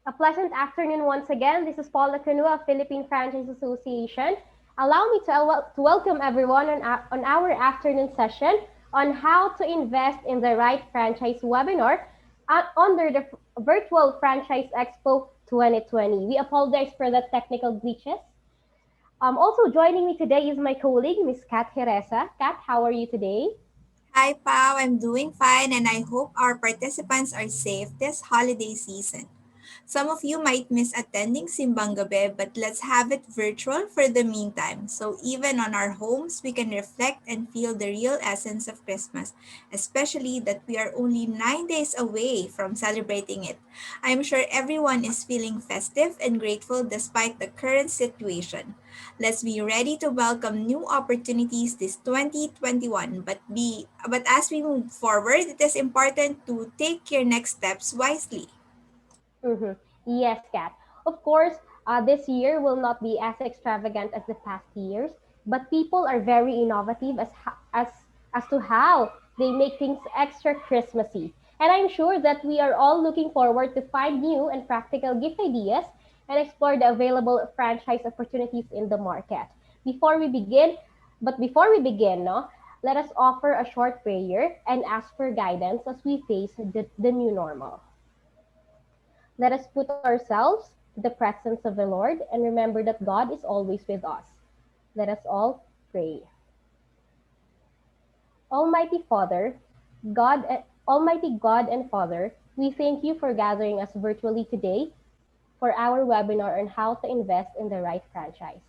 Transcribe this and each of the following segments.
A pleasant afternoon once again. This is Paula Canu of Philippine Franchise Association. Allow me to welcome everyone on our afternoon session on how to invest in the right franchise webinar under the virtual Franchise Expo 2020. We apologize for the technical glitches. Also joining me today is my colleague, Miss Kat Jereza. Kat, how are you today? Hi, Pao. I'm doing fine, and I hope our participants are safe this holiday season. Some of you might miss attending Simbang Gabi, but let's have it virtual for the meantime. So even on our homes, we can reflect and feel the real essence of Christmas, especially that we are only 9 days away from celebrating it. I'm sure everyone is feeling festive and grateful despite the current situation. Let's be ready to welcome new opportunities this 2021. But as we move forward, it is important to take your next steps wisely. Mm-hmm. Yes, Kat. Of course, this year will not be as extravagant as the past years, but people are very innovative as to how they make things extra Christmassy. And I'm sure that we are all looking forward to find new and practical gift ideas and explore the available franchise opportunities in the market. Before we begin, before we begin, no, let us offer a short prayer and ask for guidance as we face the new normal. Let us put ourselves in the presence of the Lord and remember that God is always with us. Let us all pray. Almighty Father, Almighty God and Father, we thank you for gathering us virtually today for our webinar on how to invest in the right franchise.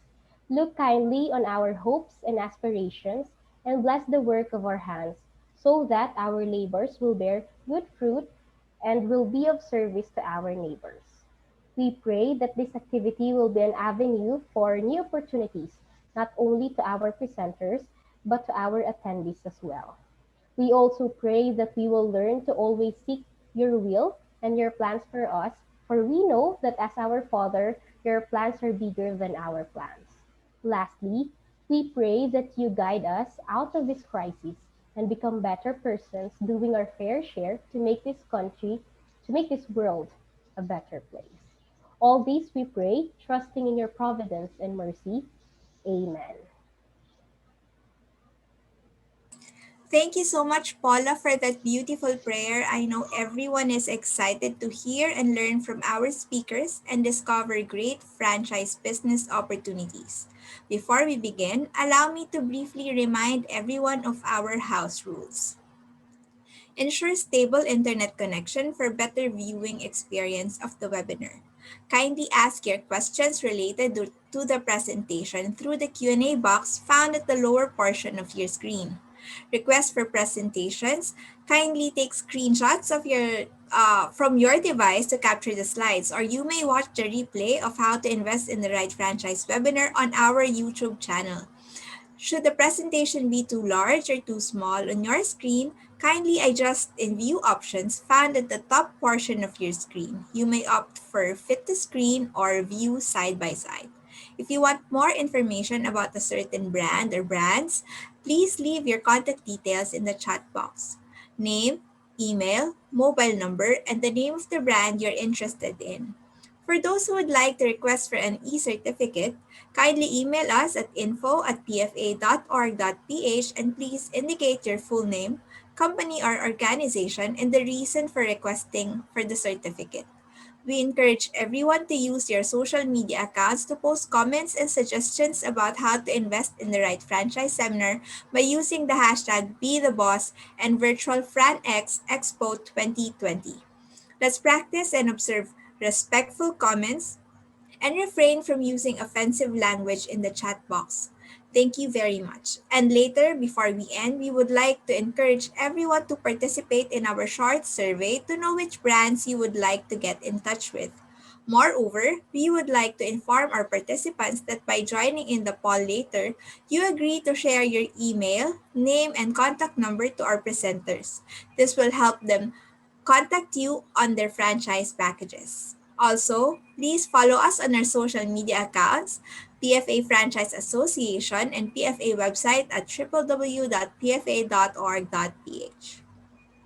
Look kindly on our hopes and aspirations and bless the work of our hands so that our labors will bear good fruit and will be of service to our neighbors. We pray that this activity will be an avenue for new opportunities, not only to our presenters, but to our attendees as well. We also pray that we will learn to always seek your will and your plans for us, for we know that as our Father, your plans are bigger than our plans. Lastly, we pray that you guide us out of this crisis and become better persons, doing our fair share to make this world a better place. All these we pray, trusting in your providence and mercy. Amen. Thank you so much, Paula, for that beautiful prayer. I know everyone is excited to hear and learn from our speakers and discover great franchise business opportunities. Before we begin, allow me to briefly remind everyone of our house rules. Ensure stable internet connection for better viewing experience of the webinar. Kindly ask your questions related to the presentation through the Q&A box found at the lower portion of your screen. Request for presentations. Kindly take screenshots of from your device to capture the slides, or you may watch the replay of how to invest in the right franchise webinar on our YouTube channel. Should the presentation be too large or too small on your screen, kindly adjust in view options found at the top portion of your screen. You may opt for fit to screen or view side by side. If you want more information about a certain brand or brands, please leave your contact details in the chat box. Name, email, mobile number, and the name of the brand you're interested in. For those who would like to request for an e-certificate, kindly email us at info@pfa.org.ph and please indicate your full name, company or organization, and the reason for requesting for the certificate. We encourage everyone to use your social media accounts to post comments and suggestions about how to invest in the right franchise seminar by using the hashtag BeTheBoss and virtual FranX Expo 2020. Let's practice and observe respectful comments and refrain from using offensive language in the chat box. Thank you very much. And later, before we end, we would like to encourage everyone to participate in our short survey to know which brands you would like to get in touch with. Moreover, we would like to inform our participants that by joining in the poll later, you agree to share your email, name, and contact number to our presenters. This will help them contact you on their franchise packages. Also, please follow us on our social media accounts, PFA Franchise Association and PFA website at www.pfa.org.ph.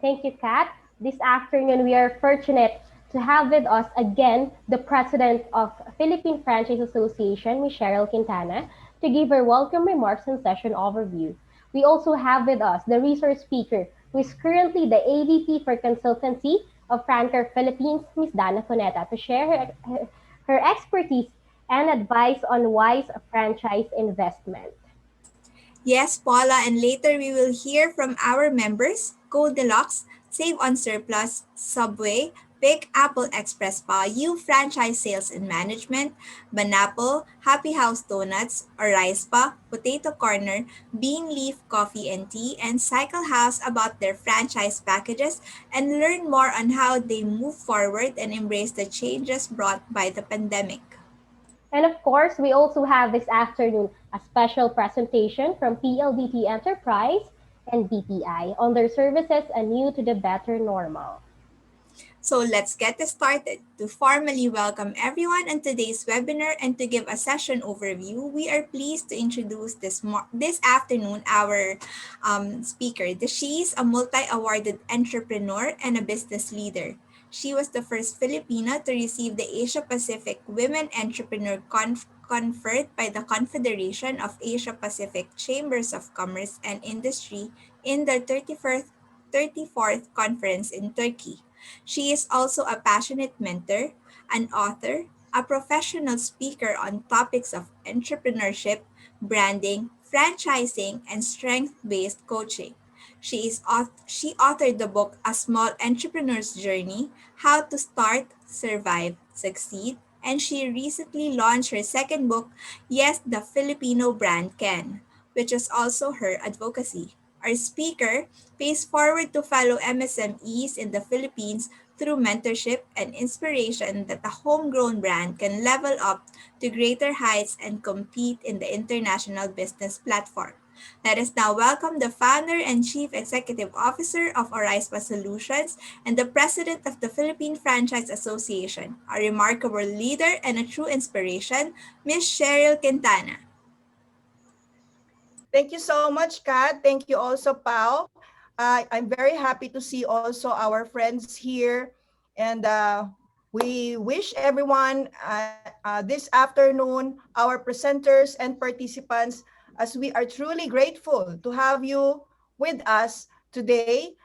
Thank you, Kat. This afternoon, we are fortunate to have with us again the president of Philippine Franchise Association, Ms. Cheryl Quintana, to give her welcome remarks and session overview. We also have with us the resource speaker, who is currently the AVP for Consultancy of Franker Philippines, Ms. Dana Foneta, to share her expertise and advice on wise franchise investment. Yes, Paula, and later we will hear from our members, Goldilocks, Save on Surplus, Subway, Big Apple Express Pa, U Franchise Sales and Management, Banapple, Happy House Donuts, Oryspa, Potato Corner, Bean Leaf Coffee and Tea, and Cycle House about their franchise packages and learn more on how they move forward and embrace the changes brought by the pandemic. And of course, we also have this afternoon a special presentation from PLDT Enterprise and BPI on their services anew to the better normal. So let's get started. To formally welcome everyone on today's webinar and to give a session overview, we are pleased to introduce this afternoon our speaker. She's a multi-awarded entrepreneur and a business leader. She was the first Filipina to receive the Asia Pacific Women Entrepreneur conferred by the Confederation of Asia Pacific Chambers of Commerce and Industry in their 34th conference in Turkey. She is also a passionate mentor, an author, a professional speaker on topics of entrepreneurship, branding, franchising, and strength-based coaching. She authored the book A Small Entrepreneur's Journey: How to Start, Survive, Succeed, and she recently launched her second book, Yes, the Filipino Brand Can, which is also her advocacy. Our speaker pays forward to fellow MSMEs in the Philippines through mentorship and inspiration that a homegrown brand can level up to greater heights and compete in the international business platform. Let us now welcome the founder and chief executive officer of Oryspa Solutions and the president of the Philippine Franchise Association, a remarkable leader and a true inspiration, Ms. Cheryl Quintana. Thank you so much, Kat. Thank you also, Pao. I'm very happy to see also our friends here. And we wish everyone this afternoon, our presenters and participants, as we are truly grateful to have you with us today.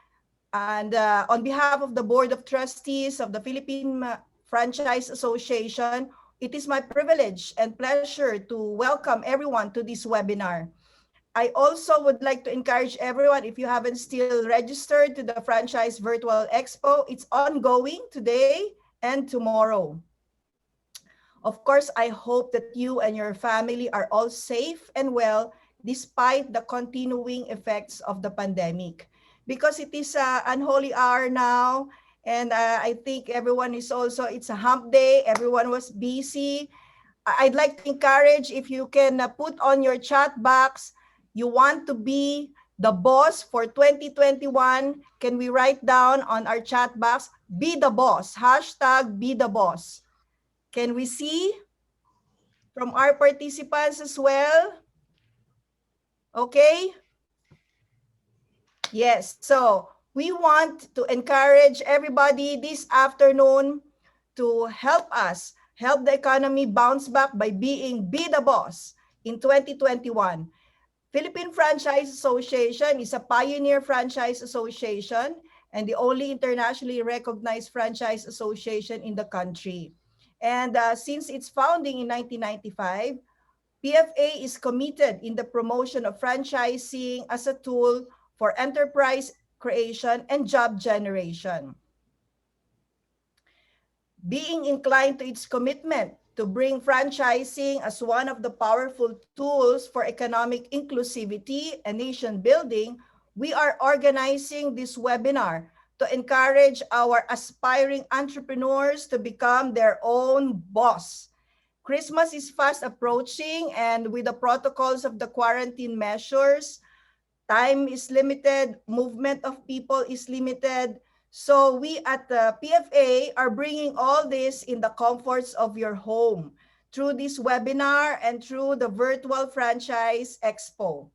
And on behalf of the Board of Trustees of the Philippine Franchise Association, it is my privilege and pleasure to welcome everyone to this webinar. I also would like to encourage everyone, if you haven't still registered to the Franchise Virtual Expo, it's ongoing today and tomorrow. Of course, I hope that you and your family are all safe and well despite the continuing effects of the pandemic. Because it is an unholy hour now, and I think everyone is also, it's a hump day, everyone was busy. I'd like to encourage, if you can put on your chat box, you want to be the boss for 2021. Can we write down on our chat box, be the boss, hashtag be the boss. Can we see from our participants as well? Okay. Yes, so we want to encourage everybody this afternoon to help us, help the economy bounce back by be the boss in 2021. Philippine Franchise Association is a pioneer franchise association and the only internationally recognized franchise association in the country. And since its founding in 1995, PFA is committed in the promotion of franchising as a tool for enterprise creation and job generation. Being inclined to its commitment to bring franchising as one of the powerful tools for economic inclusivity and nation building, we are organizing this webinar to encourage our aspiring entrepreneurs to become their own boss. Christmas is fast approaching, and with the protocols of the quarantine measures, time is limited, movement of people is limited. So we at the PFA are bringing all this in the comforts of your home through this webinar and through the virtual Franchise Expo.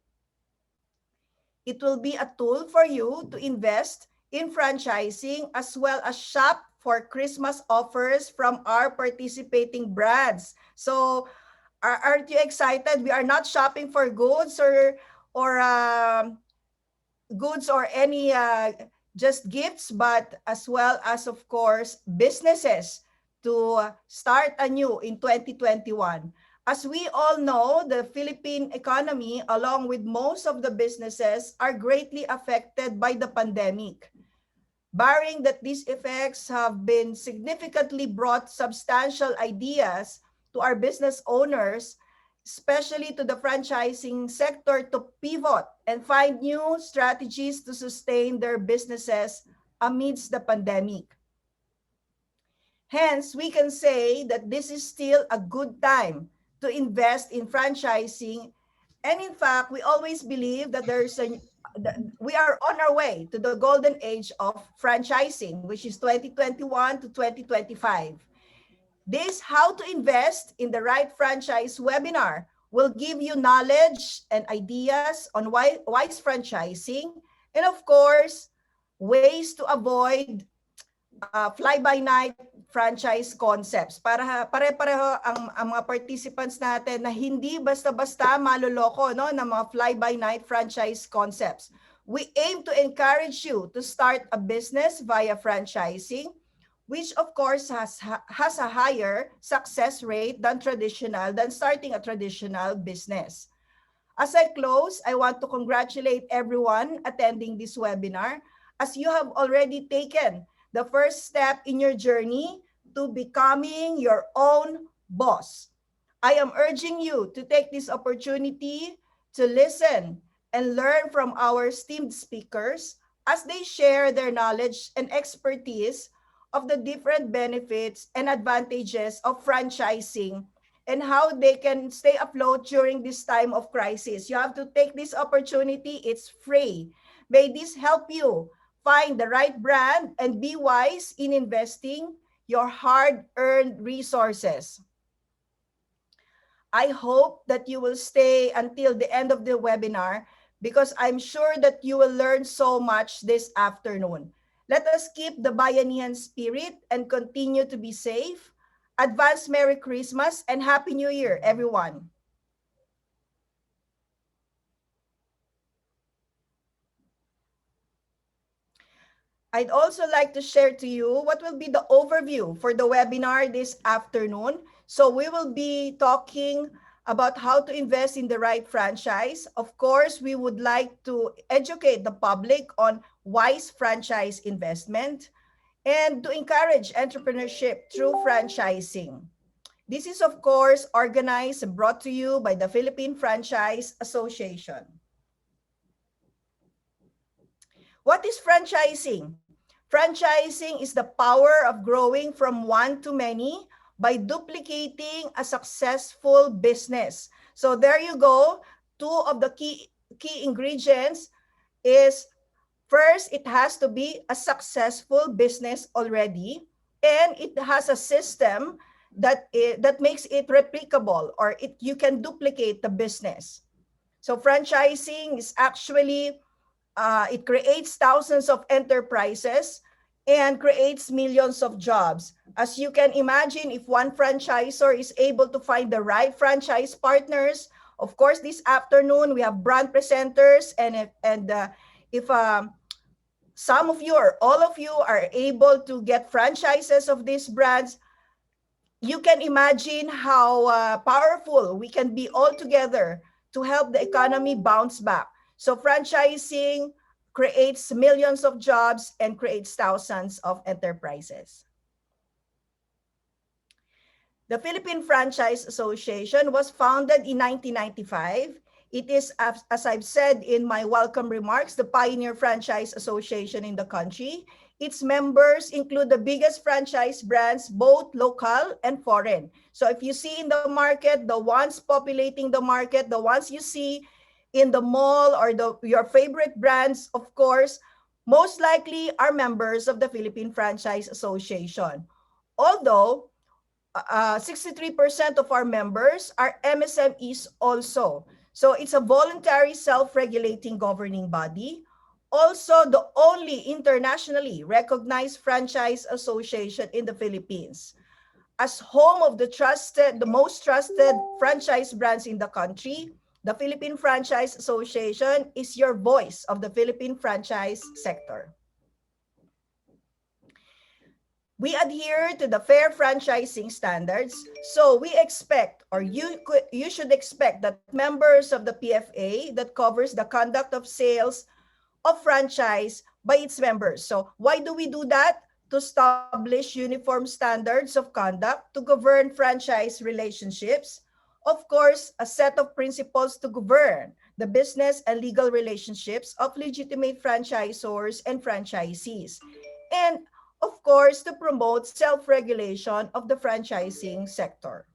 It will be a tool for you to invest in franchising as well as shop for Christmas offers from our participating brands. So aren't you excited? We are not shopping for or goods or any just gifts, but as well as, of course, businesses to start anew in 2021. As we all know, the Philippine economy, along with most of the businesses, are greatly affected by the pandemic. Barring that these effects have been significantly brought substantial ideas to our business owners, especially to the franchising sector, to pivot and find new strategies to sustain their businesses amidst the pandemic. Hence, we can say that this is still a good time to invest in franchising. And in fact, we always believe that we are on our way to the golden age of franchising, which is 2021 to 2025. This How to Invest in the Right Franchise webinar will give you knowledge and ideas on wise franchising, and of course, ways to avoid fly-by-night franchise concepts. Para pare-pareho ang mga participants natin na hindi basta-basta maloloko, no, ng mga fly-by-night franchise concepts. We aim to encourage you to start a business via franchising, which of course has a higher success rate than starting a traditional business. As I close, I want to congratulate everyone attending this webinar, as you have already taken the first step in your journey to becoming your own boss. I am urging you to take this opportunity to listen and learn from our esteemed speakers as they share their knowledge and expertise of the different benefits and advantages of franchising and how they can stay afloat during this time of crisis. You have to take this opportunity. It's free. May this help you find the right brand and be wise in investing your hard-earned resources. I hope that you will stay until the end of the webinar, because I'm sure that you will learn so much this afternoon. Let us keep the Bayanihan spirit and continue to be safe. Advance Merry Christmas and Happy New Year, everyone. I'd also like to share to you what will be the overview for the webinar this afternoon. So we will be talking about how to invest in the right franchise. Of course, we would like to educate the public on wise franchise investment and to encourage entrepreneurship through franchising. This is, of course, organized and brought to you by the Philippine Franchise Association. What is franchising? Franchising is the power of growing from one to many by duplicating a successful business. So there you go. Two of the key ingredients is, first, it has to be a successful business already, and it has a system that makes it replicable, or you can duplicate the business. So franchising is actually it creates thousands of enterprises and creates millions of jobs. As you can imagine, if one franchisor is able to find the right franchise partners, of course, this afternoon we have brand presenters, and if some of you or all of you are able to get franchises of these brands, you can imagine how powerful we can be all together to help the economy bounce back. So franchising creates millions of jobs and creates thousands of enterprises. The Philippine Franchise Association was founded in 1995. It is, as I've said in my welcome remarks, the pioneer franchise association in the country. Its members include the biggest franchise brands, both local and foreign. So if you see in the market, the ones populating the market, the ones you see in the mall, or your favorite brands, of course, most likely are members of the Philippine Franchise Association. Although 63% of our members are MSMEs also. So it's a voluntary self-regulating governing body. also the only internationally recognized franchise association in the Philippines. As home of the most trusted franchise brands in the country, the Philippine Franchise Association is your voice of the Philippine franchise sector. We adhere to the fair franchising standards, so we expect, or you should expect, that members of the PFA that covers the conduct of sales of franchise by its members. So why do we do that? To establish uniform standards of conduct to govern franchise relationships. Of course, a set of principles to govern the business and legal relationships of legitimate franchisors and franchisees. And of course, to promote self-regulation of the franchising sector.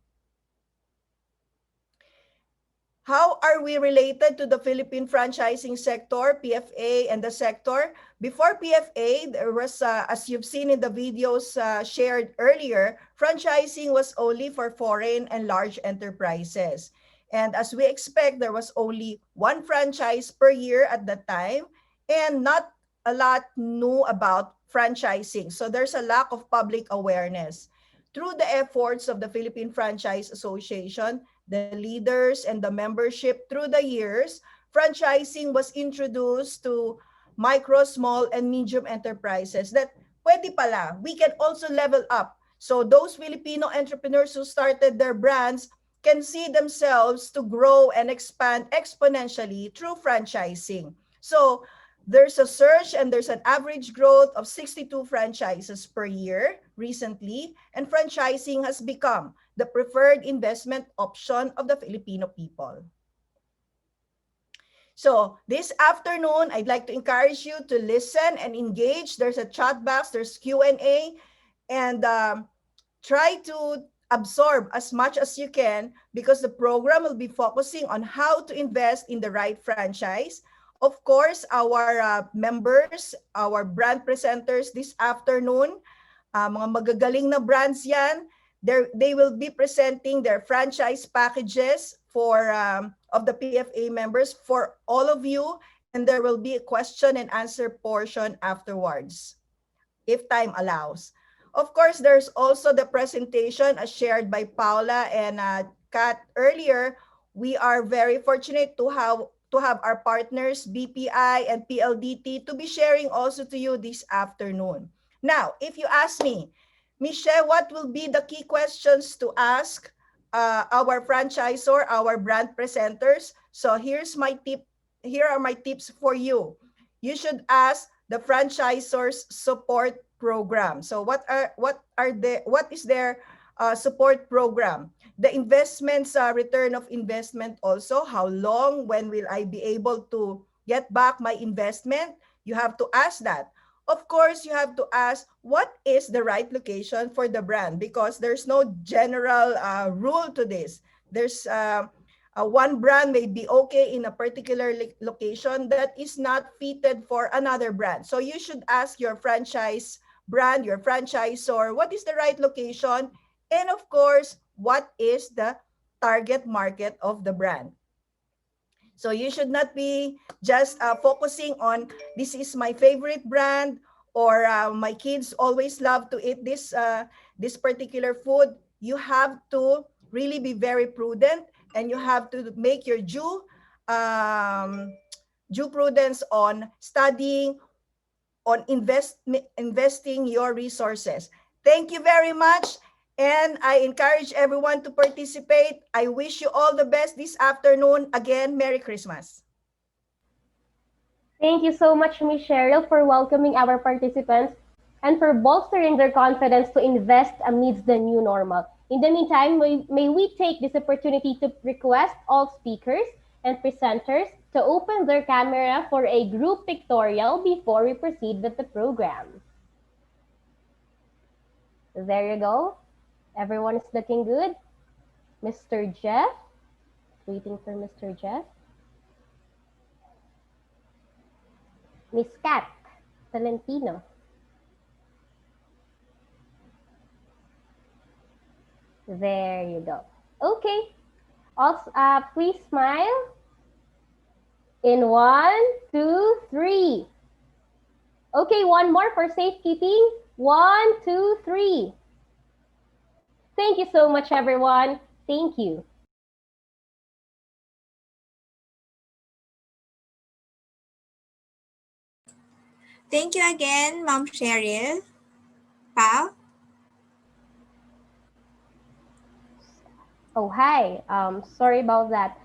How are we related to the Philippine franchising sector, PFA, and the sector? Before PFA, there was, as you've seen in the videos shared earlier, franchising was only for foreign and large enterprises. And as we expect, there was only one franchise per year at that time, and not a lot knew about franchising. So there's a lack of public awareness. Through the efforts of the Philippine Franchise Association, the leaders and the membership through the years, franchising was introduced to micro, small, and medium enterprises that pwede pala, we can also level up. So those Filipino entrepreneurs who started their brands can see themselves to grow and expand exponentially through franchising. So there's a surge and there's an average growth of 62 franchises per year recently, and franchising has become the preferred investment option of the Filipino people. So this afternoon, I'd like to encourage you to listen and engage. There's a chat box, there's Q&A, and try to absorb as much as you can, because the program will be focusing on how to invest in the right franchise. Of course, our members, our brand presenters this afternoon, mga magagaling na brands yan, they will be presenting their franchise packages for of the PFA members for all of you, and there will be a question and answer portion afterwards, if time allows. Of course, there's also the presentation as shared by Paula and Kat earlier. We are very fortunate to have our partners, BPI and PLDT, to be sharing also to you this afternoon. Now, if you ask me, Michelle, what will be the key questions to ask our franchisor, our brand presenters? So here are my tips for you. You should ask the franchisor's support program. So what is their support program? The investments, return of investment also. How long, when will I be able to get back my investment? You have to ask that. Of course, you have to ask what is the right location for the brand, because there's no general rule to this. There's one brand may be okay in a particular location that is not fitted for another brand. So you should ask your franchise brand, your franchisor, what is the right location? And of course, what is the target market of the brand? So you should not be just focusing on, this is my favorite brand, or my kids always love to eat this particular food. You have to really be very prudent, and you have to make your due prudence on studying, on investing your resources. Thank you very much. And I encourage everyone to participate. I wish you all the best this afternoon. Again, Merry Christmas. Thank you so much, Ms. Cheryl, for welcoming our participants and for bolstering their confidence to invest amidst the new normal. In the meantime, may we take this opportunity to request all speakers and presenters to open their camera for a group pictorial before we proceed with the program. There you go. Everyone is looking good. Mr. Jeff, waiting for Mr. Jeff. Miss Kat Talentino. There you go. Okay. Also, please smile. In 1, 2, 3. Okay, one more for safekeeping. 1, 2, 3. Thank you so much, everyone. Thank you. Thank you again, Ma'am Cheryl. Pao? Oh, hi. Sorry about that.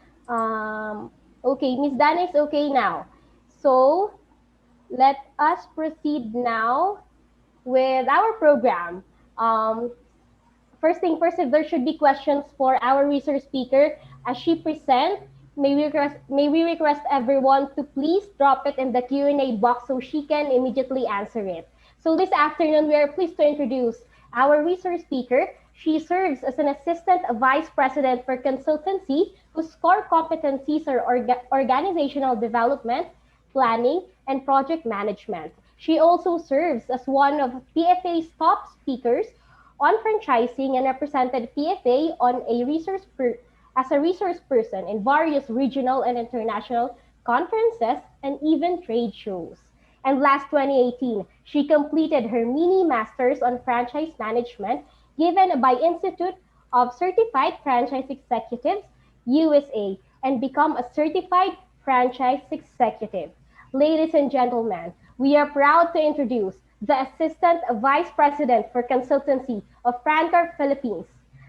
Okay, Miss Dana is okay now. So let us proceed now with our program. Um, First thing first, if there should be questions for our research speaker as she presents, may we request everyone to please drop it in the Q&A box so she can immediately answer it. So this afternoon, we are pleased to introduce our research speaker. She serves as an assistant vice president for consultancy whose core competencies are organizational development, planning, and project management. She also serves as one of PFA's top speakers on franchising and represented PFA on as a resource person in various regional and international conferences and even trade shows. And last 2018, she completed her mini masters on franchise management given by Institute of Certified Franchise Executives, USA, and become a certified franchise executive. Ladies and gentlemen, we are proud to introduce the Assistant Vice President for Consultancy of FranCor Philippines,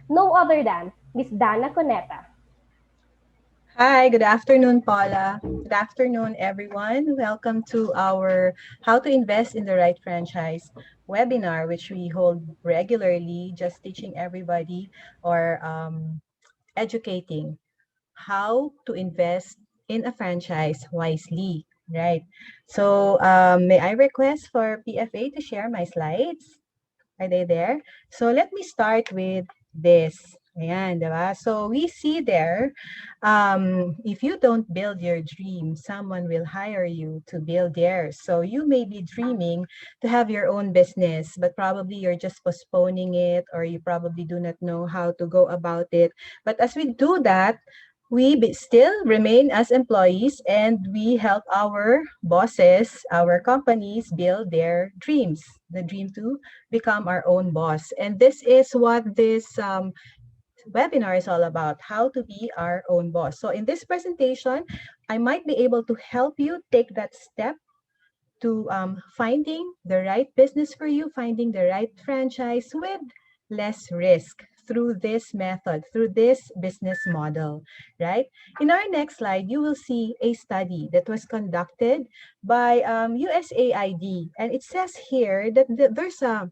no other than Ms. Dana Coneta. Hi, good afternoon, Paula. Good afternoon, everyone. Welcome to our How to Invest in the Right Franchise webinar, which we hold regularly, just teaching everybody or educating how to invest in a franchise wisely, right? So may I request for PFA to share my slides? Are they there? So let me start with this. Ayan, diba? So we see there, if you don't build your dream, someone will hire you to build theirs. So you may be dreaming to have your own business, but probably you're just postponing it, or you probably do not know how to go about it. But as we do that, still remain as employees and we help our bosses, our companies build their dreams, the dream to become our own boss. And this is what this webinar is all about, how to be our own boss. So in this presentation, I might be able to help you take that step to finding the right business for you, finding the right franchise with less risk through this method, through this business model, right? In our next slide, you will see a study that was conducted by USAID. And it says here that there's a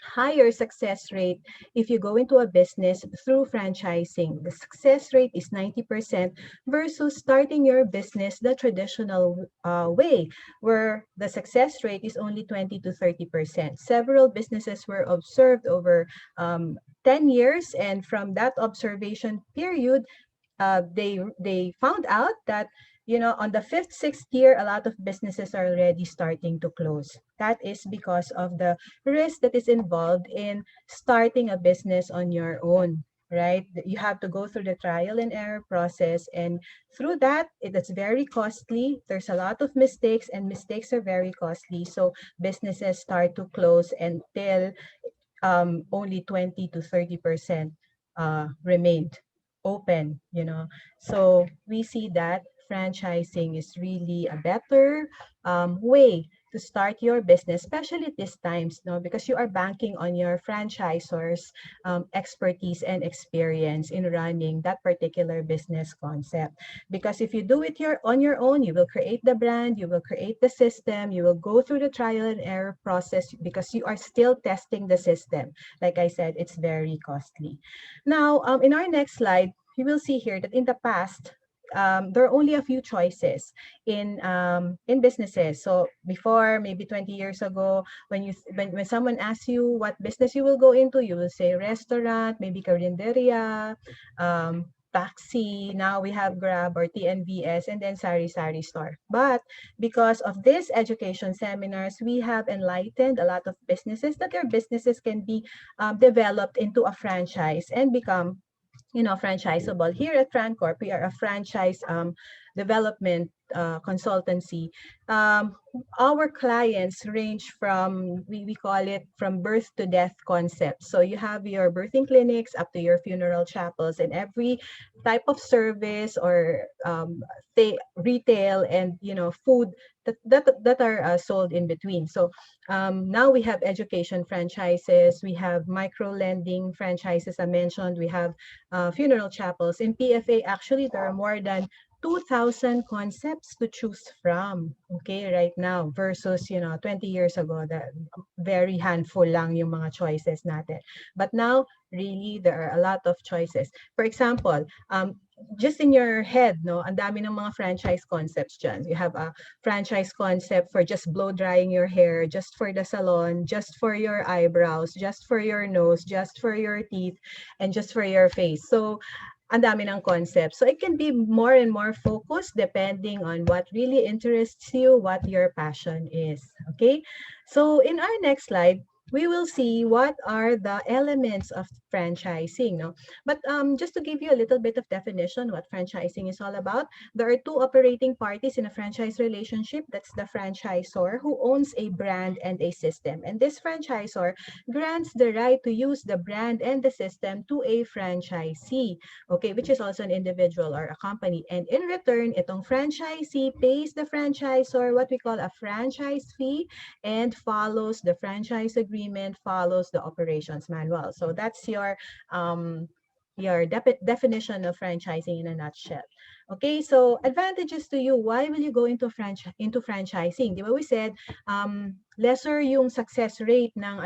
higher success rate if you go into a business through franchising. The success rate is 90% versus starting your business the traditional way, where the success rate is only 20 to 30%. Several businesses were observed over 10 years, and from that observation period, they found out that on the fifth, sixth year, a lot of businesses are already starting to close. That is because of the risk that is involved in starting a business on your own, right? You have to go through the trial and error process, and through that, it's very costly. There's a lot of mistakes, and mistakes are very costly. So businesses start to close until only 20 to 30% remained open. So we see that franchising is really a better way to start your business, especially at these times, no, because you are banking on your franchisors' expertise and experience in running that particular business concept. Because if you do it on your own, you will create the brand, you will create the system, you will go through the trial and error process because you are still testing the system. Like I said, it's very costly. Now, in our next slide, you will see here that in the past, there are only a few choices in businesses. So before, maybe 20 years ago, when someone asks you what business you will go into, you will say restaurant, maybe carinderia, taxi. Now we have Grab or TNVS, and then sari-sari store. But because of this education seminars, we have enlightened a lot of businesses that their businesses can be developed into a franchise and become franchisable. Here at FranCorp, we are a franchise development consultancy, um, our clients range from, we call it from birth to death concept. So you have your birthing clinics up to your funeral chapels, and every type of service or retail and food that are sold in between. So now we have education franchises, we have micro lending franchises. I mentioned we have funeral chapels. In PFA, actually, there are more than 2,000 concepts to choose from, okay, right now, versus 20 years ago, that very handful lang yung mga choices natin. But now, really, there are a lot of choices. For example, just in your head, no, ang dami ng mga franchise concepts dyan. You have a franchise concept for just blow drying your hair, just for the salon, just for your eyebrows, just for your nose, just for your teeth, and just for your face. So, ang dami ng concepts. So it can be more and more focused depending on what really interests you, what your passion is. Okay? So in our next slide, we will see what are the elements of franchising. No? But just to give you a little bit of definition what franchising is all about, there are two operating parties in a franchise relationship. That's the franchisor who owns a brand and a system. And this franchisor grants the right to use the brand and the system to a franchisee, okay, which is also an individual or a company. And in return, itong franchisee pays the franchisor what we call a franchise fee and follows the franchise agreement, follows the operations manual. So that's your definition of franchising in a nutshell. Okay, so advantages to you. Why will you go into franchising? Di ba we said lesser yung success rate ng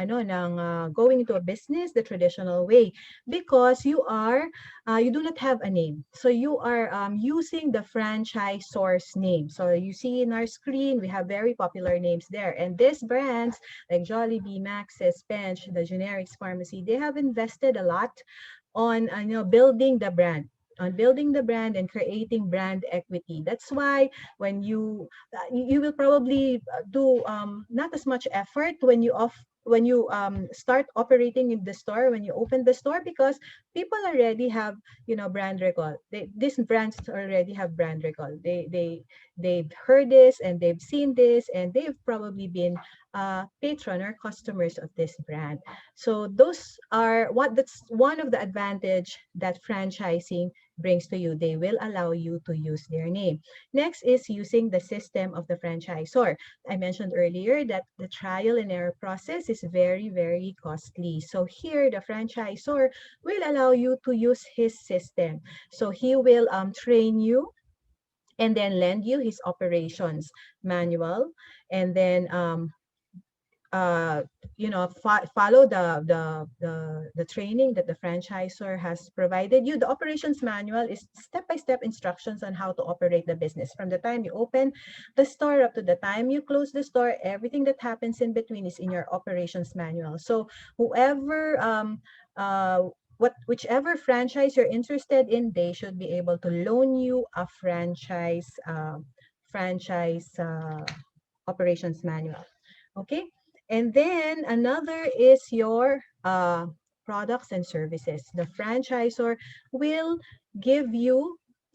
going into a business the traditional way, because you do not have a name. So you are using the franchisor's name. So you see in our screen, we have very popular names there. And these brands like Jollibee, Max's, Bench, the generics pharmacy, they have invested a lot on building the brand, and creating brand equity. That's why when you will probably do not as much effort when you start operating in the store, when you open the store, because people already have brand recall. These brands already have brand recall. They've heard this and they've seen this, and they've probably been patron or customers of this brand. So that's one of the advantage that franchising brings to you. They will allow you to use their name. Next is using the system of the franchisor. I mentioned earlier that the trial and error process is very, very costly. So here, the franchisor will allow you to use his system. So he will train you and then lend you his operations manual, and then follow the training that the franchisor has provided you. The operations manual is step-by-step instructions on how to operate the business. From the time you open the store up to the time you close the store, everything that happens in between is in your operations manual. So whoever whichever franchise you're interested in, they should be able to loan you a franchise operations manual. Okay, and then another is your products and services. The franchisor will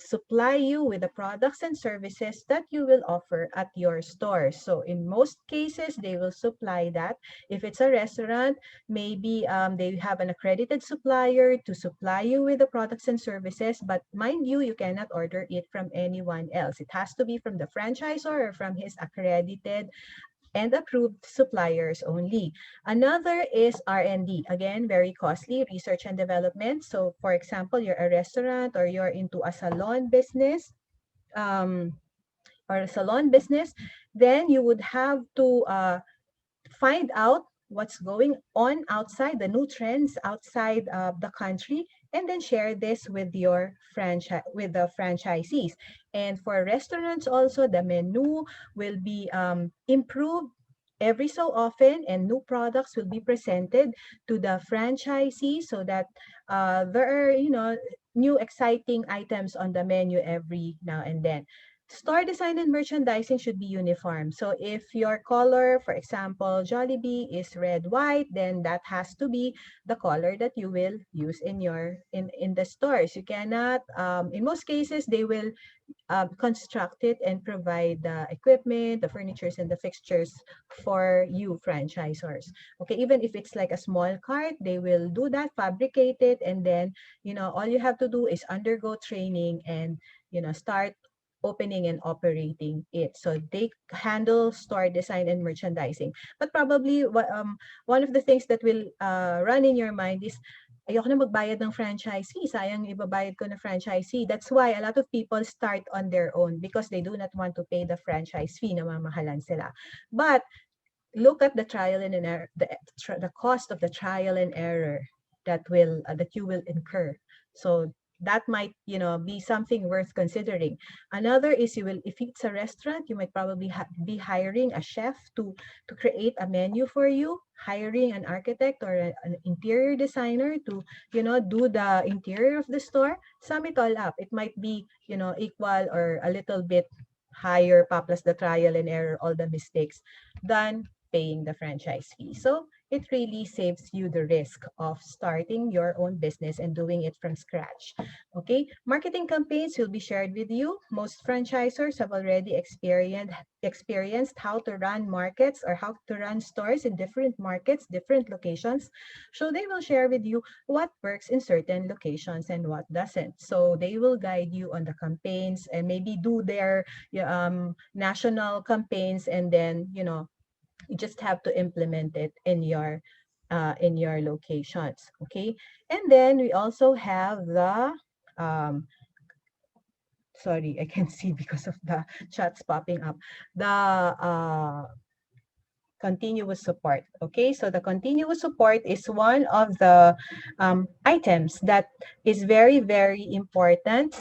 supply you with the products and services that you will offer at your store. So in most cases, they will supply that. If it's a restaurant, maybe they have an accredited supplier to supply you with the products and services, but mind you, you cannot order it from anyone else. It has to be from the franchisor or from his accredited and approved suppliers only. Another is R&D. Again, very costly, research and development. So for example, you're a restaurant or you're into a salon business, then you would have to find out what's going on outside, the new trends outside the country, and then share this with the franchisees. And for restaurants also, the menu will be improved every so often, and new products will be presented to the franchisee, so that there are new exciting items on the menu every now and then. store design and merchandising should be uniform. So if your color, for example, Jollibee is red, white, then that has to be the color that you will use in your in the stores. You cannot, in most cases, they will construct it and provide the equipment, the furnitures, and the fixtures for you franchisors. Okay, even if it's like a small cart, they will do that, fabricate it, and then, all you have to do is undergo training and, start opening and operating it. So they handle store design and merchandising. But probably one of the things that will run in your mind is, ayoko na magbayad ng franchisee. Sayang ibabayad ko na franchisee. That's why a lot of people start on their own because they do not want to pay the franchise fee na mamahalan sila. But look at the trial and error, the cost of the trial and error that you will incur. So that might, be something worth considering. Another is, if it's a restaurant, you might probably be hiring a chef to create a menu for you, hiring an architect or an interior designer to, do the interior of the store. Sum it all up. It might be, equal or a little bit higher pa plus the trial and error, all the mistakes, than paying the franchise fee. So it really saves you the risk of starting your own business and doing it from scratch. Okay, marketing campaigns will be shared with you. Most franchisors have already experienced how to run markets or how to run stores in different markets, different locations. So they will share with you what works in certain locations and what doesn't. So they will guide you on the campaigns and maybe do their national campaigns, and then, you just have to implement it in your locations. Okay, and then we also have the sorry, I can see because of the chats popping up, the continuous support. Okay, so the continuous support is one of the items that is very, very important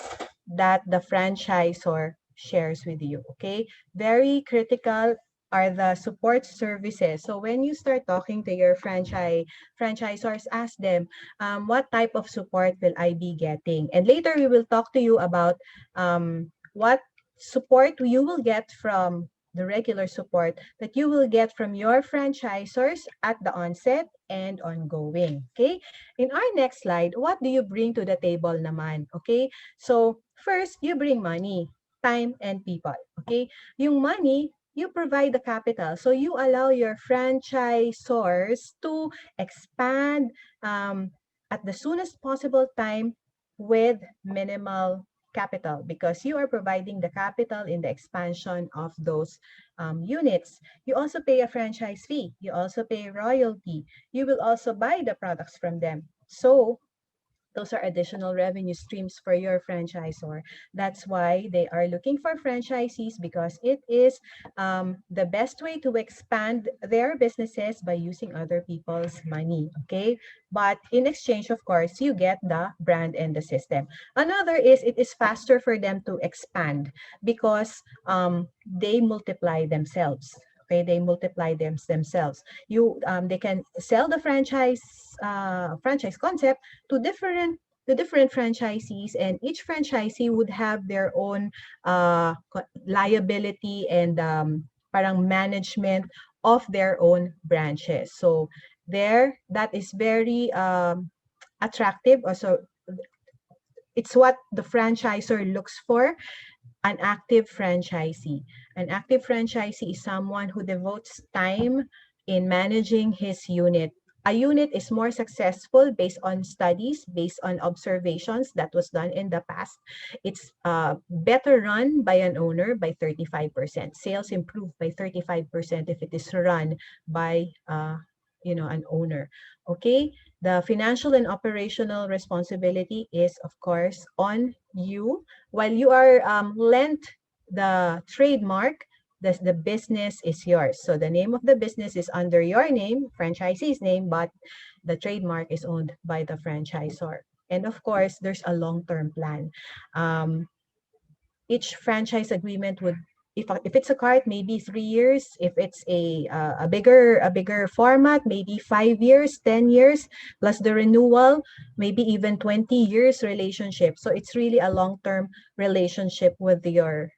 that the franchisor shares with you. Okay, very critical are the support services. So when you start talking to your franchisors, ask them, what type of support will I be getting? And later we will talk to you about what support you will get from the regular support that you will get from your franchisors at the onset and ongoing. Okay? In our next slide, what do you bring to the table naman? Okay? So, first, you bring money, time, and people. Okay? Yung money, you provide the capital. So, you allow your franchisors to expand at the soonest possible time with minimal capital, because you are providing the capital in the expansion of those units. You also pay a franchise fee. You also pay royalty. You will also buy the products from them. So those are additional revenue streams for your franchisor. That's why they are looking for franchisees, because it is the best way to expand their businesses by using other people's money. Okay, but in exchange, of course, you get the brand and the system. Another is, it is faster for them to expand because they multiply themselves. Okay, they multiply themselves. They can sell the franchise concept to different franchisees, and each franchisee would have their own liability and parang management of their own branches. So that is very attractive. Also, it's what the franchisor looks for. An active franchisee. An active franchisee is someone who devotes time in managing his unit. A unit is more successful based on studies, based on observations that was done in the past. It's better run by an owner by 35%. Sales improve by 35% if it is run by an owner. Okay, the financial and operational responsibility is, of course, on you. While you are lent the trademark, the business is yours. So the name of the business is under your name, franchisee's name, but the trademark is owned by the franchisor. And of course, there's a long-term plan. Each franchise agreement would, if it's a cart, maybe 3 years. If it's a bigger format, maybe 5 years, 10 years, plus the renewal, maybe even 20 years relationship. So it's really a long-term relationship with your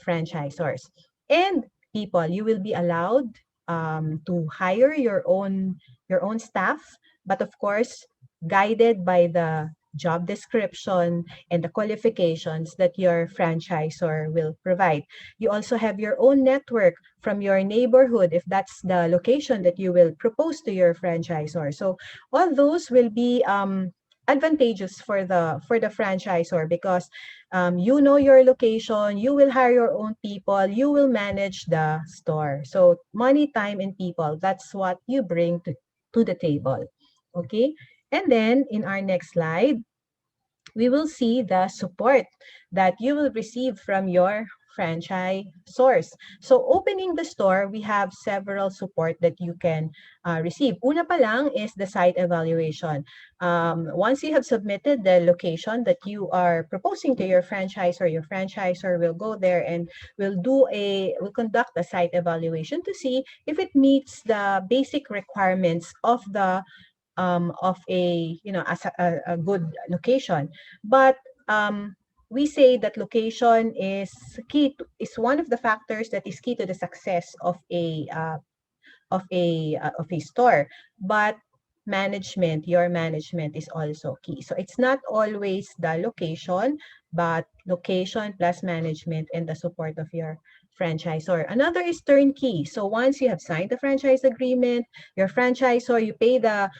franchisors. And people, you will be allowed to hire your own staff, but of course, guided by the job description and the qualifications that your franchisor will provide. You also have your own network from your neighborhood if that's the location that you will propose to your franchisor. So all those will be advantageous for the franchisor because you know your location, you will hire your own people, you will manage the store. So money, time, and people, that's what you bring to the table. Okay? And then in our next slide, we will see the support that you will receive from your franchise source. So opening the store, we have several support that you can receive. Una pa lang is the site evaluation. Once you have submitted the location that you are proposing to your franchisor will go there and will conduct a site evaluation to see if it meets the basic requirements of a as a good location. But we say that location is is one of the factors that is key to the success of a store. But your management is also key. So it's not always the location, but location plus management and the support of your franchisor. Another is turnkey. So once you have signed the franchise agreement, your franchisor, you pay the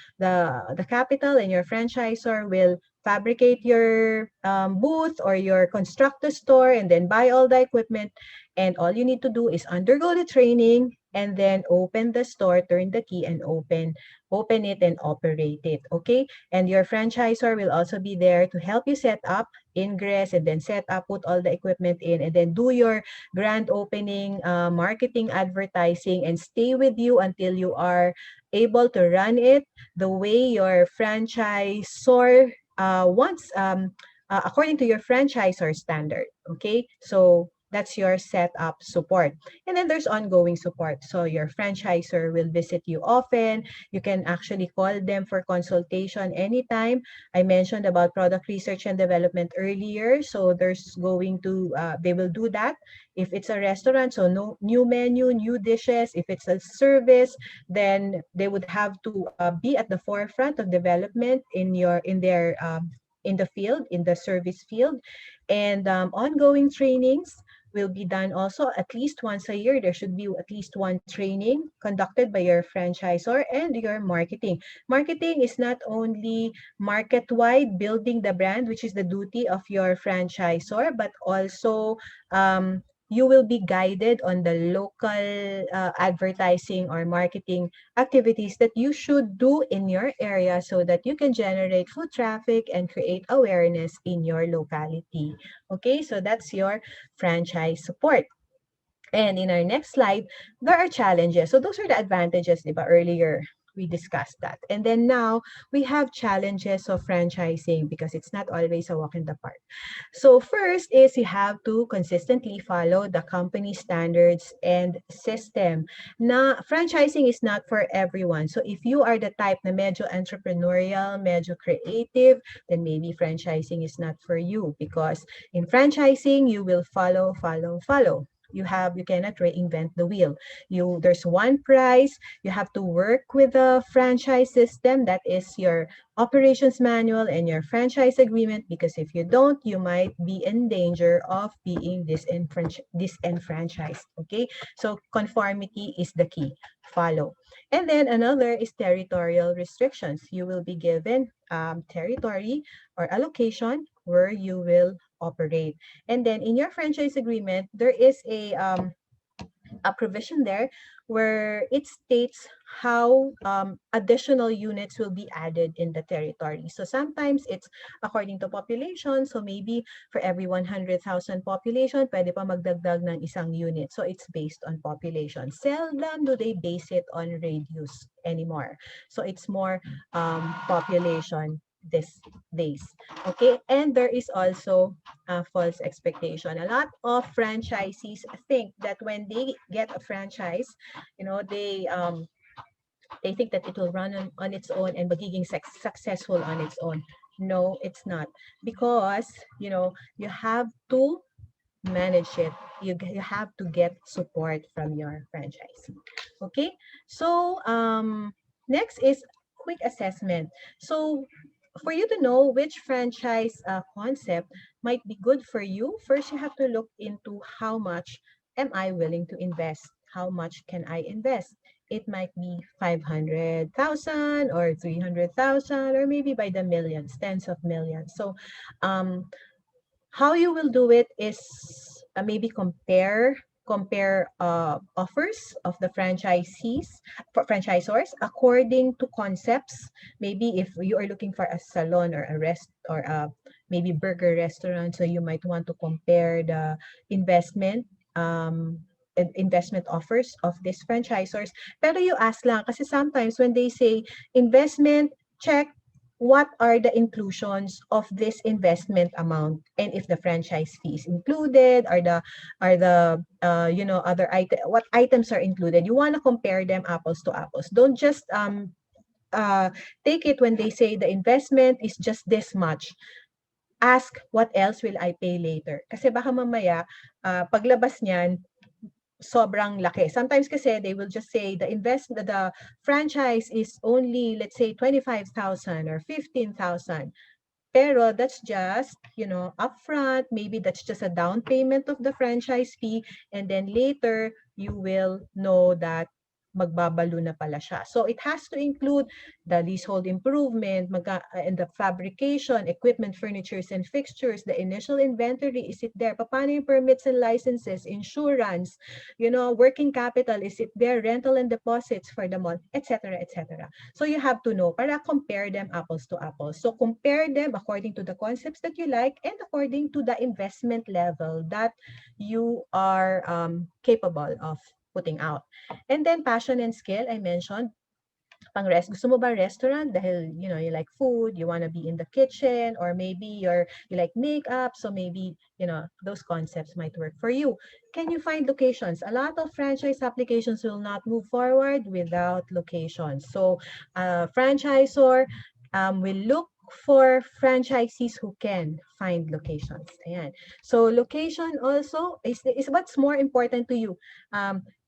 capital, and your franchisor will fabricate your booth or your construct the store and then buy all the equipment. And all you need to do is undergo the training and then open the store, turn the key, and open it and operate it. Okay? And your franchisor will also be there to help you set up ingress and then set up, put all the equipment in, and then do your grand opening, marketing, advertising, and stay with you until you are able to run it the way your franchisor wants, according to your franchisor standard. Okay? So that's your setup support. And then there's ongoing support. So your franchisor will visit you often. You can actually call them for consultation anytime. I mentioned about product research and development earlier. So they will do that. If it's a restaurant, so no new menu, new dishes. If it's a service, then they would have to be at the forefront of development in the field, in the service field. And ongoing trainings will be done also at least once a year. There should be at least one training conducted by your franchisor. And your marketing. Marketing is not only market-wide, building the brand, which is the duty of your franchisor, but also you will be guided on the local advertising or marketing activities that you should do in your area so that you can generate foot traffic and create awareness in your locality. Okay, so that's your franchise support. And in our next slide, there are challenges. So those are the advantages, diba? Earlier, we discussed that. And then now, we have challenges of franchising because it's not always a walk in the park. So first is you have to consistently follow the company standards and system. Na franchising is not for everyone. So if you are the type na medyo entrepreneurial, medyo creative, then maybe franchising is not for you because in franchising, you will follow. You cannot reinvent the wheel. There's one price. You have to work with the franchise system, that is your operations manual and your franchise agreement, because if you don't, you might be in danger of being disenfranchised. Okay, so conformity is the key. Follow. And then another is territorial restrictions. You will be given territory or allocation where you will operate. And then in your franchise agreement, there is a provision there where it states how additional units will be added in the territory. So sometimes it's according to population. So maybe for every 100,000 population, pwede pa magdagdag ng isang unit. So it's based on population. Seldom do they base it on radius anymore. So it's more population these days. Okay, and there is also a false expectation. A lot of franchisees think that when they get a franchise, they think that it will run on its own and magiging successful on its own. No, it's not, because you have to manage it, you have to get support from your franchisee. Okay, so next is quick assessment. So for you to know which franchise concept might be good for you, first you have to look into how much am I willing to invest? How much can I invest? It might be 500,000 or 300,000 or maybe by the millions, tens of millions. So um, how you will do it is maybe compare offers of the franchisors according to concepts. Maybe if you are looking for a salon or a rest or a maybe burger restaurant, so you might want to compare the investment investment offers of these franchisors. Pero you ask lang kasi sometimes when they say investment, check what are the inclusions of this investment amount, and if the franchise fee is included, are the other item, what items are included. You want to compare them apples to apples. Don't just uh take it when they say the investment is just this much. Ask what else will I pay later, kasi baka mamaya paglabas niyan sobrang laki. Sometimes kasi they will just say the franchise is only, let's say, 25,000 or 15,000. Pero that's just, upfront. Maybe that's just a down payment of the franchise fee. And then later, you will know that magbabalo na pala siya. So it has to include the leasehold improvement, and the fabrication, equipment, furnitures, and fixtures, the initial inventory, is it there? Paano yung permits and licenses, insurance, working capital, is it there? Rental and deposits for the mall, etc., etc. So you have to know para compare them apples to apples. So compare them according to the concepts that you like and according to the investment level that you are capable of putting out. And then passion and skill, I mentioned, gusto mo ba restaurant dahil you like food, you want to be in the kitchen, or maybe you like makeup, so maybe those concepts might work for you. Can you find locations? A lot of franchise applications will not move forward without locations. So franchisor will look for franchisees who can find locations. Ayan. So location also is what's more important to you.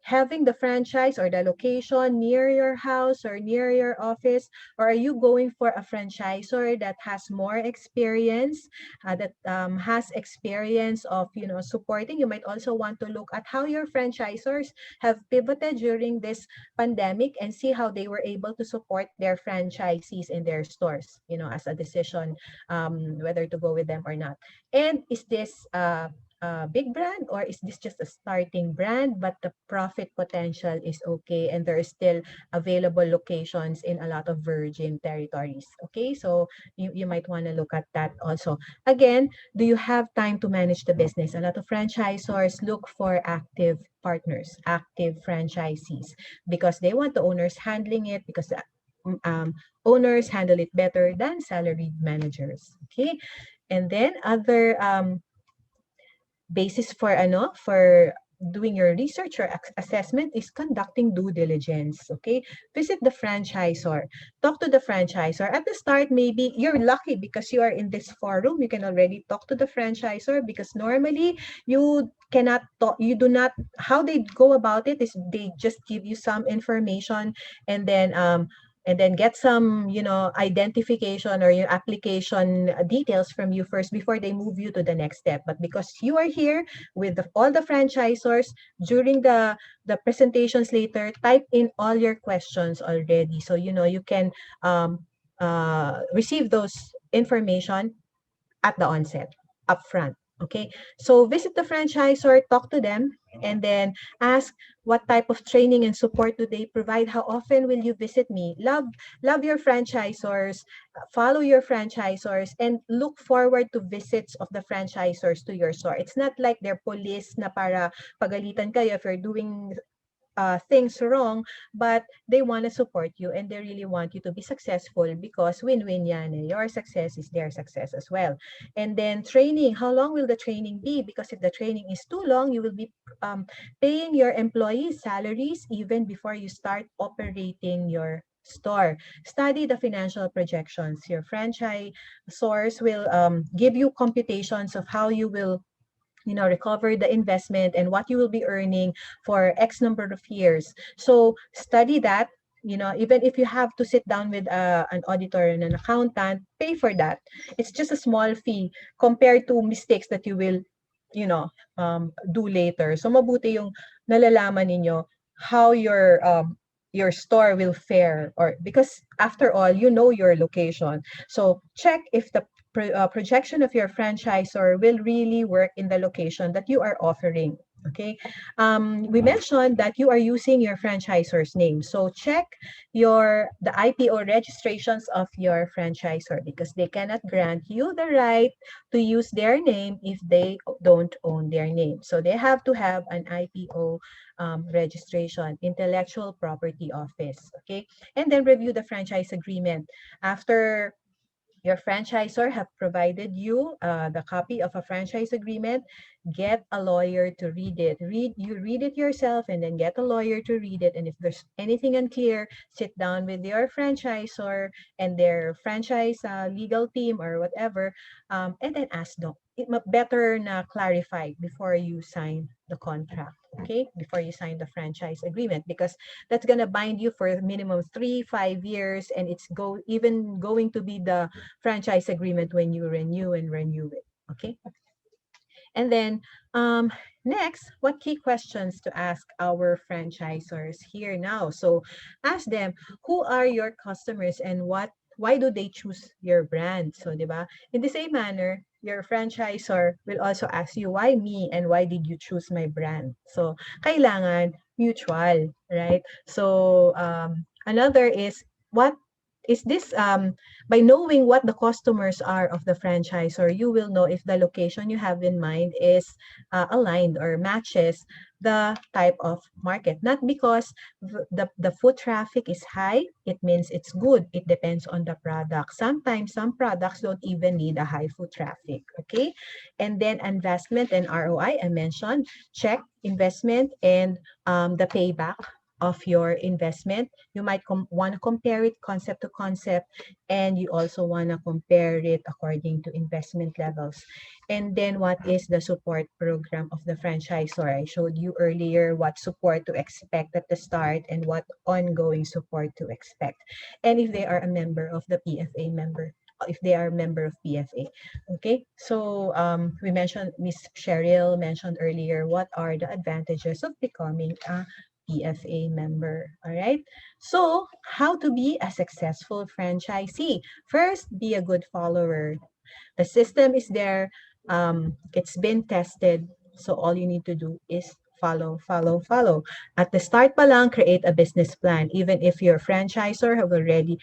Having the franchise or the location near your house or near your office, or are you going for a franchisor that has more experience, that has experience of supporting? You might also want to look at how your franchisors have pivoted during this pandemic and see how they were able to support their franchisees in their stores, as a decision whether to go with them or not. And is this big brand, or is this just a starting brand but the profit potential is okay and there are still available locations in a lot of virgin territories? Okay, so you might want to look at that also. Again, do you have time to manage the business? A lot of franchisors look for active partners, active franchisees, because they want the owners handling it, because owners handle it better than salaried managers. Okay, and then other basis for doing your research or assessment is conducting due diligence. Okay, visit the franchisor, talk to the franchisor at the start. Maybe you're lucky because you are in this forum, you can already talk to the franchisor, because normally you cannot talk, you do not, how they go about it is they just give you some information and then get some identification or your application details from you first before they move you to the next step. But because you are here with all the franchisors during the presentations later, type in all your questions already, so you can receive those information at the onset, upfront. Okay, so visit the franchisor, talk to them, and then ask what type of training and support do they provide. How often will you visit me? Love your franchisors, follow your franchisors, and look forward to visits of the franchisors to your store. It's not like they're police na para pagalitan kayo if you're doing things wrong, but they want to support you and they really want you to be successful, because win-win yan. Your success is their success as well. And then training, how long will the training be? Because if the training is too long, you will be paying your employees salaries even before you start operating your store. Study the financial projections. Your franchise source will give you computations of how you will recover the investment and what you will be earning for X number of years. So study that. Even if you have to sit down with an auditor and an accountant, pay for that. It's just a small fee compared to mistakes that you will, you know, do later. So mabuti yung nalalaman ninyo how your store will fare, or because after all, your location. So check if the projection of your franchisor will really work in the location that you are offering. Okay. We mentioned that you are using your franchisor's name. So check the IPO registrations of your franchisor, because they cannot grant you the right to use their name if they don't own their name. So they have to have an IPO registration, intellectual property office. Okay. And then review the franchise agreement. After your franchisor have provided you the copy of a franchise agreement, get a lawyer to read it. Read it yourself, and then get a lawyer to read it. And if there's anything unclear, sit down with your franchisor and their franchise legal team or whatever, and then ask them. Better na clarify before you sign the contract. Okay, before you sign the franchise agreement, because that's gonna bind you for minimum 3-5 years, and it's even going to be the franchise agreement when you renew it. Okay. And then next, what key questions to ask our franchisors here now? So ask them, who are your customers and why do they choose your brand? So, di ba? In the same manner, your franchisor will also ask you, why me and why did you choose my brand? So, kailangan mutual, right? So, another is, what is this by knowing what the customers are of the franchisor, you will know if the location you have in mind is aligned or matches the type of market. Not because the foot traffic is high, it means it's good. It depends on the product. Sometimes some products don't even need a high foot traffic. Okay. And then investment and ROI, I mentioned, check investment and the payback of your investment. You might want to compare it concept to concept, and you also want to compare it according to investment levels. And then what is the support program of the franchisor? I showed you earlier what support to expect at the start and what ongoing support to expect. And if they are a member of the PFA member, if they are a member of PFA. Okay, so we mentioned, Miss Cheryl mentioned earlier, what are the advantages of becoming a PFA member. All right. So, how to be a successful franchisee? First, be a good follower. The system is there. It's been tested. So, all you need to do is follow, follow, follow. At the start pa lang, create a business plan. Even if your franchisor have already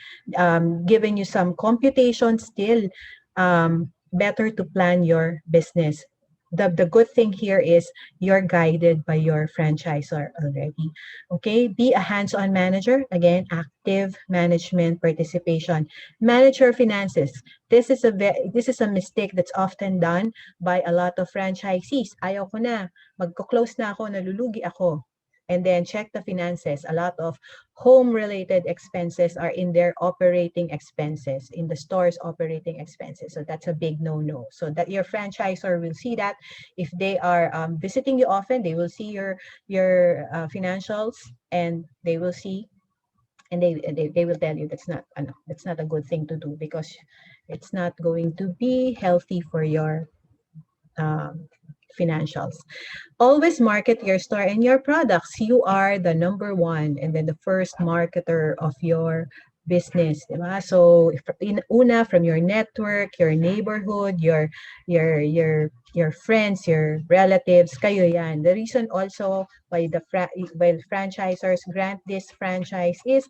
given you some computation, still better to plan your business. The good thing here is you're guided by your franchisor already. Okay, be a hands-on manager. Again, active management participation. Manage your finances. This is a mistake that's often done by a lot of franchisees. Ayaw ko na, magko-close na ako, nalulugi ako. And then check the finances. A lot of home-related expenses are in their operating expenses, in the store's operating expenses. So that's a big no-no. So that your franchisor will see that. If they are visiting you often, they will see your financials, and they will see, and they will tell you that's not a good thing to do, because it's not going to be healthy for your financials. Always market your store and your products. You are the number one and then the first marketer of your business, diba? So una, from your network, your neighborhood, your friends, your relatives, kayo yan. The reason also why why franchisors grant this franchise is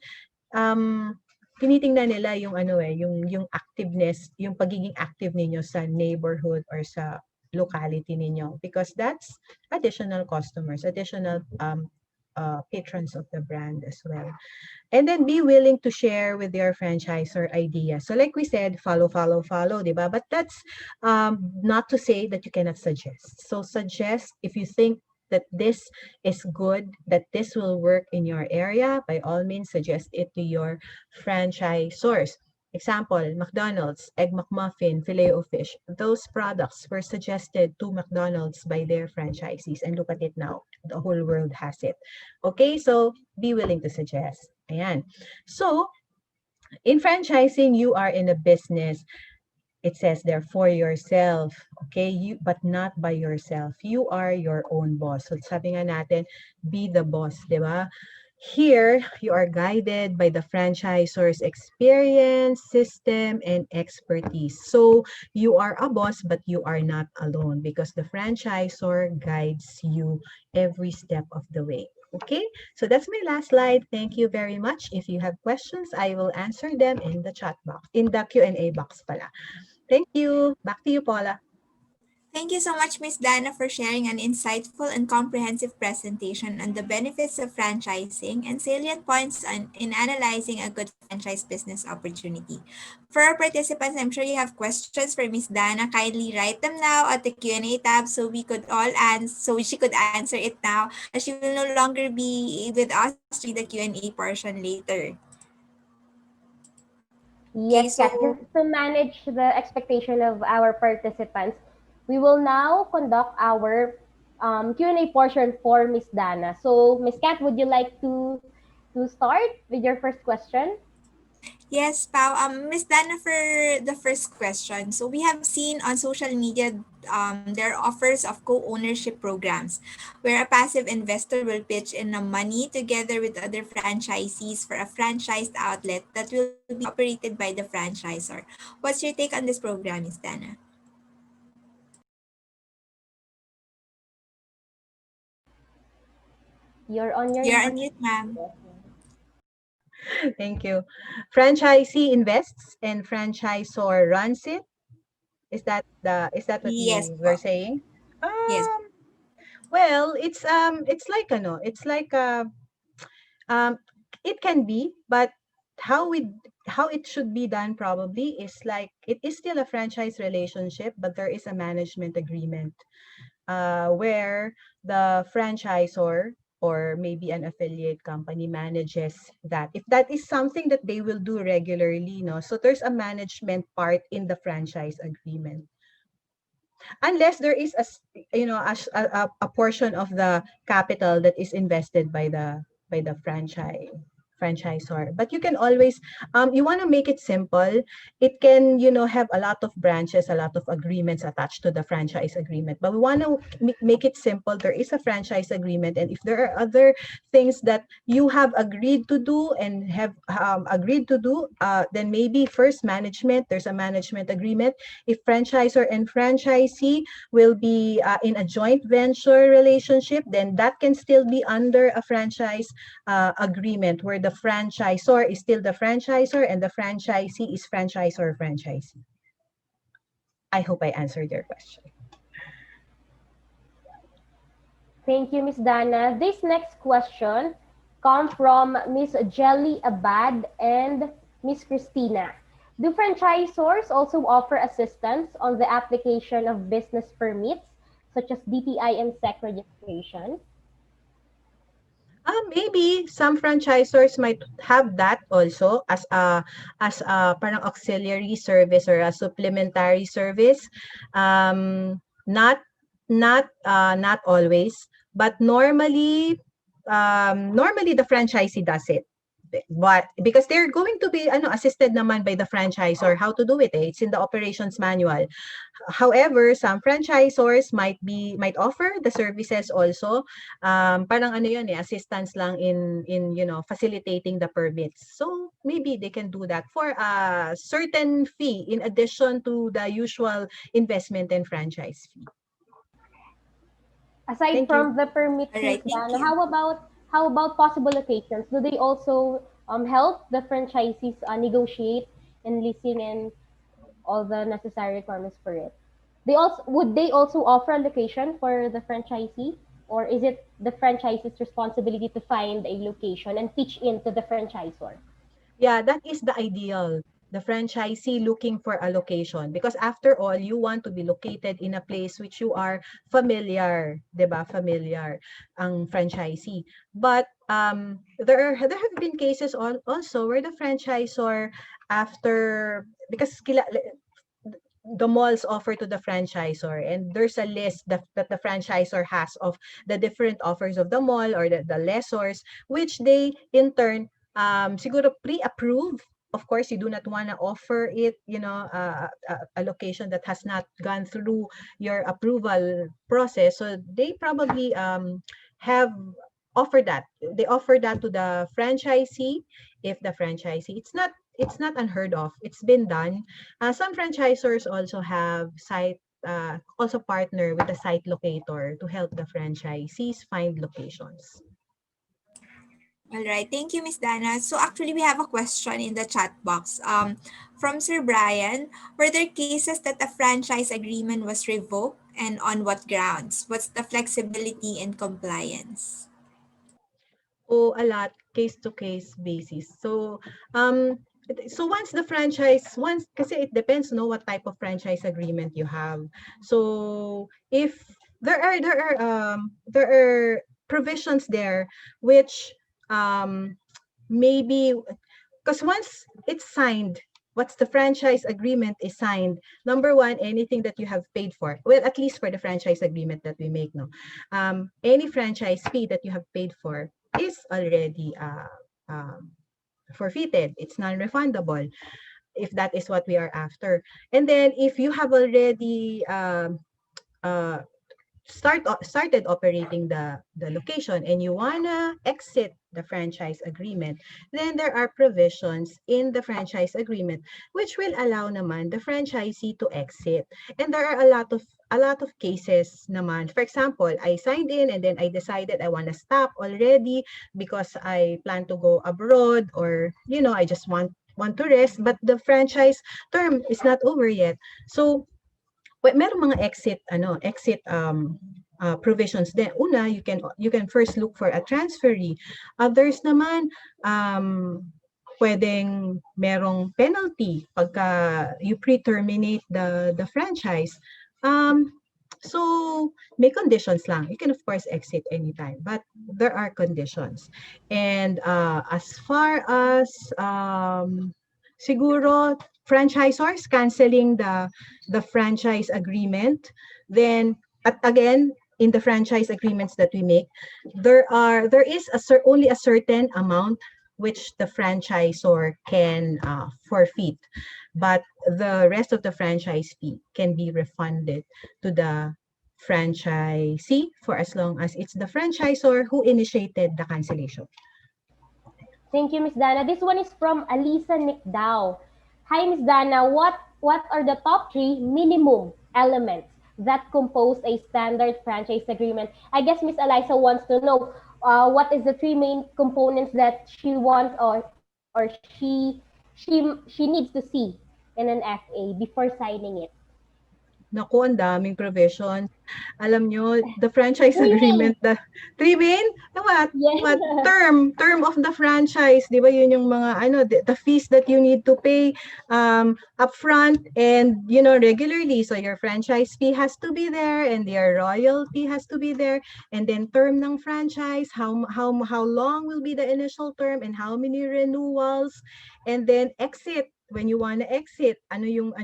tinitingnan nila yung yung activeness, yung pagiging active ninyo sa neighborhood or sa locality ninyo, because that's additional customers, additional patrons of the brand as well. And then be willing to share with your franchisor ideas. So like we said, follow, follow, follow, diba? But that's not to say that you cannot suggest. So suggest if you think that this is good, that this will work in your area, by all means suggest it to your franchisors. Example, McDonald's, Egg McMuffin, Filet-O-Fish. Those products were suggested to McDonald's by their franchisees. And look at it now. The whole world has it. Okay, so be willing to suggest. Ayan. So, in franchising, you are in a business. It says there for yourself, okay? You but not by yourself. You are your own boss. So sabi nga natin, be the boss, di ba? Here, you are guided by the franchisor's experience, system, and expertise. So you are a boss, but you are not alone because the franchisor guides you every step of the way. Okay, so that's my last slide. Thank you very much. If you have questions, I will answer them in the chat box, in the Q&A box pala. Thank you. Back to you, Paula. Thank you so much, Miss Dana, for sharing an insightful and comprehensive presentation on the benefits of franchising and salient points in analyzing a good franchise business opportunity. For our participants, I'm sure you have questions for Miss Dana. Kindly write them now at the Q&A tab so we could all answer, so she could answer it now, as she will no longer be with us to read the Q&A portion later. Okay, Yes, Kat, so just to manage the expectation of our participants, we will now conduct our Q&A portion for Miss Dana. So, Miss Kat, would you like to start with your first question? yes, Pao. Miss Dana, for the first question. So we have seen on social media there are offers of co-ownership programs where a passive investor will pitch in the money together with other franchisees for a franchised outlet that will be operated by the franchisor. What's your take on this program, Miss Dana? You're on your You're mute. on mute, ma'am. Thank you. Franchisee invests and franchisor runs it. Is that what Yes, you were po. saying? Yes. Well, it's like ano, it's like um it can be, but how we how it should be done probably is like it is still a franchise relationship, but there is a management agreement where the franchisor or maybe an affiliate company manages that. If that is something that they will do regularly, no? So there's a management part in the franchise agreement. Unless there is a portion of the capital that is invested by the franchisor, but you can always you want to make it simple. It can have a lot of branches, a lot of agreements attached to the franchise agreement, but we want to make it simple. There is a franchise agreement, and if there are other things that you have agreed to do and have agreed to do, then maybe first management, there's a management agreement. If franchisor and franchisee will be in a joint venture relationship, then that can still be under a franchise agreement where the franchisor is still the franchisor and the franchisee is franchisor franchisee. I hope I answered your question. Thank you, Miss Dana. This next question comes from Miss Jelly Abad and Miss Christina. Do franchisors also offer assistance on the application of business permits, such as DTI and SEC registration? Maybe some franchisors might have that also as a parang auxiliary service or a supplementary service. Not always, but normally the franchisee does it. But because they're going to be assisted naman by the franchisor how to do it, it's in the operations manual. However, some franchisors might offer the services also. Parang ano yun assistance lang in facilitating the permits. So maybe they can do that for a certain fee in addition to the usual investment and franchise fee. Aside Thank you. from the permits, All Miss right. Thank Dana, you. how about possible locations? Do they also help the franchisees negotiate and leasing and all the necessary requirements for it? Would they also offer a location for the franchisee, or is it the franchisee's responsibility to find a location and pitch into the franchisor? Yeah, that is the ideal. the franchisee looking for a location, because after all, you want to be located in a place which you are familiar, 'di ba? Familiar ang franchisee. But there have been cases also where the franchisor, after, because the malls offer to the franchisor, and there's a list that the franchisor has of the different offers of the mall or the lessors, which they in turn siguro pre-approve. Of course, you do not want to offer it, a location that has not gone through your approval process. So they probably have offer that. They offer that to the franchisee. If the franchisee, it's not unheard of. It's been done. Some franchisors also have also partner with a site locator to help the franchisees find locations. All right. Thank you, Miss Dana. So actually, we have a question in the chat box from Sir Brian. Were there cases that a franchise agreement was revoked, and on what grounds? What's the flexibility and compliance? O a lot, case-to-case basis. So, once kasi it depends no what type of franchise agreement you have. So, if there are provisions there which maybe, because once it's signed, what's the franchise agreement is signed, number one, anything that you have paid for, well, at least for the franchise agreement that we make, no, any franchise fee that you have paid for is already forfeited. It's non-refundable if that is what we are after. And then if you have already uh, started operating the location and you wanna exit the franchise agreement, then there are provisions in the franchise agreement which will allow naman the franchisee to exit. And there are a lot of cases naman. For example, I signed in and then I decided I want to stop already because I plan to go abroad, or I just want to rest, but the franchise term is not over yet. So merong mga exit provisions din. Una, you can first look for a transferee. Others naman, pwedeng merong penalty pagka you pre-terminate the franchise. So may conditions lang. You can of course exit anytime, but there are conditions. And as far as siguro franchisors canceling the franchise agreement, then again, in the franchise agreements that we make, there is only a certain amount which the franchisor can forfeit, but the rest of the franchise fee can be refunded to the franchisee for as long as it's the franchisor who initiated the cancellation. Thank you, Miss Dana. This one is from Alisa Nickdow. Hi, Miss Dana. What are the top 3 minimum elements that compose a standard franchise agreement? I guess Miss Eliza wants to know what is the 3 main components that she wants or she needs to see in an FA before signing it. Naku, ang daming provisions. Alam nyo, the franchise agreement, the 3 main, what term of the franchise, di ba yun yung mga, the fees that you need to pay upfront and, regularly. So your franchise fee has to be there and your royalty has to be there. And then term ng franchise, how long will be the initial term and how many renewals. And then exit, when you want to exit, ano yung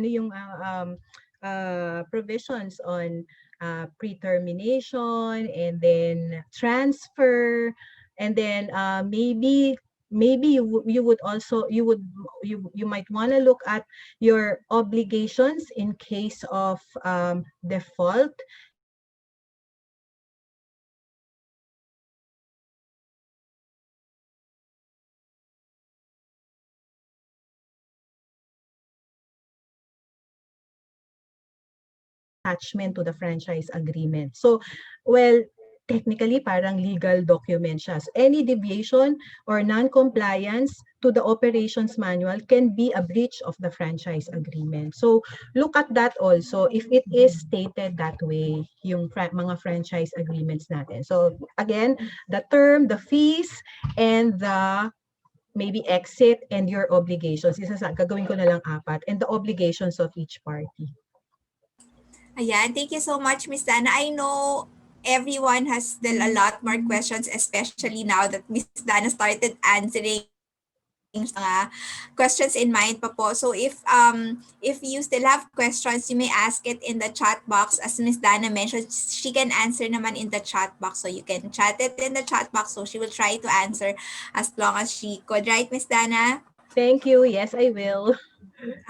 provisions on pre-termination and then transfer, and then maybe you might want to look at your obligations in case of default. Attachment to the franchise agreement. So, well, technically parang legal document siya. So, any deviation or non-compliance to the operations manual can be a breach of the franchise agreement. So, look at that also if it is stated that way, yung mga franchise agreements natin. So, again, the term, the fees, and the maybe exit and your obligations. Gagawin ko na lang 4. And the obligations of each party. Ayan, thank you so much, Miss Dana. I know everyone has still a lot more questions, especially now that Miss Dana started answering mga questions in mind pa po. So if you still have questions, you may ask it in the chat box. As Miss Dana mentioned, she can answer naman in the chat box. So you can chat it in the chat box. So she will try to answer as long as she could. Right, Miss Dana? Thank you. Yes, I will.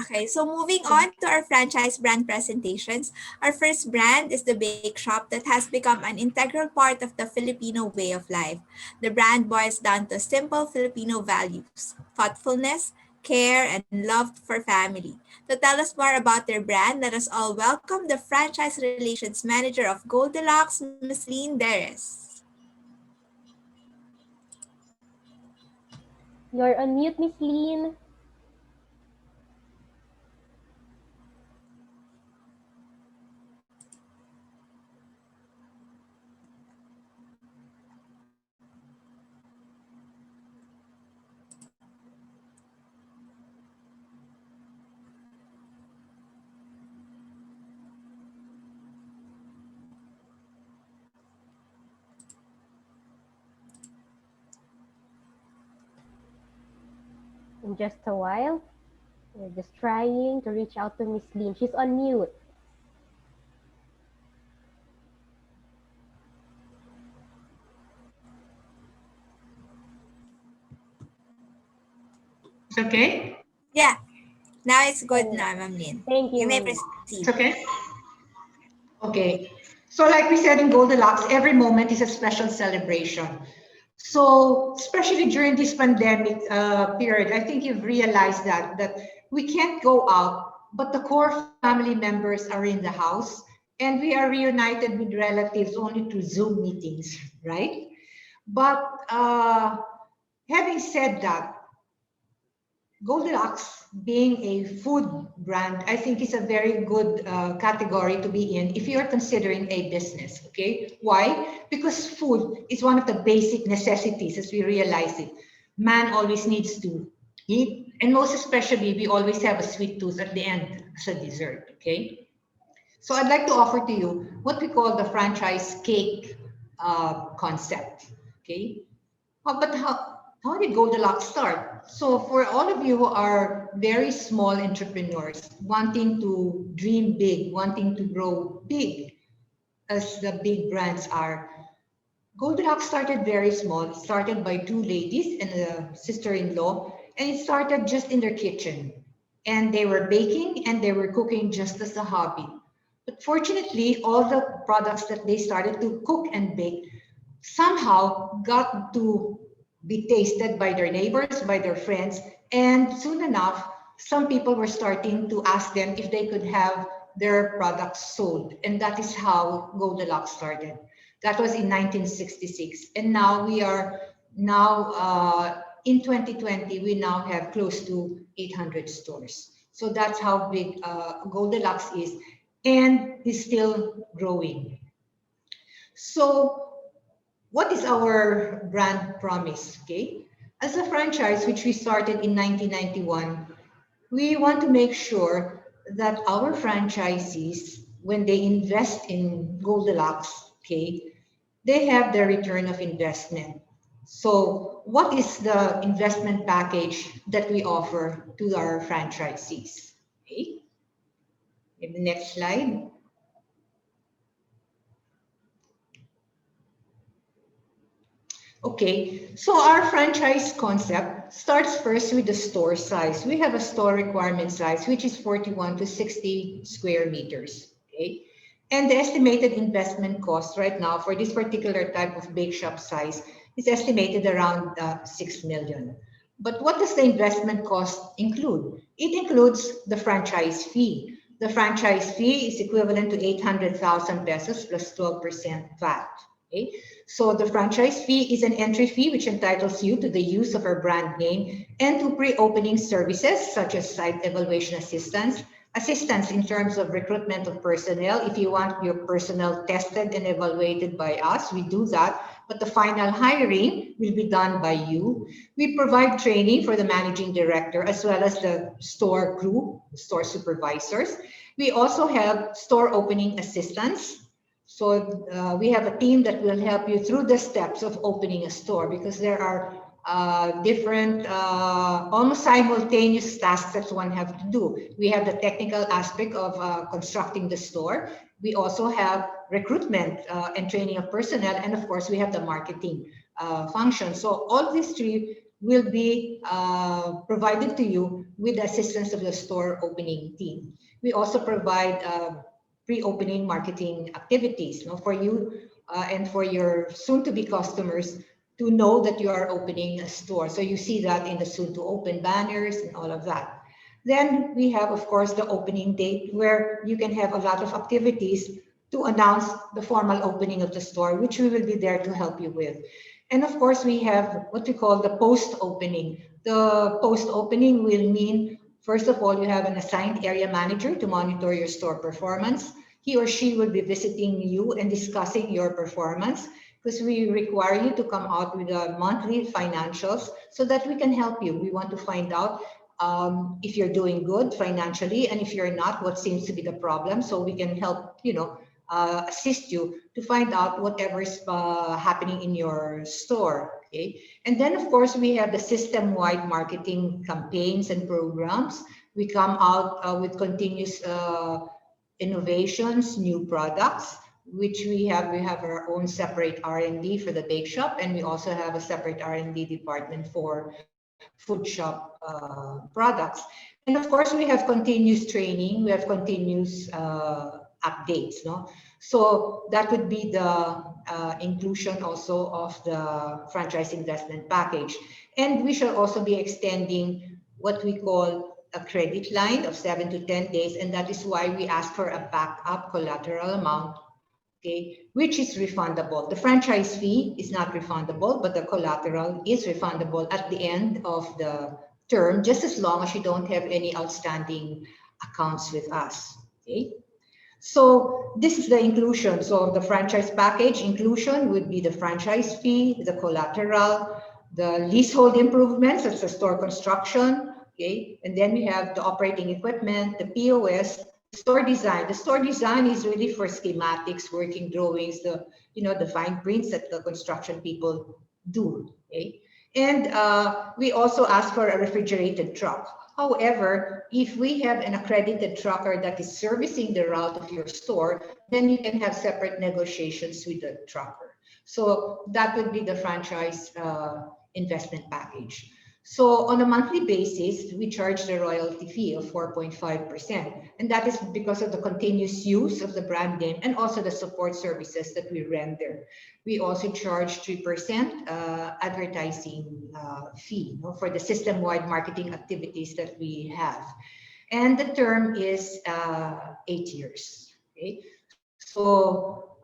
Okay, so moving on to our franchise brand presentations. Our first brand is the Bake Shop that has become an integral part of the Filipino way of life. The brand boils down to simple Filipino values, thoughtfulness, care, and love for family. To tell us more about their brand, let us all welcome the Franchise Relations Manager of Goldilocks, Ms. Lean Deres. You're on mute, Miss Lean. In just a while, we're just trying to reach out to Miss Lean. She's on mute. It's okay? Yeah, now it's good now, Ma'am Lin. Thank you, You may Ma'am Lin. proceed. It's okay? Okay. So like we said in Goldilocks, every moment is a special celebration. So especially during this pandemic period, I think you've realized that we can't go out, but the core family members are in the house, and we are reunited with relatives only through Zoom meetings, right? But having said that, Goldilocks being a food brand, I think is a very good category to be in if you're considering a business, okay? Why? Because food is one of the basic necessities as we realize it. Man always needs to eat, and most especially, we always have a sweet tooth at the end as a dessert, okay? So I'd like to offer to you what we call the franchise cake concept, okay? But how did Goldilocks start? So for all of you who are very small entrepreneurs, wanting to dream big, wanting to grow big, as the big brands are, Goldilocks started very small. It started by two ladies and a sister-in-law, and it started just in their kitchen. And they were baking and they were cooking just as a hobby. But fortunately, all the products that they started to cook and bake somehow got to be tasted by their neighbors, by their friends, and soon enough, some people were starting to ask them if they could have their products sold. And that is how Goldilocks started. That was in 1966. And now we are in 2020, we now have close to 800 stores. So that's how big Goldilocks is, and is still growing. So what is our brand promise? Okay, as a franchise which we started in 1991, we want to make sure that our franchisees, when they invest in Goldilocks, okay, they have their return of investment. So what is the investment package that we offer to our franchisees? Okay, in the next slide. Okay, so our franchise concept starts first with the store size. We have a store requirement size, which is 41 to 60 square meters. Okay, and the estimated investment cost right now for this particular type of bake shop size is estimated around 6 million. But what does the investment cost include? It includes the franchise fee. The franchise fee is equivalent to 800,000 pesos plus 12% VAT. Okay? So the franchise fee is an entry fee which entitles you to the use of our brand name and to pre-opening services such as site evaluation assistance in terms of recruitment of personnel. If you want your personnel tested and evaluated by us, we do that. but the final hiring will be done by you. We provide training for the managing director as well as the store crew, store supervisors. We also have store opening assistants. So we have a team that will help you through the steps of opening a store, because there are different, almost simultaneous tasks that one have to do. We have the technical aspect of constructing the store. We also have recruitment and training of personnel, and of course, we have the marketing function. So all these three will be provided to you with the assistance of the store opening team. We also provide pre-opening marketing activities, for you and for your soon-to-be customers to know that you are opening a store. So you see that in the soon-to-open banners and all of that. Then we have, of course, the opening date, where you can have a lot of activities to announce the formal opening of the store, which we will be there to help you with. And of course, we have what we call the post-opening. The post-opening will mean, first of all, you have an assigned area manager to monitor your store performance. He or she will be visiting you and discussing your performance, because we require you to come out with monthly financials so that we can help you. We want to find out if you're doing good financially, and if you're not, what seems to be the problem, so we can help, assist you to find out whatever's happening in your store. Okay, and then of course we have the system-wide marketing campaigns and programs. We come out with continuous innovations, new products, which we have our own separate R&D for the bake shop, and we also have a separate R&D department for food shop products. And of course, we have continuous training, we have continuous updates. So that would be the inclusion also of the franchise investment package. And we shall also be extending what we call a credit line of 7 to 10 days, and that is why we ask for a backup collateral amount, okay, which is refundable. The franchise fee is not refundable, but the collateral is refundable at the end of the term, just as long as you don't have any outstanding accounts with us. Okay, so this is the inclusion. So the franchise package inclusion would be the franchise fee, the collateral, the leasehold improvements, that's the store construction. Okay, and then we have the operating equipment, the POS, store design. The store design is really for schematics, working drawings, the fine prints that the construction people do. Okay, and we also ask for a refrigerated truck. However, if we have an accredited trucker that is servicing the route of your store, then you can have separate negotiations with the trucker. So that would be the franchise investment package. So on a monthly basis, we charge the royalty fee of 4.5%. And that is because of the continuous use of the brand name and also the support services that we render. We also charge 3% advertising fee for the system-wide marketing activities that we have. And the term is 8 years. Okay? So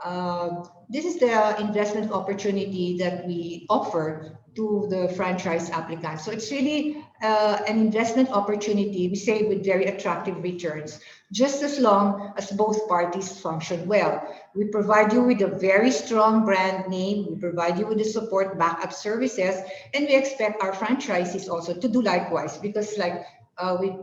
this is the investment opportunity that we offer to the franchise applicants. So it's really an investment opportunity, we say, with very attractive returns, just as long as both parties function well. We provide you with a very strong brand name, we provide you with the support backup services, and we expect our franchisees also to do likewise, because like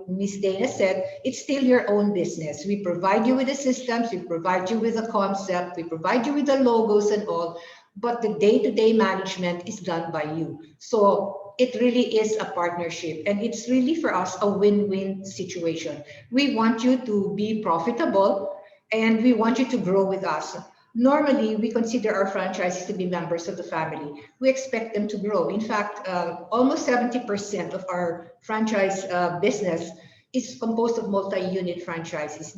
Ms. Dana said, it's still your own business. We provide you with the systems, we provide you with the concept, we provide you with the logos and all, but the day-to-day management is done by you. So it really is a partnership, and it's really for us a win-win situation. We want you to be profitable, and we want you to grow with us. Normally, we consider our franchises to be members of the family. We expect them to grow. In fact, almost 70% of our franchise business is composed of multi-unit franchises.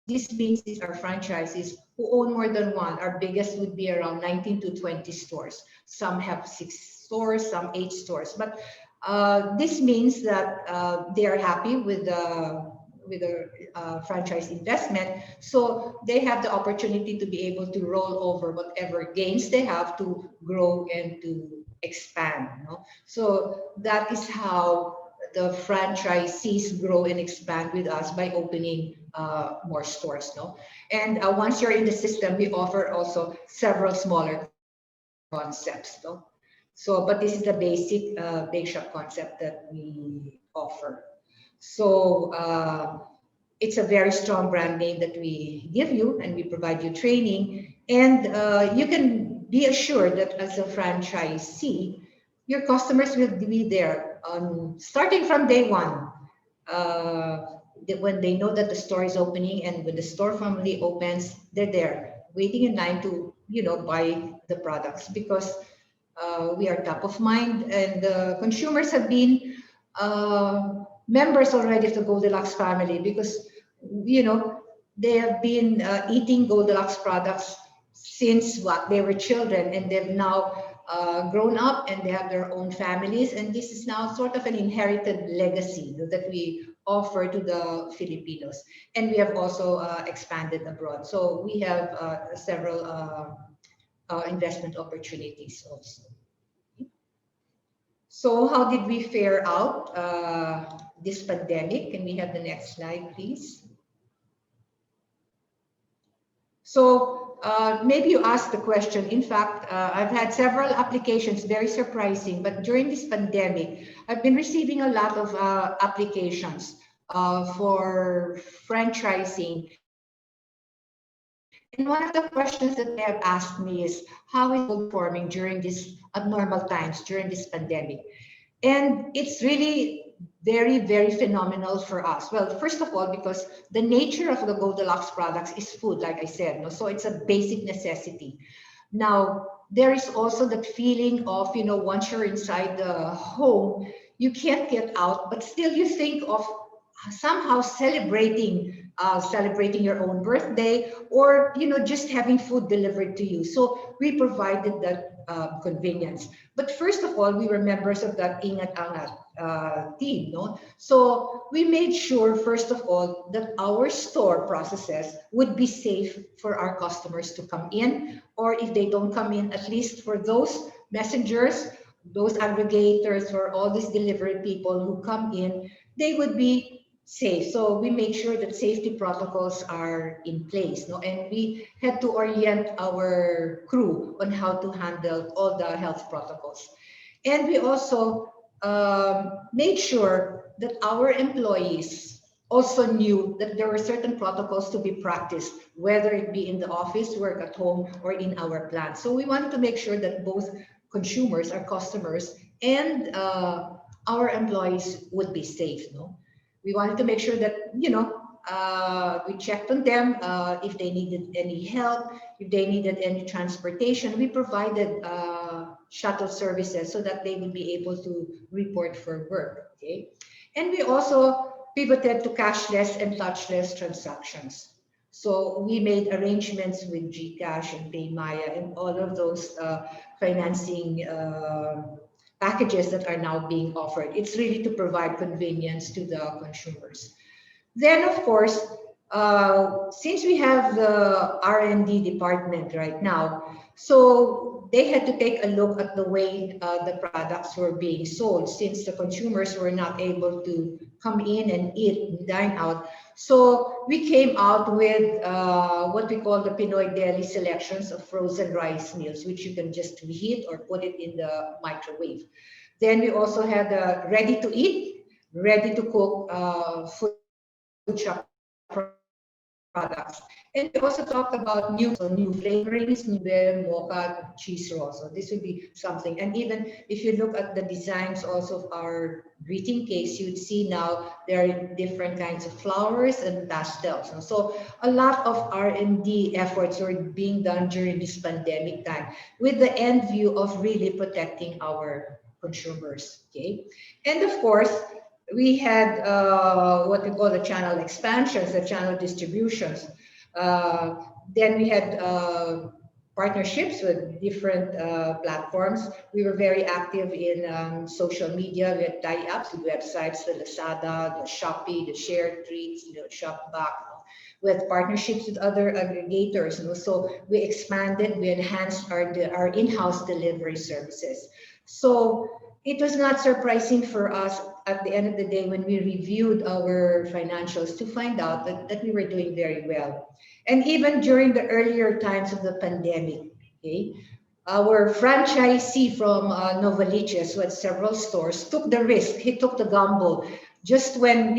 This means these are franchises who own more than one. Our biggest would be around 19 to 20 stores. Some have 6 stores, some 8 stores. But this means that they are happy with the franchise investment, so they have the opportunity to be able to roll over whatever gains they have to grow and to expand. So that is how the franchisees grow and expand with us, by opening more stores. And once you're in the system, we offer also several smaller concepts. No? So, but this is the basic bake shop concept that we offer. So it's a very strong brand name that we give you, and we provide you training. And you can be assured that as a franchisee, your customers will be there starting from day one. When they know that the store is opening, and when the store formally opens, they're there waiting in line to buy the products, because we are top of mind, and consumers have been members already of the Goldilocks family, because they have been eating Goldilocks products since what they were children, and they've now grown up, and they have their own families, and this is now sort of an inherited legacy that we offer to the Filipinos. And we have also expanded abroad, so we have several investment opportunities also. So how did we fare out this pandemic? Can we have the next slide, please? So maybe you asked the question. In fact, I've had several applications, very surprising, but during this pandemic, I've been receiving a lot of applications for franchising. And one of the questions that they have asked me is, how is it performing during these abnormal times, during this pandemic? And it's really very, very phenomenal for us. Well, first of all, because the nature of the Goldilocks products is food, like I said, no? So it's a basic necessity. Now, there is also that feeling of, once you're inside the home, you can't get out, but still you think of somehow celebrating your own birthday, or just having food delivered to you. So we provided that convenience. But first of all, we were members of that Ingat Angat team, no? So we made sure, first of all, that our store processes would be safe for our customers to come in, or if they don't come in, at least for those messengers, those aggregators, or all these delivery people who come in, they would be safe. So we make sure that safety protocols are in place, no? And we had to orient our crew on how to handle all the health protocols. And we also made sure that our employees also knew that there were certain protocols to be practiced, whether it be in the office, work at home, or in our plant. So we wanted to make sure that both consumers, our customers, and our employees would be safe, no? We wanted to make sure that, we checked on them if they needed any help, if they needed any transportation. We provided shuttle services so that they would be able to report for work. Okay, and we also pivoted to cashless and touchless transactions. So we made arrangements with GCash and PayMaya and all of those financing packages that are now being offered. It's really to provide convenience to the consumers. Then, of course, since we have the R&D department right now, so they had to take a look at the way the products were being sold, since the consumers were not able to come in and eat and dine out. So we came out with what we call the Pinoy Deli selections of frozen rice meals, which you can just reheat or put it in the microwave. Then we also had ready to eat, ready to cook food shop products. And we also talked about new flavorings, noodle, mocha, cheese roll. So this would be something. And even if you look at the designs also of our greeting case, you'd see now there are different kinds of flowers and pastels. And so a lot of R&D efforts were being done during this pandemic time with the end view of really protecting our consumers. Okay, and of course, we had what we call the channel expansions, the channel distributions. Then we had partnerships with different platforms. We were very active in social media. We had tie-ups with websites, the Lazada, the Shopee, the Share Treats, the Shopback. We had partnerships with other aggregators. So we expanded, we enhanced our in-house delivery services. So it was not surprising for us at the end of the day when we reviewed our financials to find out that we were doing very well. And even during the earlier times of the pandemic, okay, our franchisee from Novaliches, who had several stores, took the risk. He took the gamble just when,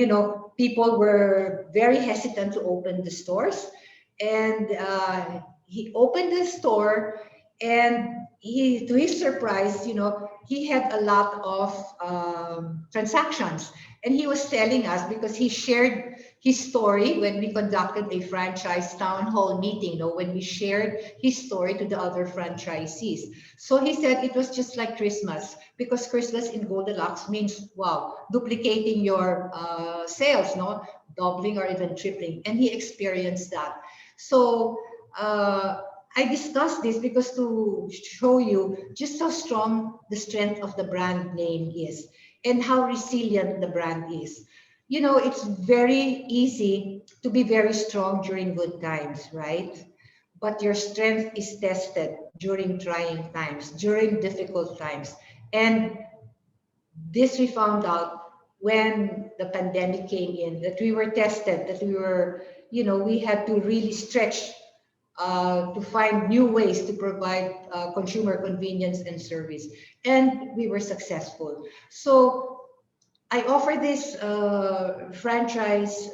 people were very hesitant to open the stores. And he opened the store, and to his surprise, he had a lot of transactions. And he was telling us, because he shared his story when we conducted a franchise town hall meeting, when we shared his story to the other franchisees. So he said it was just like Christmas, because Christmas in Goldilocks means, wow, duplicating your sales, no, doubling or even tripling. And he experienced that. So I discussed this because to show you just how strong the strength of the brand name is and how resilient the brand is. It's very easy to be very strong during good times, right? But your strength is tested during trying times, during difficult times. And this we found out when the pandemic came in, that we were tested, that we had to really stretch to find new ways to provide consumer convenience and service. And we were successful. So I offer this franchise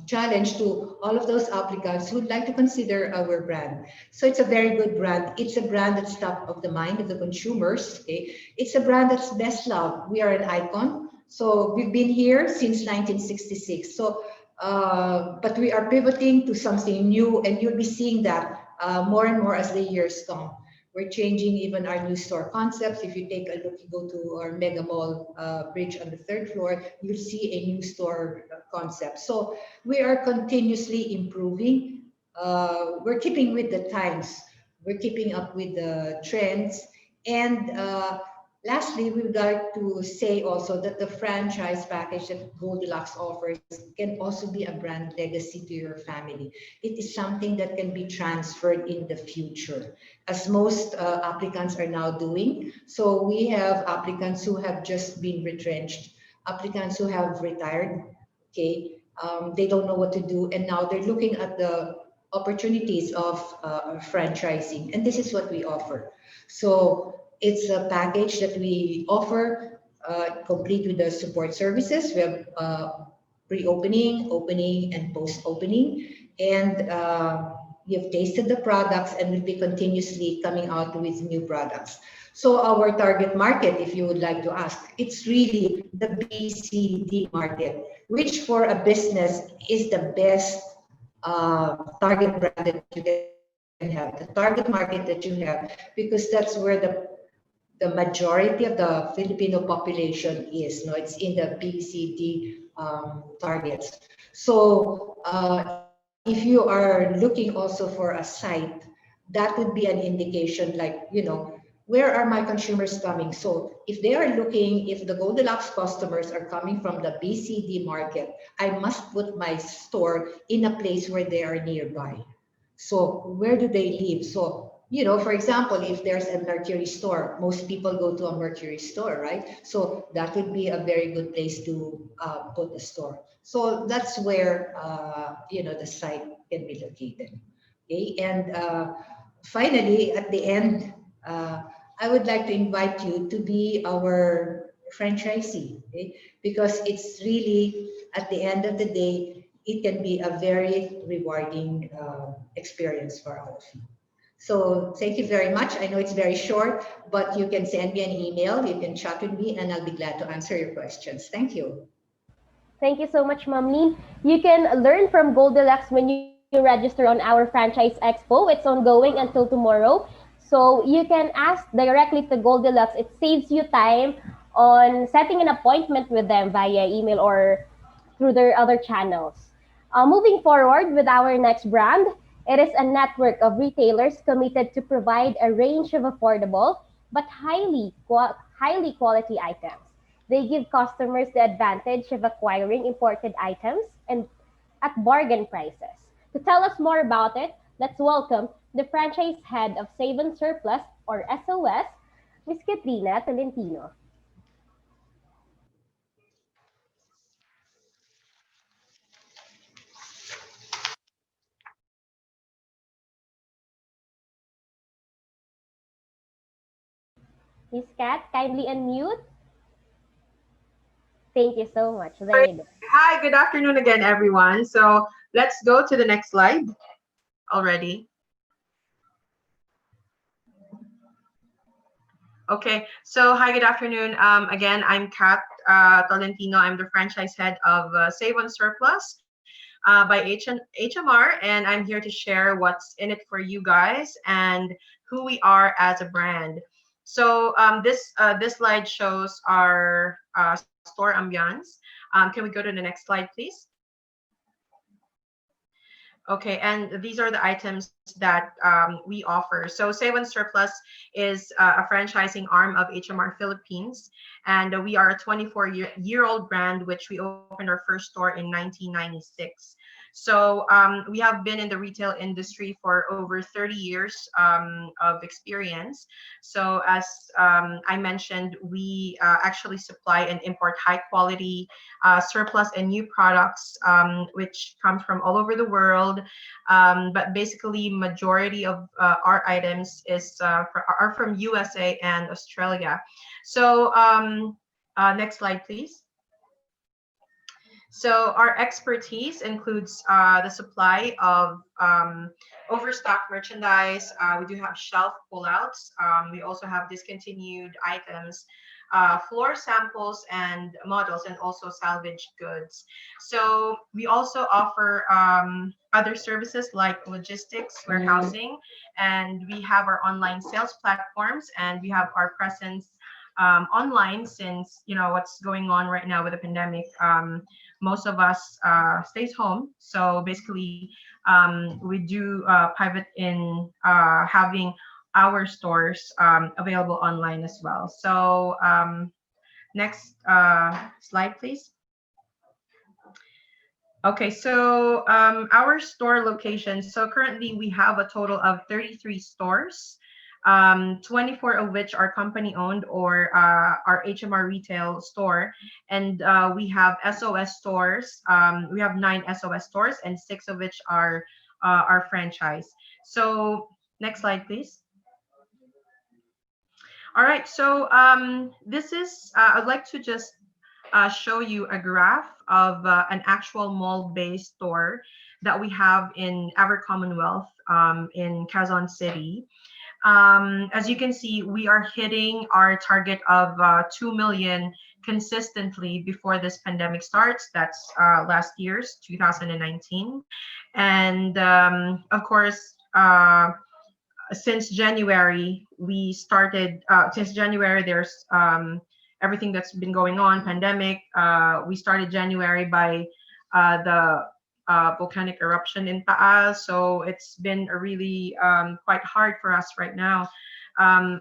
challenge to all of those applicants who'd like to consider our brand. So it's a very good brand. It's a brand that's top of the mind of the consumers. Okay, it's a brand that's best loved. We are an icon. So we've been here since 1966. So, but we are pivoting to something new, and you'll be seeing that more and more as the years come. We're changing even our new store concepts. If you take a look, you go to our Mega Mall bridge on the third floor, you'll see a new store concept. So we are continuously improving. We're keeping with the times. We're keeping up with the trends. And lastly, we would like to say also that the franchise package that Goldilocks offers can also be a brand legacy to your family. It is something that can be transferred in the future, as most applicants are now doing. So we have applicants who have just been retrenched, applicants who have retired, okay? They don't know what to do, and now they're looking at the opportunities of franchising, and this is what we offer. So it's a package that we offer, complete with the support services. We have pre-opening, opening, and post-opening. And you've tasted the products, and we'll be continuously coming out with new products. So our target market, if you would like to ask, it's really the BCD market, which for a business is the best target brand that you can have, the target market that you have, because that's where the majority of the Filipino population is. No, it's in the BCD targets. So if you are looking also for a site, that would be an indication, like, where are my consumers coming? So if they are looking, if the Goldilocks customers are coming from the BCD market, I must put my store in a place where they are nearby. So where do they live? So, for example, if there's a Mercury store, most people go to a Mercury store, right? So that would be a very good place to put a store. So that's where, the site can be located. Okay. And finally, at the end, uh, I would like to invite you to be our franchisee, okay? Because it's really, at the end of the day, it can be a very rewarding experience for all of you. So thank you very much. I know it's very short, but you can send me an email, you can chat with me, and I'll be glad to answer your questions. Thank you. Thank you so much, Ma'am Lynn. You can learn from Goldilocks when you register on our Franchise Expo. It's ongoing until tomorrow. So you can ask directly to Goldilocks. It saves you time on setting an appointment with them via email or through their other channels. Moving forward with our next brand, it is a network of retailers committed to provide a range of affordable but highly quality items. They give customers the advantage of acquiring imported items and at bargain prices. To tell us more about it, let's welcome the franchise head of Save and Surplus, or SOS, Ms. Katrina Tolentino. Miss Kat, kindly unmute. Thank you so much. There Sorry. you go. Hi, good afternoon again, everyone. So let's go to the next slide already. Okay, so hi, good afternoon. Again, I'm Kat Tolentino. I'm the franchise head of Save on Surplus by HMR, and I'm here to share what's in it for you guys and who we are as a brand. So this slide shows our store ambiance. Can we go to the next slide, please? Okay, and these are the items that we offer. So Save on Surplus is a franchising arm of HMR Philippines, and we are a 24-year-old brand, which we opened our first store in 1996. So we have been in the retail industry for over 30 years of experience. So as I mentioned, we actually supply and import high quality surplus and new products, which comes from all over the world. But basically, majority of our items are from USA and Australia. So next slide, please. So our expertise includes the supply of overstock merchandise. We do have shelf pullouts. We also have discontinued items, floor samples and models, and also salvaged goods. So we also offer other services like logistics, warehousing, and we have our online sales platforms, and we have our presence online since what's going on right now with the pandemic. Most of us stays home, so basically we do pivot in having our stores available online as well. So next slide, please. Okay, so our store locations. So currently we have a total of 33 stores, 24 of which are company owned or our HMR retail store. And we have SOS stores. We have 9 SOS stores, and 6 of which are our franchise. So next slide, please. All right, so this is, I'd like to just show you a graph of an actual mall-based store that we have in our Commonwealth in Quezon City. As you can see, we are hitting our target of 2 million consistently before this pandemic starts. That's last year's 2019. And of course, since January, we started, since January, there's everything that's been going on, pandemic. We started January by the volcanic eruption in Taal. So it's been a really quite hard for us right now,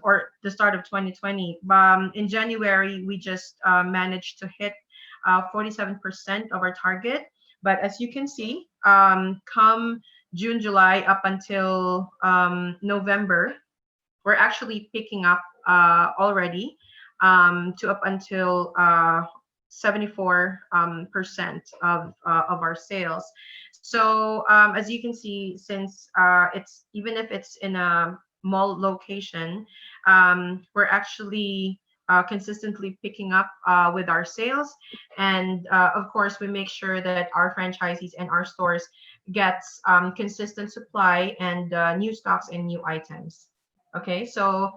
or the start of 2020. In January, we just managed to hit 47% of our target. But as you can see, come June, July, up until November, we're actually picking up already to up until 74% of our sales. So as you can see, since it's even if it's in a mall location, we're actually consistently picking up with our sales, and of course we make sure that our franchisees and our stores gets consistent supply and new stocks and new items. Okay, so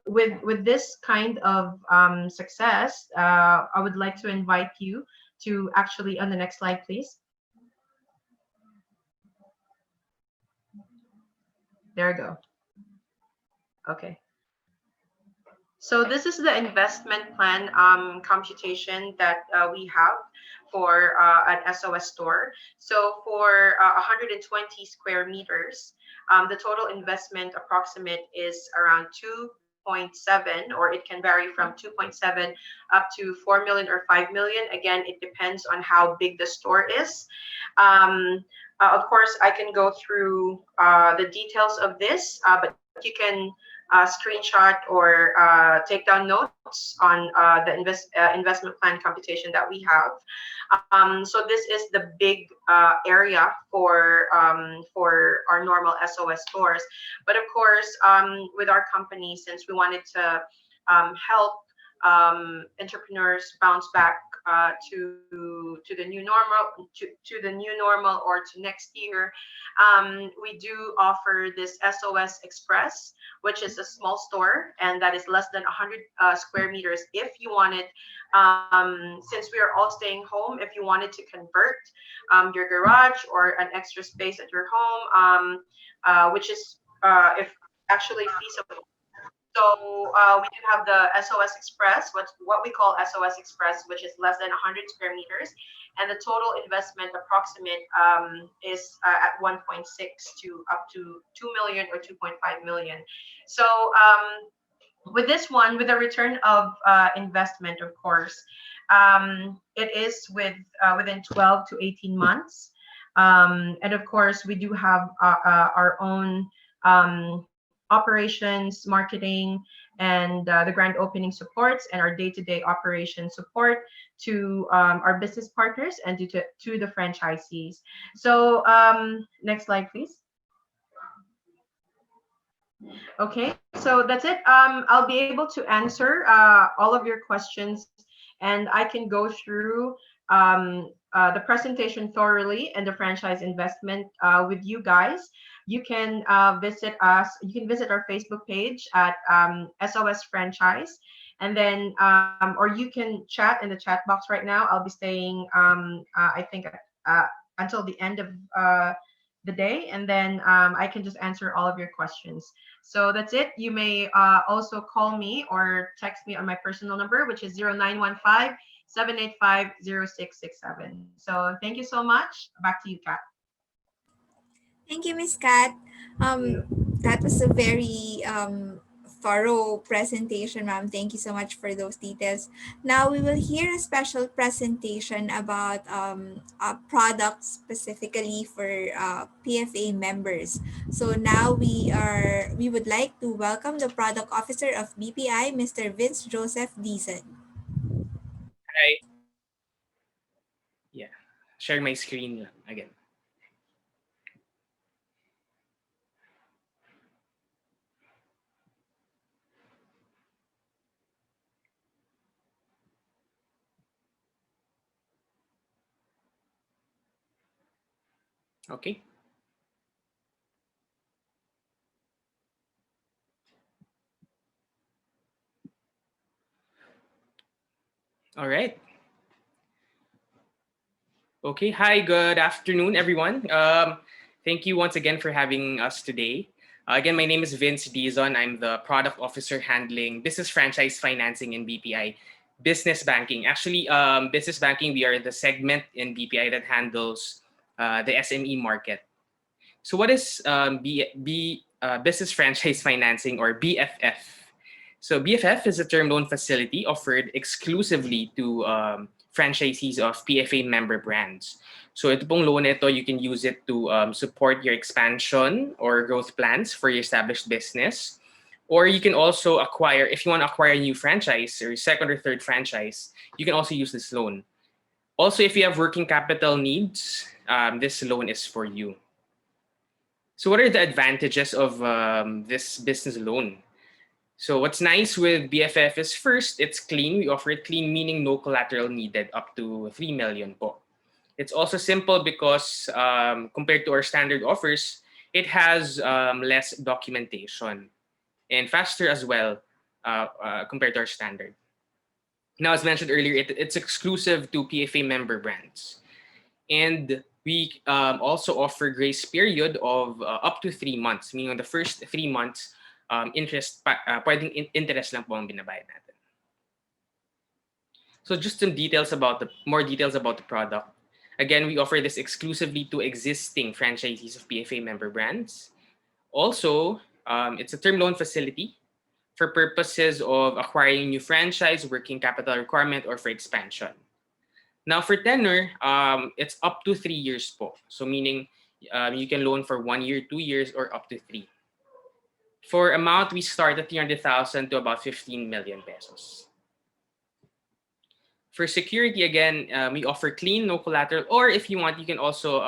with this kind of success, I would like to invite you to actually, on the next slide, please. There we go. Okay. So this is the investment plan computation that we have for an SOS store. So for 120 square meters, the total investment approximate is around 2.7, or it can vary from 2.7 up to 4 million or 5 million. Again, it depends on how big the store is. Of course, I can go through the details of this, but you can screenshot or take down notes on the investment plan computation that we have. So this is the big area for our normal SOS stores. But of course, with our company, since we wanted to help entrepreneurs bounce back to the new normal, to the new normal or to next year. We do offer this SOS Express, which is a small store, and that is less than 100 square meters. If you wanted, since we are all staying home, if you wanted to convert your garage or an extra space at your home, which is if actually feasible. So we do have the SOS Express, what we call SOS Express, which is less than 100 square meters, and the total investment approximate is at 1.6 to up to 2 million or 2.5 million. So with this one, with a return of investment, of course, it is within 12 to 18 months. And of course, we do have our own operations, marketing, and the grand opening supports and our day-to-day operation support to our business partners and to the franchisees. So next slide, please. Okay, so that's it. I'll be able to answer all of your questions, and I can go through the presentation thoroughly and the franchise investment with you guys. You can visit us. You can visit our Facebook page at SOS Franchise, and then or you can chat in the chat box right now. I'll be staying, I think, until the end of the day, and then I can just answer all of your questions. So that's it. You may also call me or text me on my personal number, which is 0915 785 0667. So thank you so much. Back to you, Kat. Thank you, Miss Kat. That was a very thorough presentation, ma'am. Thank you so much for those details. Now we will hear a special presentation about a product specifically for PFA members. So now we would like to welcome the product officer of BPI, Mr. Vince Joseph Deason. Hi. Yeah. Share my screen again. Okay. All right. Okay. Hi. Good afternoon, everyone. Thank you once again for having us today. Again, my name is Vince Dizon. I'm the product officer handling business franchise financing in BPI, business banking. Actually, business banking, we are the segment in BPI that handles the SME market. So what is business franchise financing, or BFF? So BFF is a term loan facility offered exclusively to franchisees of PFA member brands. So ito pong loan ito, you can use it to support your expansion or growth plans for your established business. Or you can also acquire, if you want to acquire a new franchise or second or third franchise, you can also use this loan. Also, if you have working capital needs, this loan is for you. So what are the advantages of this business loan? So what's nice with BFF is, first, it's clean. We offer it clean, meaning no collateral needed, up to 3 million po. It's also simple because compared to our standard offers, it has less documentation and faster as well compared to our standard. Now, as mentioned earlier, it's exclusive to PFA member brands. And we also offer grace period of up to 3 months, meaning on the first 3 months, pwedeng interest lang po ang binabayad natin. So just some more details about the product. Again, we offer this exclusively to existing franchisees of PFA member brands. Also, it's a term loan facility for purposes of acquiring new franchise, working capital requirement, or for expansion. Now for tenor, it's up to 3 years po. So meaning you can loan for 1 year, 2 years, or up to 3. For amount, we start at 300,000 to about 15 million pesos. For security, again, we offer clean, no collateral, or if you want, you can also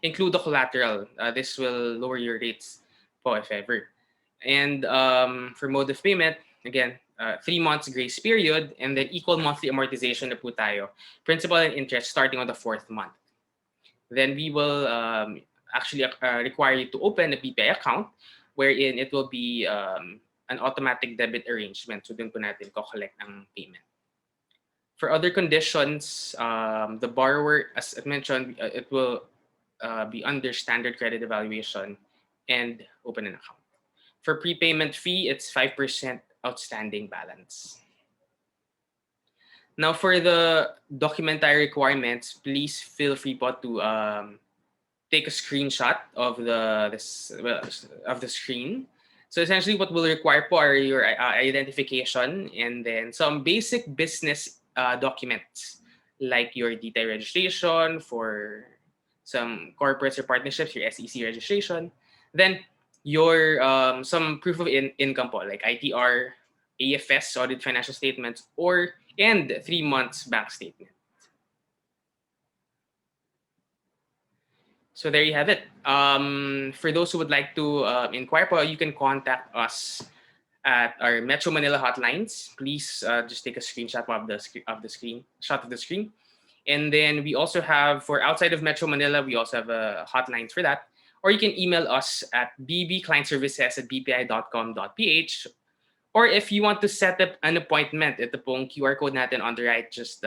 include the collateral. This will lower your rates po if ever. And for mode of payment, again, 3 months grace period, and then equal monthly amortization na po tayo, principal and interest starting on the 4th month. Then we will actually require you to open a BPI account wherein it will be an automatic debit arrangement. So dun po natin ko-collect ang payment. For other conditions, the borrower, as I mentioned, it will be under standard credit evaluation and open an account. For prepayment fee, it's 5% outstanding balance. Now, for the documentary requirements, please feel free po to take a screenshot of the screen. So essentially, what we'll require po are your identification and then some basic business documents like your DTI registration for some corporates or partnerships, your SEC registration, then your some proof of income po like ITR, AFS, audit financial statements, and 3 months bank statement. So there you have it. For those who would like to inquire, you can contact us at our Metro Manila hotlines. Please just take a screenshot of the screen. And then we also have, for outside of Metro Manila, we also have hotlines for that. Or you can email us at bbclientservices@bpi.com.ph. Or if you want to set up an appointment, ito pong QR code natin on the right, just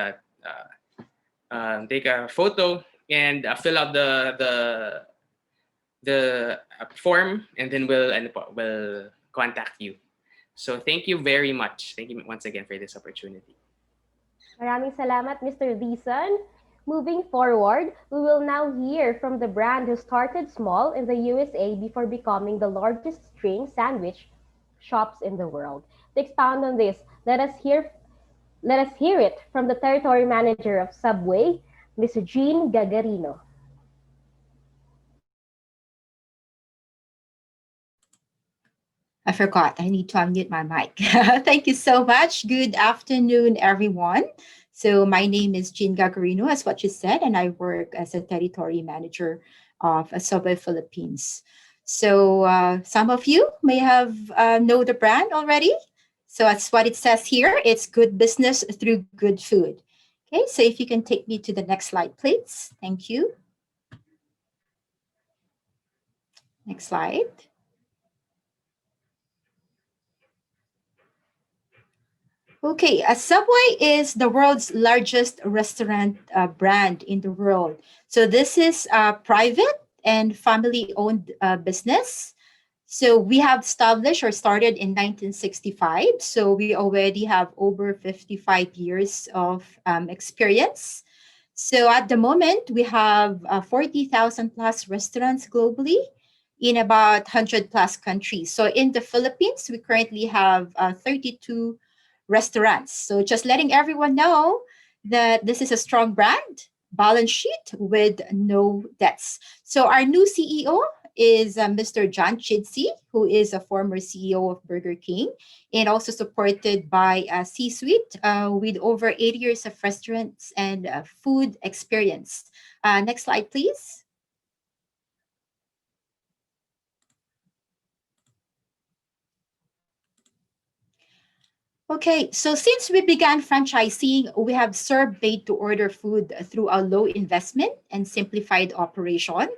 take a photo and fill out the form, and then we'll contact you. So thank you very much. Thank you once again for this opportunity. Maraming salamat, Mr. Dizon. Moving forward, we will now hear from the brand who started small in the USA before becoming the largest string sandwich shops in the world. To expound on this, let us hear it from the territory manager of Subway, Mr. Jean Gagarino. I forgot, I need to unmute my mic. Thank you so much. Good afternoon, everyone. So my name is Jean Gagarino, as what you said, and I work as a territory manager of Subway Philippines. So some of you may have know the brand already. So that's what it says here. It's good business through good food. Okay, so if you can take me to the next slide, please. Thank you. Next slide. Okay, Subway is the world's largest restaurant brand in the world. So this is a private and family-owned business. So we have established or started in 1965. So we already have over 55 years of experience. So at the moment, we have 40,000 plus restaurants globally in about 100 plus countries. So in the Philippines, we currently have 32 restaurants. So just letting everyone know that this is a strong brand, balance sheet with no debts. So our new CEO is Mr. John Chidsey, who is a former CEO of Burger King, and also supported by a C-suite with over 80 years of restaurants and food experience. Next slide, please. Okay, so since we began franchising, we have served made-to-order food through a low investment and simplified operation.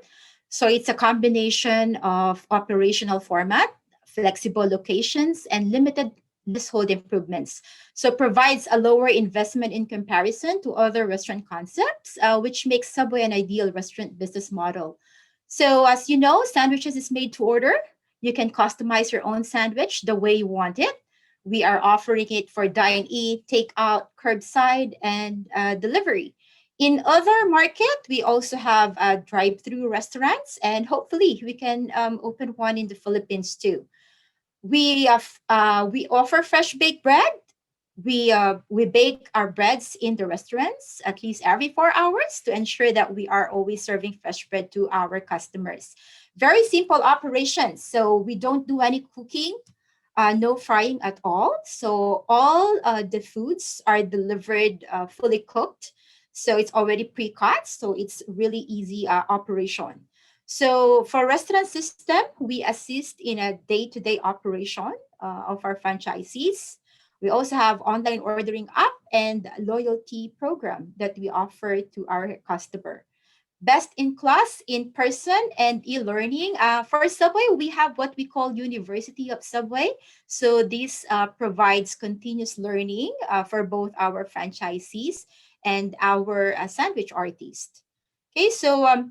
So it's a combination of operational format, flexible locations, and limited leasehold improvements. So it provides a lower investment in comparison to other restaurant concepts, which makes Subway an ideal restaurant business model. So as you know, sandwiches is made to order. You can customize your own sandwich the way you want it. We are offering it for dine-in, takeout, curbside, and delivery. In other market, we also have drive-through restaurants, and hopefully we can open one in the Philippines too. We offer fresh baked bread. We bake our breads in the restaurants at least every 4 hours to ensure that we are always serving fresh bread to our customers. Very simple operations. So we don't do any cooking. No frying at all. So all the foods are delivered fully cooked. So it's already pre-cut. So it's really easy operation. So for restaurant system, we assist in a day-to-day operation of our franchisees. We also have online ordering app and loyalty program that we offer to our customer. Best in class in person and e-learning. For Subway, we have what we call University of Subway. So this provides continuous learning for both our franchisees and our sandwich artists. Okay, so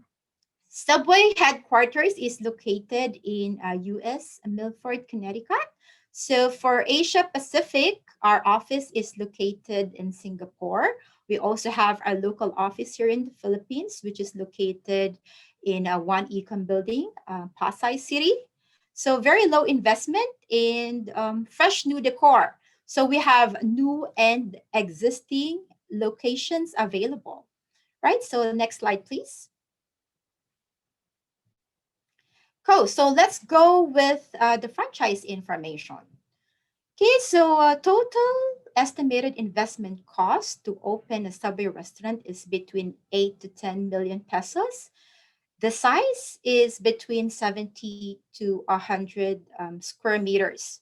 Subway headquarters is located in US, Milford, Connecticut. So for Asia Pacific, our office is located in Singapore. We also have our local office here in the Philippines, which is located in One Econ Building, Pasay City. So very low investment and fresh new decor. So we have new and existing locations available, right? So next slide, please. Cool. So let's go with the franchise information. Okay, so total estimated investment cost to open a Subway restaurant is between 8 to 10 million pesos. The size is between 70 to 100 square meters.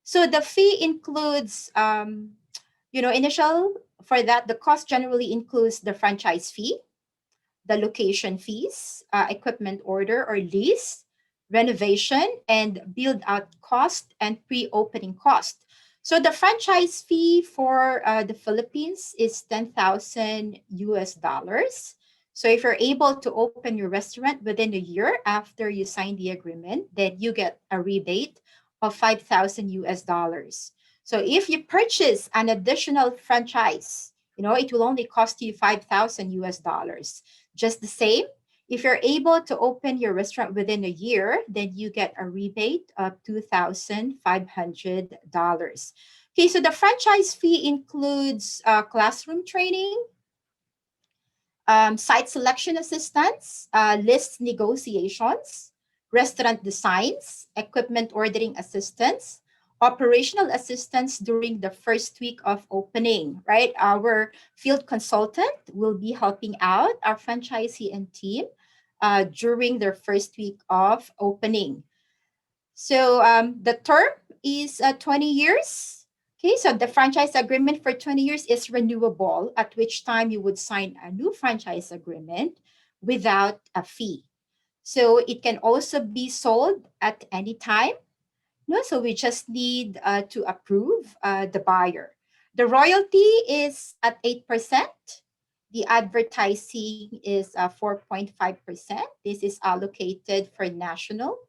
So the fee includes, initial for that, the cost generally includes the franchise fee, the location fees, equipment order or lease, renovation, and build out cost and pre-opening cost. So the franchise fee for the Philippines is 10,000 US dollars. So if you're able to open your restaurant within a year after you sign the agreement, then you get a rebate of 5,000 US dollars. So if you purchase an additional franchise, it will only cost you 5,000 US dollars. Just the same, if you're able to open your restaurant within a year, then you get a rebate of $2,500. Okay, so the franchise fee includes classroom training, site selection assistance, list negotiations, restaurant designs, equipment ordering assistance, operational assistance during the first week of opening, right? Our field consultant will be helping out our franchisee and team during their first week of opening. So the term is 20 years. Okay, so the franchise agreement for 20 years is renewable, at which time you would sign a new franchise agreement without a fee. So it can also be sold at any time. No, so we just need to approve the buyer. The royalty is at 8%. The advertising is 4.5%. This is allocated for national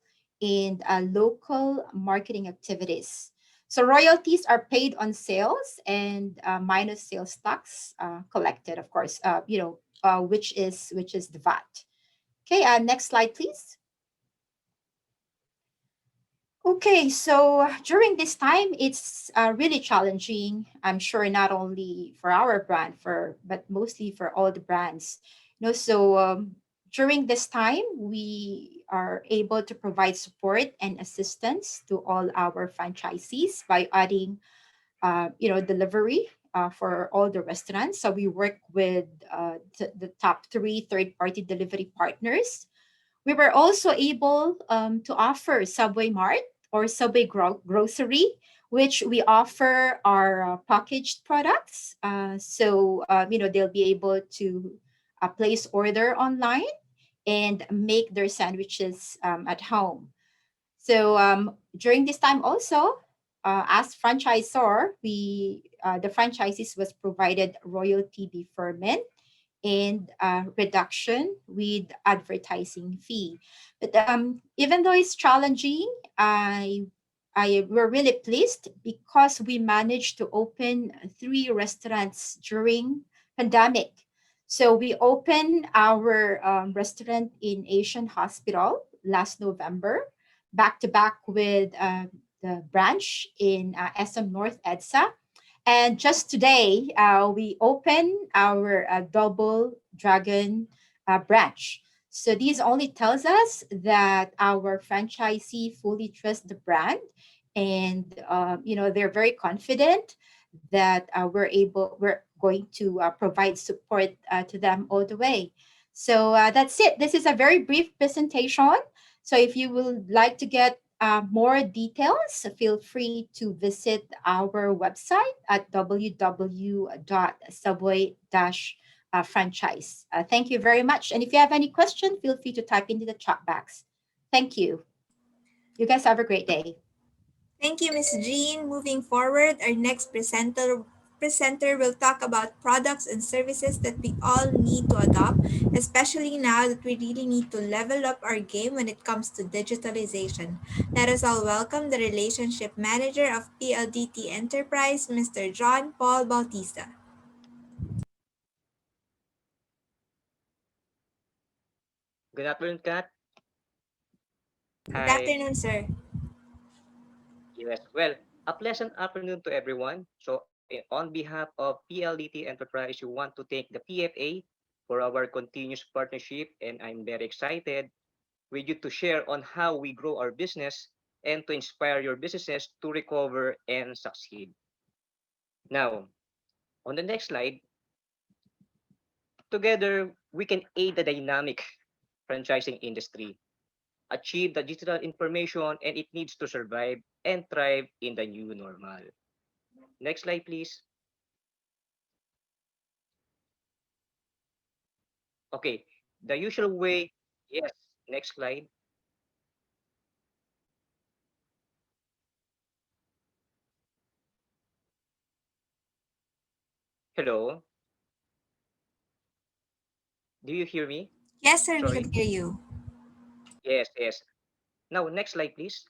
and local marketing activities. So royalties are paid on sales and minus sales tax collected, of course, which is the VAT. Okay, next slide, please. Okay, so during this time, it's really challenging. I'm sure not only for our brand, but mostly for all the brands. So during this time, we are able to provide support and assistance to all our franchisees by adding, delivery for all the restaurants. So we work with the top 3 third-party delivery partners. We were also able to offer Subway Mart or Subway Grocery, which we offer our packaged products. They'll be able to place order online and make their sandwiches at home. So during this time also, as franchisor, the franchises was provided royalty deferment and reduction with advertising fee. But even though it's challenging, we're really pleased because we managed to open 3 restaurants during pandemic. So we opened our restaurant in Asian Hospital last November, back to back with the branch in SM North EDSA. And just today, we open our Double Dragon branch. So this only tells us that our franchisee fully trusts the brand, and they're very confident that we're going to provide support to them all the way. So that's it. This is a very brief presentation. So if you would like to get more details, feel free to visit our website at www.subway-franchise. Thank you very much. And if you have any question, feel free to type into the chat box. Thank you. You guys have a great day. Thank you, Ms. Jean. Moving forward, our next presenter will talk about products and services that we all need to adopt, especially now that we really need to level up our game when it comes to digitalization. Let us all welcome the Relationship Manager of PLDT Enterprise, Mr. John Paul Bautista. Good afternoon, Kat. Good Hi. afternoon, sir. Yes. Well, a pleasant afternoon to everyone. So, on behalf of PLDT Enterprise, we want to thank the PFA for our continuous partnership, and I'm very excited with you to share on how we grow our business and to inspire your businesses to recover and succeed. Now, on the next slide, together we can aid the dynamic franchising industry, achieve the digital information, and it needs to survive and thrive in the new normal. Next slide, please. Okay, the usual way, yes, next slide. Hello, do you hear me? Yes, sir, we Sorry. can hear you. Yes, yes. Now, next slide, please.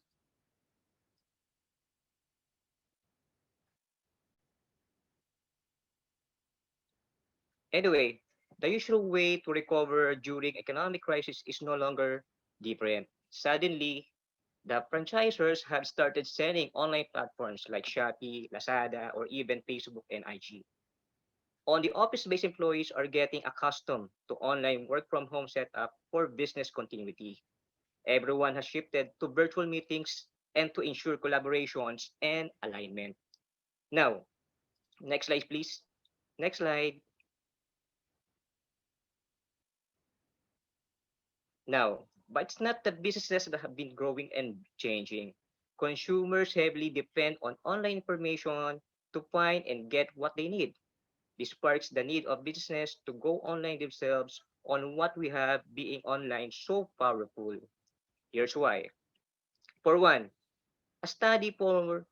Anyway, the usual way to recover during economic crisis is no longer different. Suddenly, the franchisors have started selling online platforms like Shopee, Lazada, or even Facebook and IG. On the office-based employees are getting accustomed to online work from home setup for business continuity. Everyone has shifted to virtual meetings and to ensure collaborations and alignment. Now, next slide, please. Next slide. Now, but it's not the businesses that have been growing and changing. Consumers heavily depend on online information to find and get what they need. This sparks the need of business to go online themselves on what we have being online so powerful. Here's why. For one, a study for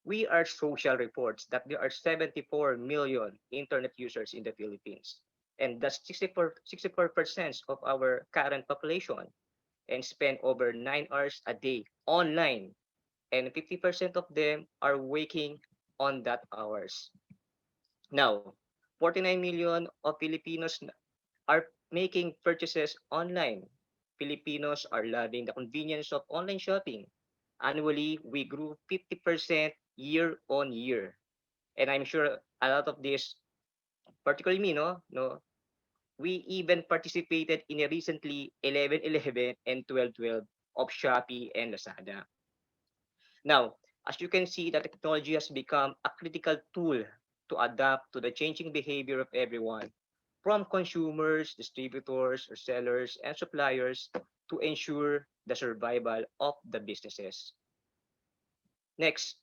We Are Social reports that there are 74 million internet users in the Philippines. And that's 64% of our current population and spend over 9 hours a day online. And 50% of them are waking on that hours. Now, 49 million of Filipinos are making purchases online. Filipinos are loving the convenience of online shopping. Annually, we grew 50% year on year. And I'm sure a lot of this, particularly me, no, we even participated in a recently 11/11 and 12/12 of Shopee and Lazada. Now, as you can see, that technology has become a critical tool to adapt to the changing behavior of everyone, from consumers, distributors, or sellers, and suppliers to ensure the survival of the businesses. Next,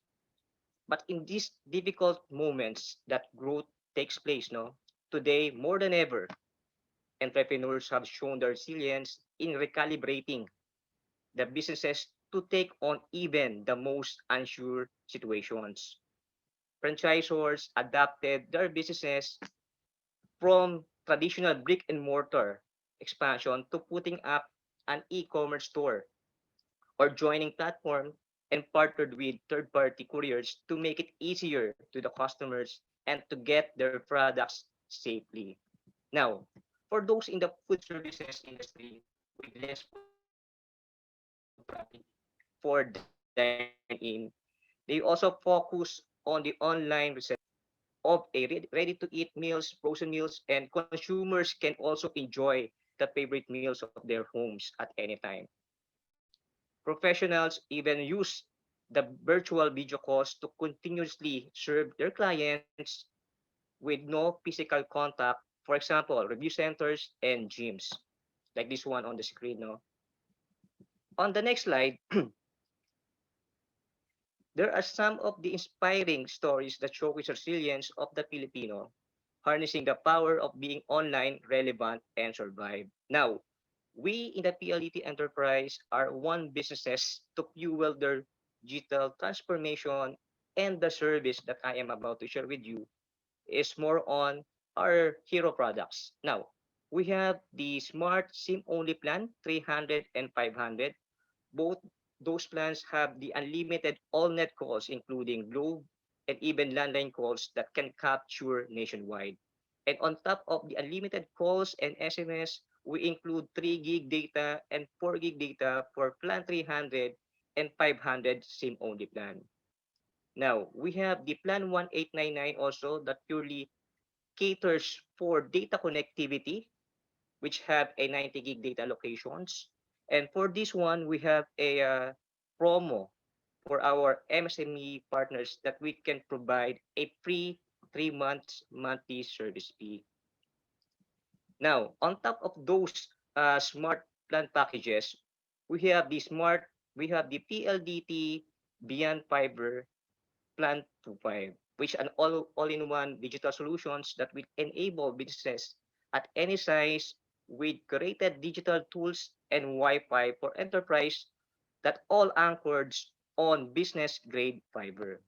but in these difficult moments that growth takes place, no, today more than ever, entrepreneurs have shown their resilience in recalibrating the businesses to take on even the most unsure situations. Franchisors adapted their businesses from traditional brick and mortar expansion to putting up an e-commerce store or joining platform and partnered with third-party couriers to make it easier to the customers and to get their products safely. Now, for those in the food services industry with less foot traffic for dine-in, they also focus on the online reception of a ready-to-eat meals, frozen meals, and consumers can also enjoy the favorite meals of their homes at any time. Professionals even use the virtual video calls to continuously serve their clients with no physical contact. For example, review centers and gyms, like this one on the screen. No? On the next slide, There are some of the inspiring stories that showcase resilience of the Filipino, harnessing the power of being online, relevant, and survive. Now, we in the PLDT Enterprise are one businesses to fuel their digital transformation, and the service that I am about to share with you is more on our hero products. Now, we have the Smart SIM Only Plan 300 and 500. Both those plans have the unlimited all-net calls, including Globe and even landline calls that can capture nationwide. And on top of the unlimited calls and SMS, we include 3 gig data and 4 gig data for Plan 300 and 500 SIM-only plan. Now, we have the Plan 1899 also that purely caters for data connectivity, which have a 90 gig data locations. And for this one, we have a promo for our MSME partners that we can provide a free 3 months monthly service fee. Now, on top of those smart plan packages, we have the PLDT Beyond Fiber Plan 25, which an all-in-one digital solutions that will enable businesses at any size with curated digital tools and Wi-Fi for enterprise that all anchored on business-grade fiber.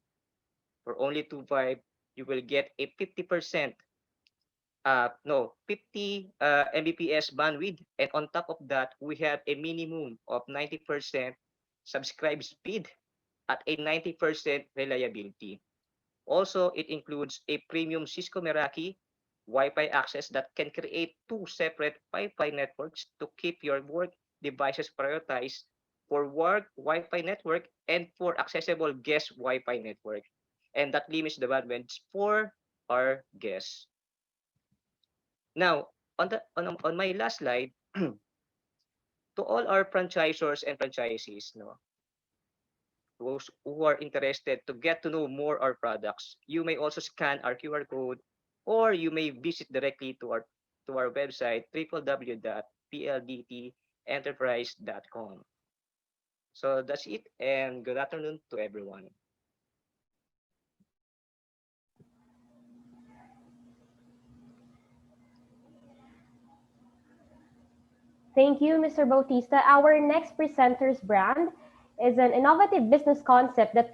For only 25, you will get a 50% no 50 Mbps bandwidth, and on top of that we have a minimum of 90% subscribe speed at a 90% reliability. Also, it includes a premium Cisco Meraki Wi-Fi access that can create two separate Wi-Fi networks to keep your work devices prioritized for work Wi-Fi network and for accessible guest Wi-Fi network. And that limits the bandwidth for our guests. Now, on my last slide, to all our franchisors and franchisees, no, those who are interested to get to know more our products, you may also scan our QR code, or you may visit directly to our website www.pldtenterprise.com. So that's it, and good afternoon to everyone. Thank you, Mr. Bautista. Our next presenter's brand is an innovative business concept that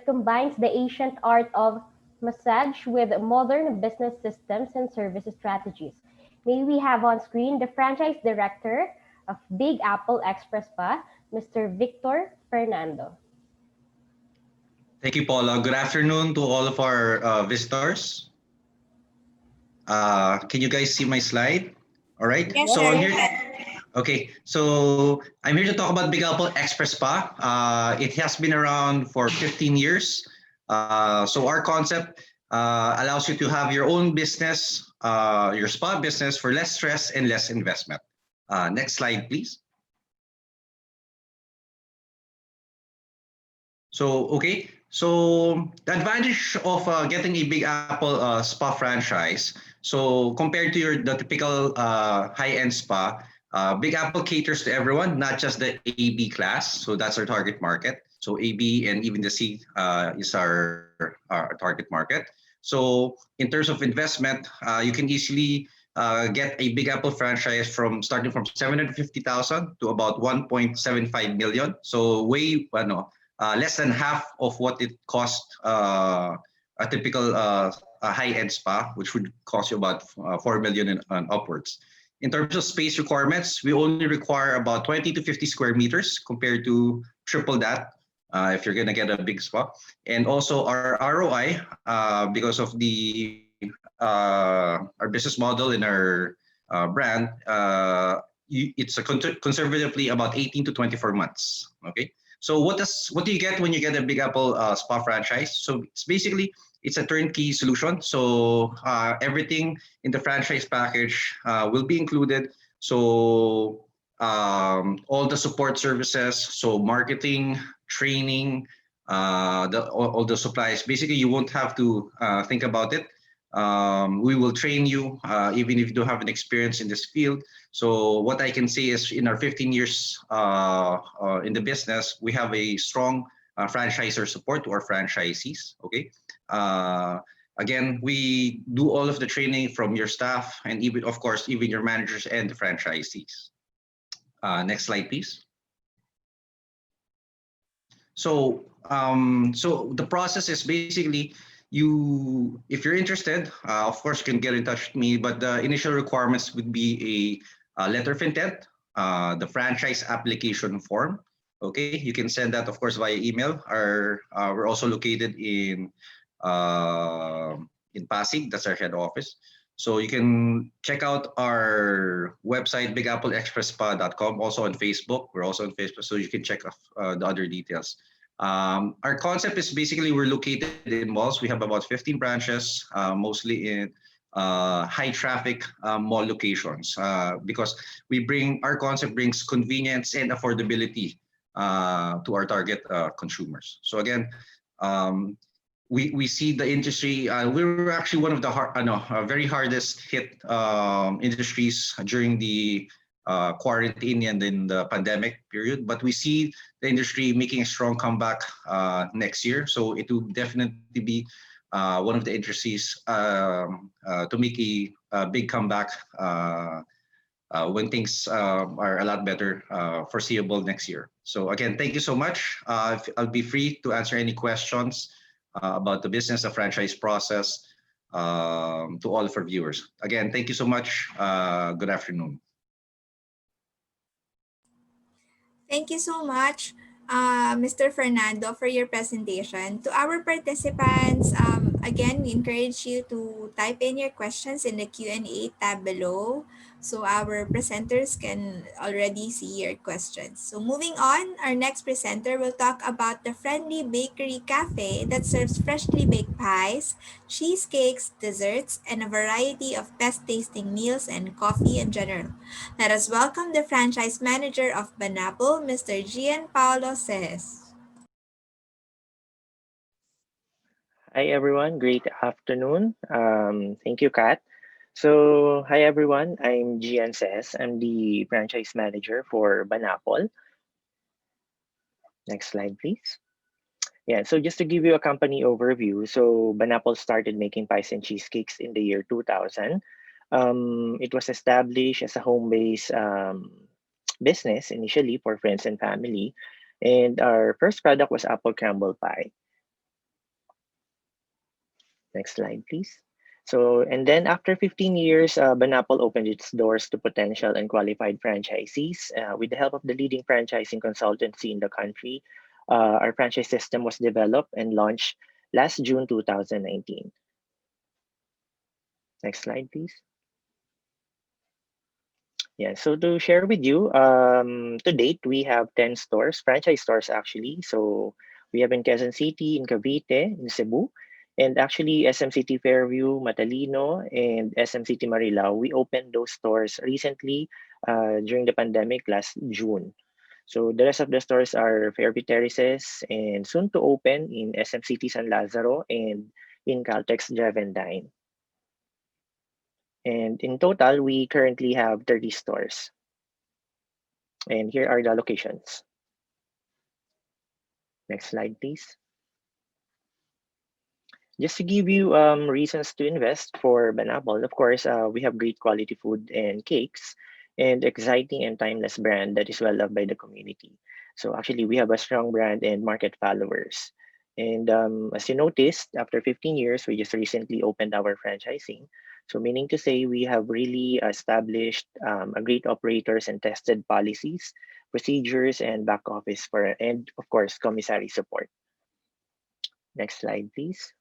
combines the ancient art of massage with modern business systems and service strategies. May we have on screen the franchise director of Big Apple Express Spa, Mr. Victor Fernando. Thank you, Paula. Good afternoon to all of our visitors. Can you guys see my slide? All right. Yes, So sir. I'm here. Okay, so I'm here to talk about Big Apple Express Spa. It has been around for 15 years. So our concept allows you to have your own business, your spa business for less stress and less investment. Next slide, please. So, okay, so the advantage of getting a Big Apple spa franchise, so compared to the typical high-end spa, Big Apple caters to everyone, not just the AB class. So that's our target market. So AB and even the C is our target market. So in terms of investment, you can easily get a Big Apple franchise starting from 750,000 to about 1.75 million. So way less than half of what it cost a typical high-end spa, which would cost you about 4 million and upwards. In terms of space requirements, we only require about 20 to 50 square meters compared to triple that if you're going to get a big spa. And also our ROI, because of our business model and our brand, it's conservatively about 18 to 24 months. Okay. So what do you get when you get a Big Apple spa franchise? So it's a turnkey solution. So everything in the franchise package will be included. So all the support services, so marketing, training, all the supplies. Basically, you won't have to think about it. We will train you even if you don't have an experience in this field. So what I can say is in our 15 years in the business, we have a strong franchisor support to our franchisees. Okay. Again, we do all of the training from your staff and even, of course, even your managers and the franchisees. Next slide, please. So the process is basically if you're interested, of course, you can get in touch with me, but the initial requirements would be a letter of intent, the franchise application form. Okay, you can send that, of course, via email. We're also located in Pasig. That's our head office. So you can check out our website, bigappleexpressspa.com, also on Facebook. We're also on Facebook, so you can check the other details. Our concept is basically we're located in malls. We have about 15 branches, mostly in high traffic mall locations, because our concept brings convenience and affordability to our target consumers. So again, we see the industry. We were actually one of the very hardest hit industries during the quarantine and in the pandemic period, but we see the industry making a strong comeback next year. So it will definitely be one of the industries to make a big comeback when things are a lot better foreseeable next year. So again, thank you so much. I'll be free to answer any questions about the business, the franchise process, to all of our viewers. Again, thank you so much. Good afternoon. Thank you so much, Mr. Fernando, for your presentation. To our participants, again, we encourage you to type in your questions in the Q&A tab below so our presenters can already see your questions. So moving on, our next presenter will talk about the Friendly Bakery Cafe that serves freshly baked pies, cheesecakes, desserts, and a variety of best-tasting meals and coffee in general. Let us welcome the franchise manager of Banapple, Mr. Gianpaolo Saez. Hi everyone, great afternoon. Thank you, Kat. So, hi everyone, I'm Gian Saez. I'm the franchise manager for Banapple. Next slide, please. Yeah, so just to give you a company overview, so Banapple started making pies and cheesecakes in the year 2000. It was established as a home-based business initially for friends and family. And our first product was apple crumble pie. Next slide, please. So, and then after 15 years, Banapple opened its doors to potential and qualified franchisees. With the help of the leading franchising consultancy in the country, our franchise system was developed and launched last June 2019. Next slide, please. Yeah, so to share with you, to date, we have 10 stores, franchise stores actually. So we have in Quezon City, in Cavite, in Cebu, and actually SM City Fairview, Matalino, and SM City Marilao. We opened those stores recently during the pandemic last June. So the rest of the stores are Fairview Terraces and soon to open in SM City San Lazaro and in Caltex Drive and Dine. And in total, we currently have 30 stores. And here are the locations. Next slide, please. Just to give you reasons to invest for Banapple, of course, we have great quality food and cakes and exciting and timeless brand that is well loved by the community. So actually, we have a strong brand and market followers. And as you noticed, after 15 years, we just recently opened our franchising. So meaning to say, we have really established a great operators and tested policies, procedures, and back office and of course, commissary support. Next slide, please.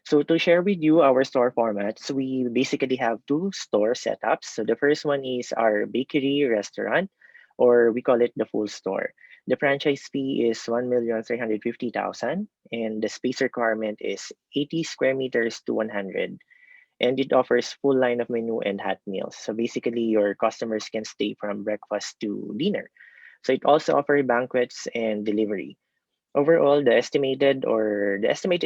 So to share with you our store formats, we basically have two store setups. So the first one is our bakery restaurant, or we call it the full store. The franchise fee is 1,350,000 and the space requirement is 80 square meters to 100. And it offers full line of menu and hot meals. So basically your customers can stay from breakfast to dinner. So it also offers banquets and delivery. Overall, the estimated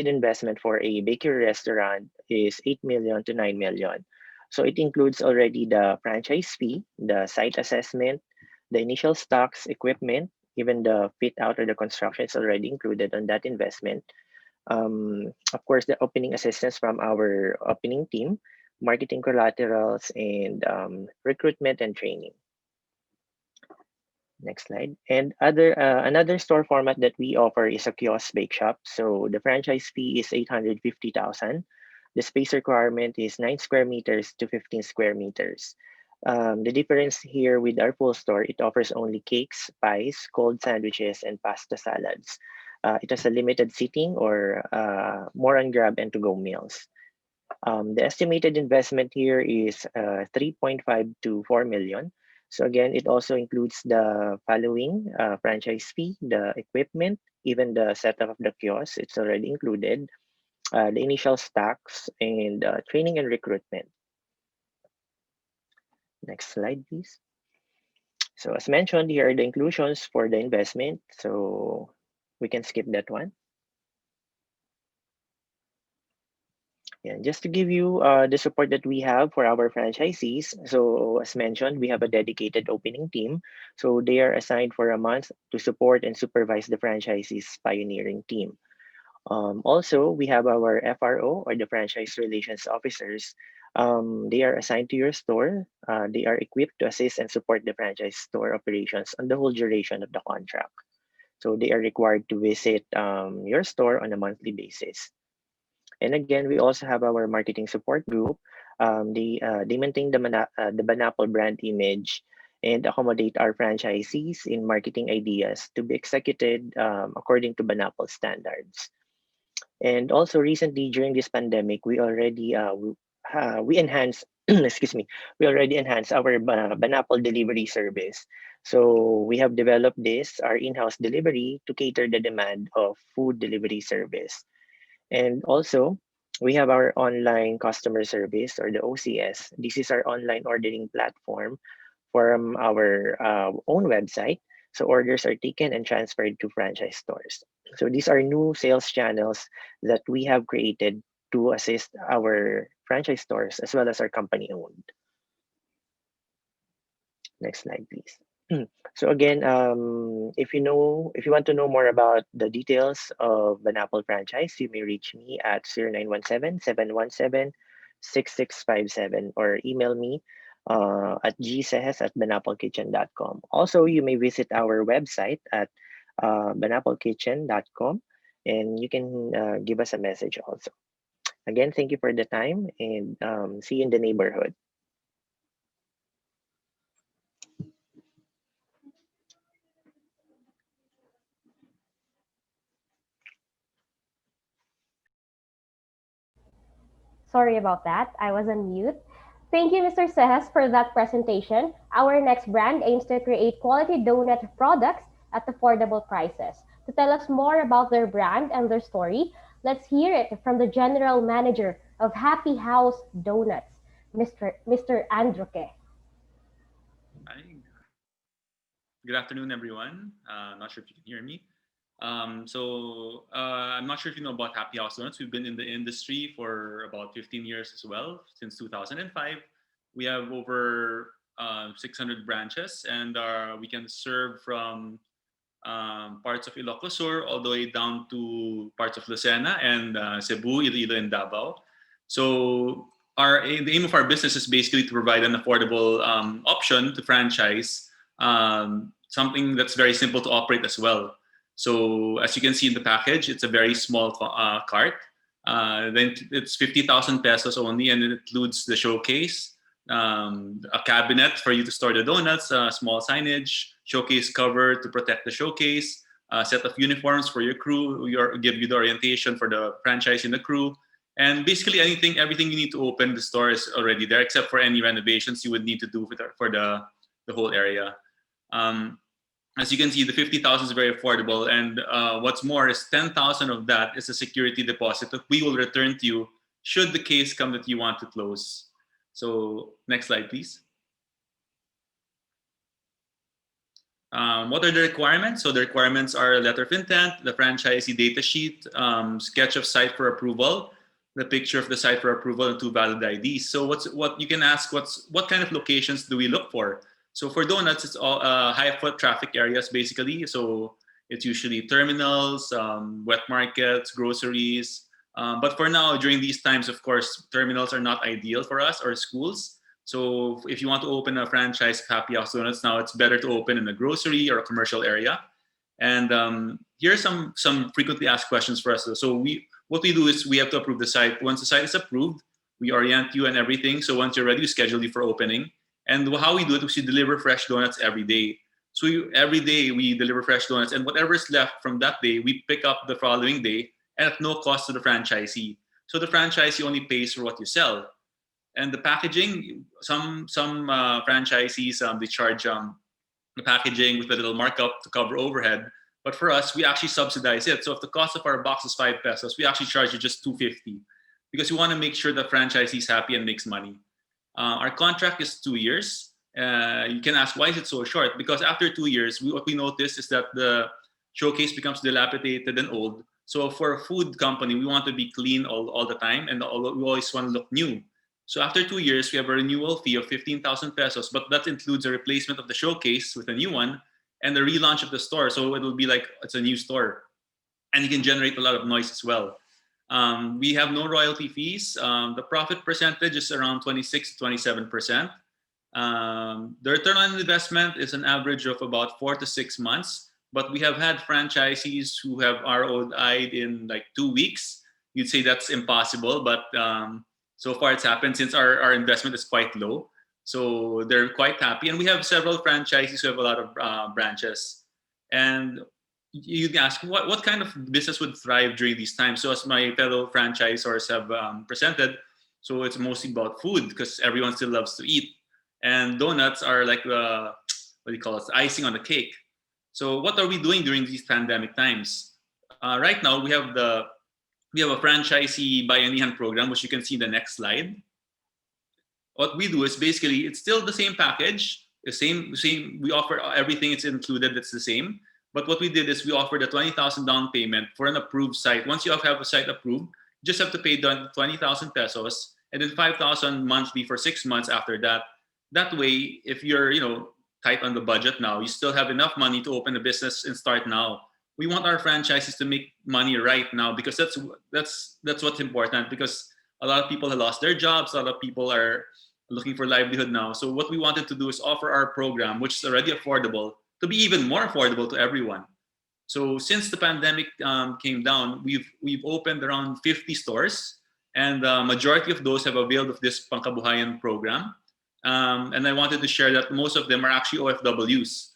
investment for a bakery restaurant is 8 million to 9 million. So it includes already the franchise fee, the site assessment, the initial stocks, equipment, Even the fit out or the construction is already included on that investment. Of course, the opening assistance from our opening team, marketing collaterals, and recruitment and training. Next slide. And another store format that we offer is a kiosk bake shop. So the franchise fee is 850,000. The space requirement is 9 square meters to 15 square meters. The difference here with our full store, it offers only cakes, pies, cold sandwiches, and pasta salads. It has a limited seating or more on grab and to-go meals. The estimated investment here is 3.5 to 4 million. So again, it also includes the following franchise fee, the equipment, even the setup of the kiosk, it's already included, the initial stocks, and training and recruitment. Next slide, please. So as mentioned, here are the inclusions for the investment. So we can skip that one. Yeah, just to give you the support that we have for our franchisees. So as mentioned, we have a dedicated opening team. So they are assigned for a month to support and supervise the franchisees pioneering team. Also, we have our FRO or the franchise relations officers. They are assigned to your store. They are equipped to assist and support the franchise store operations on the whole duration of the contract. So they are required to visit your store on a monthly basis. And again, we also have our marketing support group. They maintain the Banapple brand image and accommodate our franchisees in marketing ideas to be executed according to Banapple standards. And also recently during this pandemic, we already we enhanced excuse me, we already enhanced our Banapple delivery service. So we have developed this, our in-house delivery, to cater the demand of food delivery service. And also, we have our online customer service or the OCS. This is our online ordering platform from our own website. So orders are taken and transferred to franchise stores. So these are new sales channels that we have created to assist our franchise stores as well as our company owned. Next slide, please. So again, if you want to know more about the details of Banapple franchise, you may reach me at 0917-717-6657 or email me at gsehes@banapplekitchen.com. Also, you may visit our website at banapplekitchen.com and you can give us a message also. Again, thank you for the time and see you in the neighborhood. Sorry about that. I was on mute. Thank you, Mr. Sehes, for that presentation. Our next brand aims to create quality donut products at affordable prices. To tell us more about their brand and their story, let's hear it from the general manager of Happy Haus Donuts, Mr. Androque. Hi. Good afternoon, everyone. Not sure if you can hear me. I'm not sure if you know about Happy Haus Donuts. We've been in the industry for about 15 years as well, since 2005. We have over 600 branches, and we can serve from parts of Ilocos Sur all the way down to parts of Lucena and Cebu, Iloilo, and Davao. So the aim of our business is basically to provide an affordable option to franchise, something that's very simple to operate as well. So as you can see in the package, it's a very small cart. Then it's 50,000 pesos only, and it includes the showcase, a cabinet for you to store the donuts, small signage, showcase cover to protect the showcase, a set of uniforms for your crew, give you the orientation for the franchise in the crew, and basically everything you need to open the store is already there, except for any renovations you would need to do for the whole area. As you can see, the 50,000 is very affordable, and what's more is 10,000 of that is a security deposit that we will return to you should the case come that you want to close. So next slide, please. What are the requirements? So the requirements are a letter of intent, the franchisee data sheet, sketch of site for approval, the picture of the site for approval, and 2 valid IDs. So what you can ask, what kind of locations do we look for? So for donuts, it's all high foot traffic areas basically. So it's usually terminals, wet markets, groceries. But for now, during these times, of course, terminals are not ideal for us or schools. So if you want to open a franchise of Happy House Donuts now, it's better to open in a grocery or a commercial area. And here are some frequently asked questions for us. So what we do is we have to approve the site. Once the site is approved, we orient you and everything. So once you're ready, we schedule you for opening. And how we do it is we deliver fresh donuts every day. So every day we deliver fresh donuts, and whatever is left from that day, we pick up the following day and at no cost to the franchisee. So the franchisee only pays for what you sell. And the packaging, some franchisees, they charge the packaging with a little markup to cover overhead. But for us, we actually subsidize it. So if the cost of our box is 5 pesos, we actually charge you just 250 because we want to make sure the franchisee is happy and makes money. Our contract is 2 years. You can ask, why is it so short? Because after 2 years, what we notice is that the showcase becomes dilapidated and old. So for a food company, we want to be clean all the time, and we always want to look new. So after 2 years, we have a renewal fee of 15,000 pesos, but that includes a replacement of the showcase with a new one and the relaunch of the store. So it'll be like it's a new store, and you can generate a lot of noise as well. We have no royalty fees. The profit percentage is around 26 to 27%. The return on investment is an average of about 4 to 6 months, but we have had franchisees who have ROI'd in like 2 weeks. You'd say that's impossible, but so far it's happened since our investment is quite low. So they're quite happy. And we have several franchisees who have a lot of branches. And you can ask, what kind of business would thrive during these times? So as my fellow franchisors have presented, so it's mostly about food because everyone still loves to eat. And donuts are like the, what do you call it, the icing on the cake. So what are we doing during these pandemic times? Right now, we have a franchisee bayanihan program, which you can see in the next slide. What we do is basically, it's still the same package, the same. We offer everything, it's included, it's the same. But what we did is we offered a 20,000 down payment for an approved site. Once you have a site approved, you just have to pay 20,000 pesos and then 5,000 monthly for 6 months after that. That way, if you're tight on the budget now, you still have enough money to open a business and start now. We want our franchises to make money right now because that's what's important, because a lot of people have lost their jobs, a lot of people are looking for livelihood now. So what we wanted to do is offer our program, which is already affordable, to be even more affordable to everyone. So since the pandemic came down, we've opened around 50 stores, and the majority of those have availed of this Pangkabuhayan program. And I wanted to share that most of them are actually OFWs.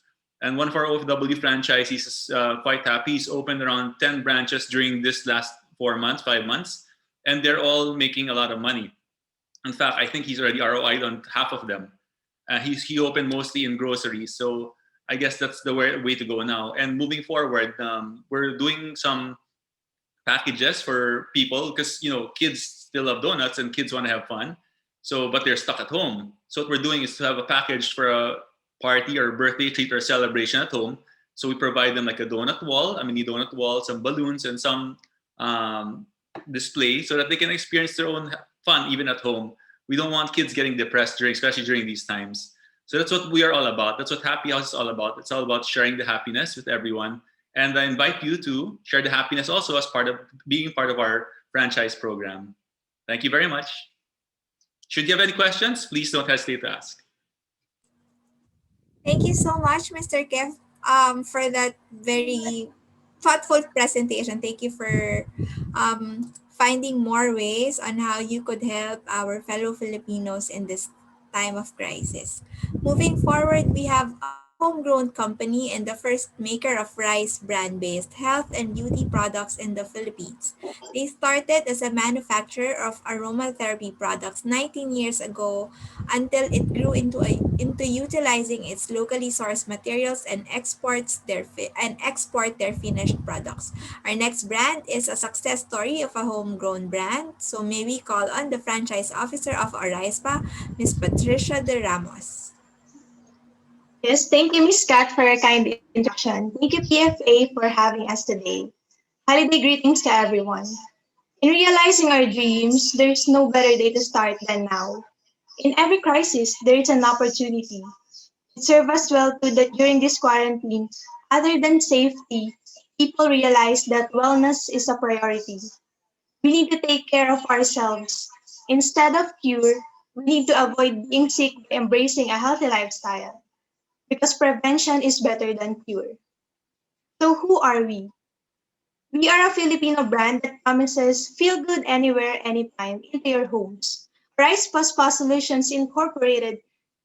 And one of our OFW franchisees is quite happy. He's opened around 10 branches during this last 5 months, and they're all making a lot of money. In fact, I think he's already ROI'd on half of them. He opened mostly in groceries. So I guess that's the way to go now. And moving forward, we're doing some packages for people because kids still love donuts and kids want to have fun. So, but they're stuck at home. So what we're doing is to have a package for a party or a birthday treat or celebration at home. So we provide them like a donut wall, a mini donut wall, some balloons, and some display so that they can experience their own fun even at home. We don't want kids getting depressed especially during these times. So that's what we are all about. That's what Happy House is all about. It's all about sharing the happiness with everyone. And I invite you to share the happiness also as being part of our franchise program. Thank you very much. Should you have any questions, please don't hesitate to ask. Thank you so much, Mr. Kev, for that very thoughtful presentation. Thank you for finding more ways on how you could help our fellow Filipinos in this time of crisis. Moving forward, we have a homegrown company and the first maker of rice brand-based health and beauty products in the Philippines. They started as a manufacturer of aromatherapy products 19 years ago until it grew into utilizing its locally sourced materials and export their finished products. Our next brand is a success story of a homegrown brand. So may we call on the franchise officer of Oryspa, Ms. Patricia De Ramos. Yes, thank you, Ms. Kat, for a kind introduction. Thank you, PFA, for having us today. Holiday greetings to everyone. In realizing our dreams, there's no better day to start than now. In every crisis, there is an opportunity. It served us well too that during this quarantine, other than safety, people realize that wellness is a priority. We need to take care of ourselves. Instead of cure, we need to avoid being sick by embracing a healthy lifestyle because prevention is better than cure. So, who are we? We are a Filipino brand that promises feel good anywhere, anytime into your homes. Rice Paspa Solutions Incorporated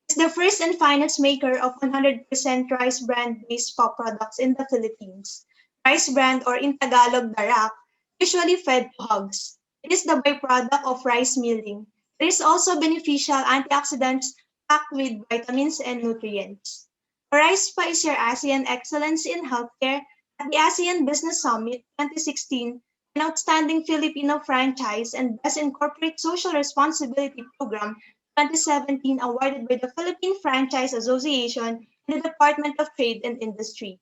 is the first and finest maker of 100% rice brand based pop products in the Philippines. Rice brand, or in Tagalog, darak, usually fed to hogs. It is the byproduct of rice milling. There is also beneficial antioxidants packed with vitamins and nutrients. Oryspa is your ASEAN Excellence in Healthcare at the ASEAN Business Summit 2016, an outstanding Filipino franchise and Best in Corporate Social Responsibility Program 2017 awarded by the Philippine Franchise Association and the Department of Trade and Industry.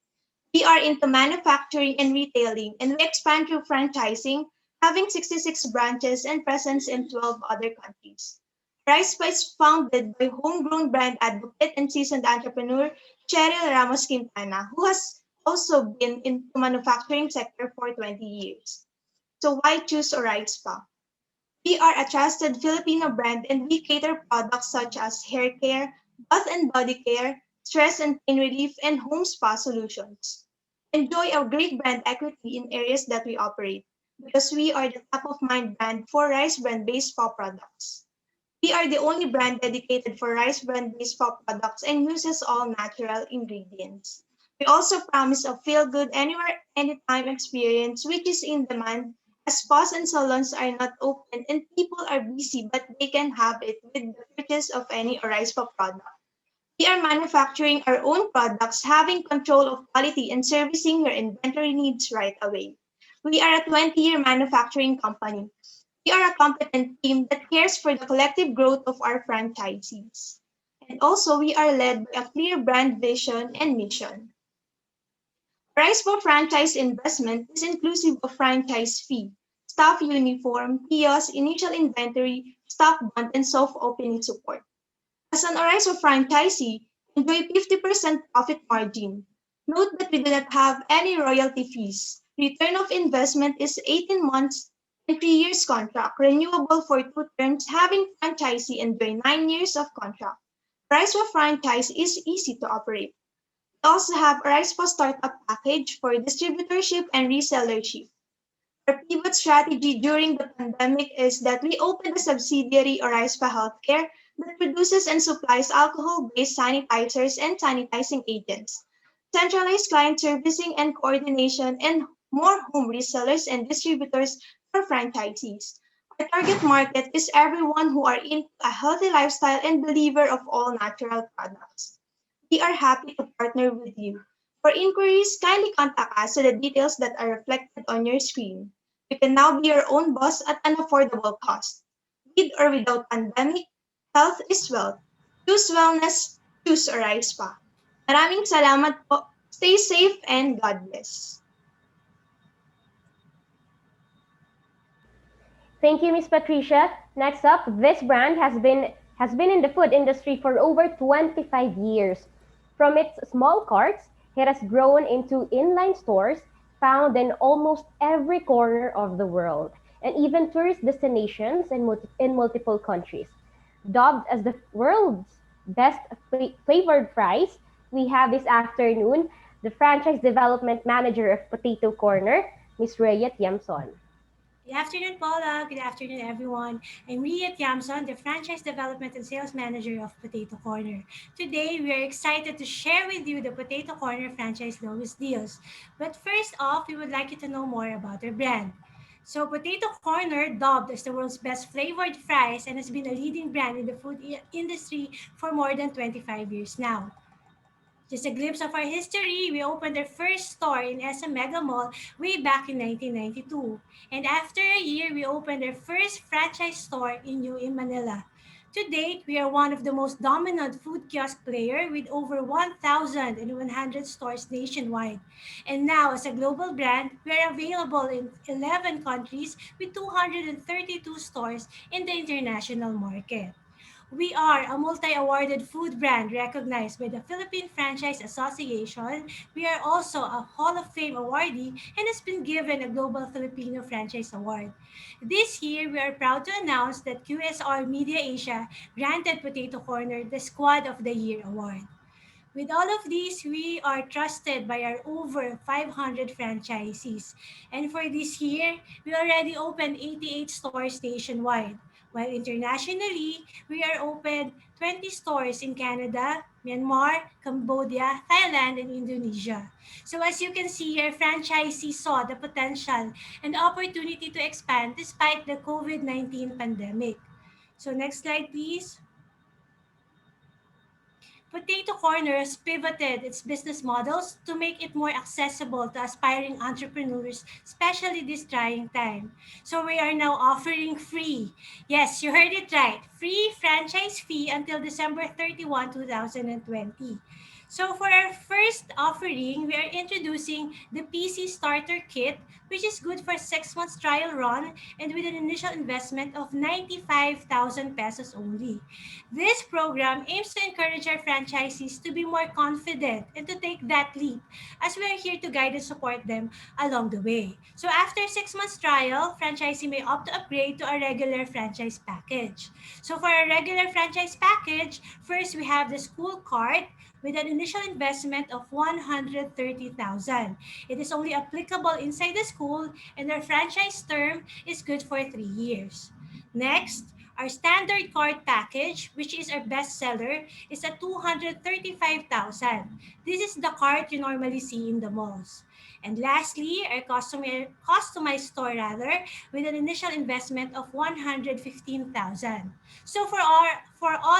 We are into manufacturing and retailing, and we expand through franchising, having 66 branches and presence in 12 other countries. Rice is founded by homegrown brand advocate and seasoned entrepreneur Cheryl Ramos Quintana, who has also been in the manufacturing sector for 20 years. So why choose Oryspa? We are a trusted Filipino brand and we cater products such as hair care, bath and body care, stress and pain relief, and home spa solutions. Enjoy our great brand equity in areas that we operate because we are the top of mind brand for rice brand based spa products. We are the only brand dedicated for rice brand based spa products and uses all natural ingredients. We also promise a feel good anywhere, anytime experience which is in demand as spas and salons are not open and people are busy but they can have it with the purchase of any Oryspa product. We are manufacturing our own products, having control of quality and servicing your inventory needs right away. We are a 20-year manufacturing company. We are a competent team that cares for the collective growth of our franchisees. And also, we are led by a clear brand vision and mission. Price for franchise investment is inclusive of franchise fee, staff uniform, kiosk, initial inventory, stock bond, and soft opening support. As an Oryspa franchisee, enjoy 50% profit margin. Note that we do not have any royalty fees. Return of investment is 18 months and 3 years contract, renewable for 2 terms, having franchisee enjoy 9 years of contract. Oryspa franchise is easy to operate. We also have Oryspa Startup Package for distributorship and resellership. Our pivot strategy during the pandemic is that we opened a subsidiary, Oryspa Healthcare, that produces and supplies alcohol-based sanitizers and sanitizing agents, centralized client servicing and coordination, and more home resellers and distributors for franchisees. Our target market is everyone who are into a healthy lifestyle and believer of all natural products. We are happy to partner with you. For inquiries, kindly contact us to the details that are reflected on your screen. You can now be your own boss at an affordable cost. With or without pandemic, health is wealth. Choose wellness, choose Oryspa. Maraming salamat po. Stay safe and God bless. Thank you, Miss Patricia. Next up, this brand has been in the food industry for over 25 years. From its small carts, it has grown into inline stores found in almost every corner of the world, and even tourist destinations in multiple countries. Dubbed as the world's best flavored fries, we have this afternoon the franchise development manager of Potato Corner, Miss Rhea Tiamson. Good afternoon, Paula. Good afternoon, everyone. I'm Rhea Tiamson, the Franchise Development and Sales Manager of Potato Corner. Today, we are excited to share with you the Potato Corner franchise lowest deals. But first off, we would like you to know more about our brand. So, Potato Corner, dubbed as the world's best flavored fries, and has been a leading brand in the food industry for more than 25 years now. Just a glimpse of our history, we opened our first store in SM Mega Mall way back in 1992. And after a year, we opened our first franchise store in UA Manila. To date, we are one of the most dominant food kiosk player with over 1,100 stores nationwide. And now, as a global brand, we are available in 11 countries with 232 stores in the international market. We are a multi-awarded food brand recognized by the Philippine Franchise Association. We are also a Hall of Fame awardee and has been given a Global Filipino Franchise Award. This year, we are proud to announce that QSR Media Asia granted Potato Corner the Squad of the Year award. With all of these, we are trusted by our over 500 franchisees. And for this year, we already opened 88 stores nationwide. While internationally, we are open 20 stores in Canada, Myanmar, Cambodia, Thailand, and Indonesia. So as you can see here, franchisees saw the potential and opportunity to expand despite the COVID-19 pandemic. So next slide, please. Potato Corner has pivoted its business models to make it more accessible to aspiring entrepreneurs, especially this trying time. So we are now offering free, yes, you heard it right, free franchise fee until December 31, 2020. So for our first offering, we are introducing the PC Starter Kit, which is good for 6 months trial run and with an initial investment of 95,000 pesos only. This program aims to encourage our franchisees to be more confident and to take that leap, as we are here to guide and support them along the way. So after 6 months trial, franchisee may opt to upgrade to a regular franchise package. So for a regular franchise package, first we have the school card with an initial investment of 130,000. It is only applicable inside the school and our franchise term is good for 3 years. Next, our standard card package, which is our best seller, is at 235,000. This is the card you normally see in the malls. And lastly, our customized store rather, with an initial investment of 115,000. So for all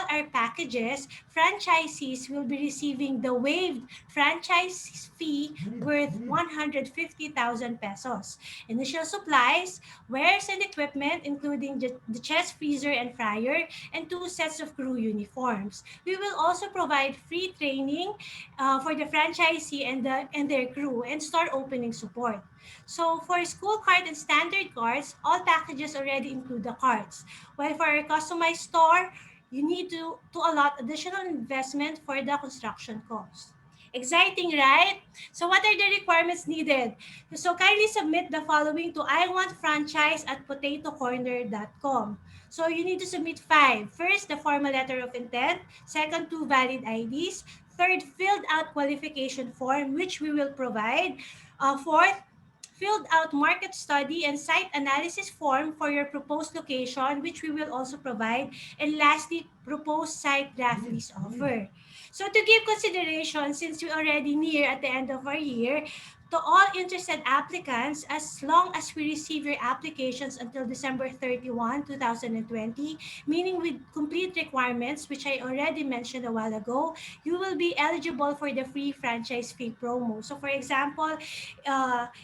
our packages, franchisees will be receiving the waived franchise fee worth 150,000 pesos. Initial supplies, wares and equipment including the chest freezer and fryer, and 2 sets of crew uniforms. We will also provide free training for the franchisee and their crew and store opening support. So for school card and standard cards, all packages already include the cards. While for our customized store, you need to allot additional investment for the construction cost. Exciting, right? So what are the requirements needed? So kindly submit the following to iwantfranchise@potatocorner.com. So you need to submit 5. First, the formal letter of intent. Second, 2 valid IDs. Third, filled out qualification form, which we will provide. Fourth, filled out market study and site analysis form for your proposed location, which we will also provide. And lastly, proposed site draft lease offer. So to give consideration, since we already near at the end of our year, to all interested applicants, as long as we receive your applications until December 31, 2020, meaning with complete requirements, which I already mentioned a while ago, you will be eligible for the free franchise fee promo. So for example,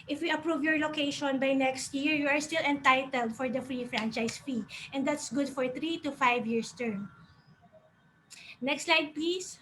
if we approve your location by next year, you are still entitled for the free franchise fee. And that's good for 3 to 5 years term. Next slide, please.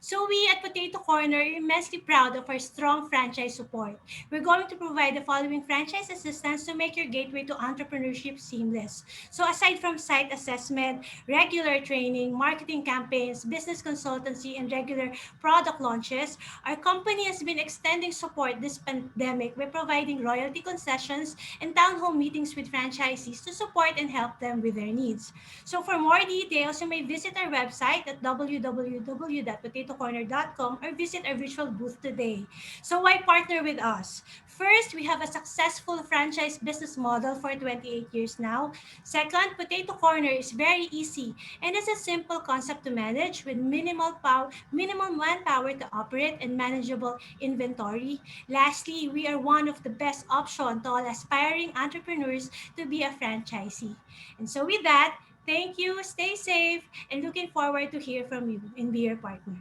So we at Potato Corner are immensely proud of our strong franchise support. We're going to provide the following franchise assistance to make your gateway to entrepreneurship seamless. So aside from site assessment, regular training, marketing campaigns, business consultancy, and regular product launches, our company has been extending support this pandemic by providing royalty concessions and town hall meetings with franchisees to support and help them with their needs. So for more details, you may visit our website at www.potatocorner.com or visit our virtual booth today. So why partner with us? First, we have a successful franchise business model for 28 years now. Second, Potato Corner is very easy and it's a simple concept to manage with minimum manpower to operate and manageable inventory. Lastly, we are one of the best options to all aspiring entrepreneurs to be a franchisee. And so with that, thank you, stay safe, and looking forward to hear from you and be your partner.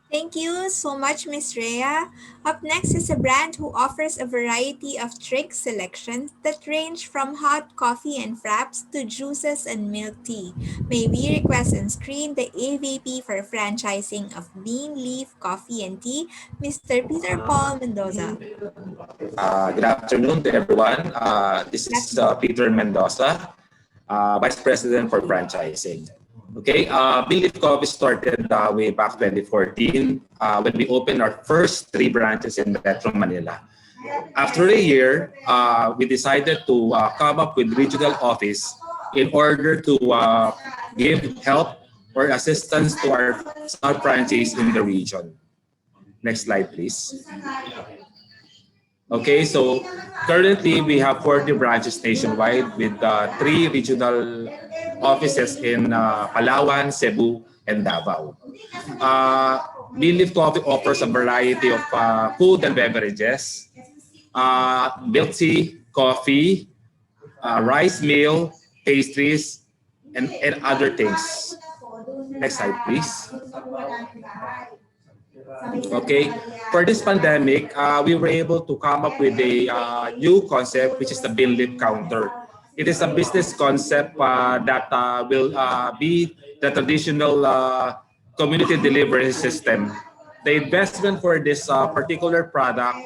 Thank you so much, Miss Rhea. Up next is a brand who offers a variety of drink selections that range from hot coffee and fraps to juices and milk tea. May we request on screen the AVP for franchising of Bean Leaf Coffee and Tea, Mr. Peter Paul Mendoza. Good afternoon to everyone. This is Peter Mendoza. Vice President for Franchising. Okay, Believe Coffee started way back 2014 when we opened our first 3 branches in Metro Manila. After a year, we decided to come up with regional office in order to give help or assistance to our franchisees in the region. Next slide, please. Okay, so currently we have 40 branches nationwide with 3 regional offices in Palawan, Cebu, and Davao. Believe Coffee offers a variety of food and beverages, milk tea, coffee, rice meal, pastries, and other things. Next slide, please. Okay, for this pandemic, we were able to come up with a new concept, which is the Bin Lift Counter. It is a business concept that will be the traditional community delivery system. The investment for this particular product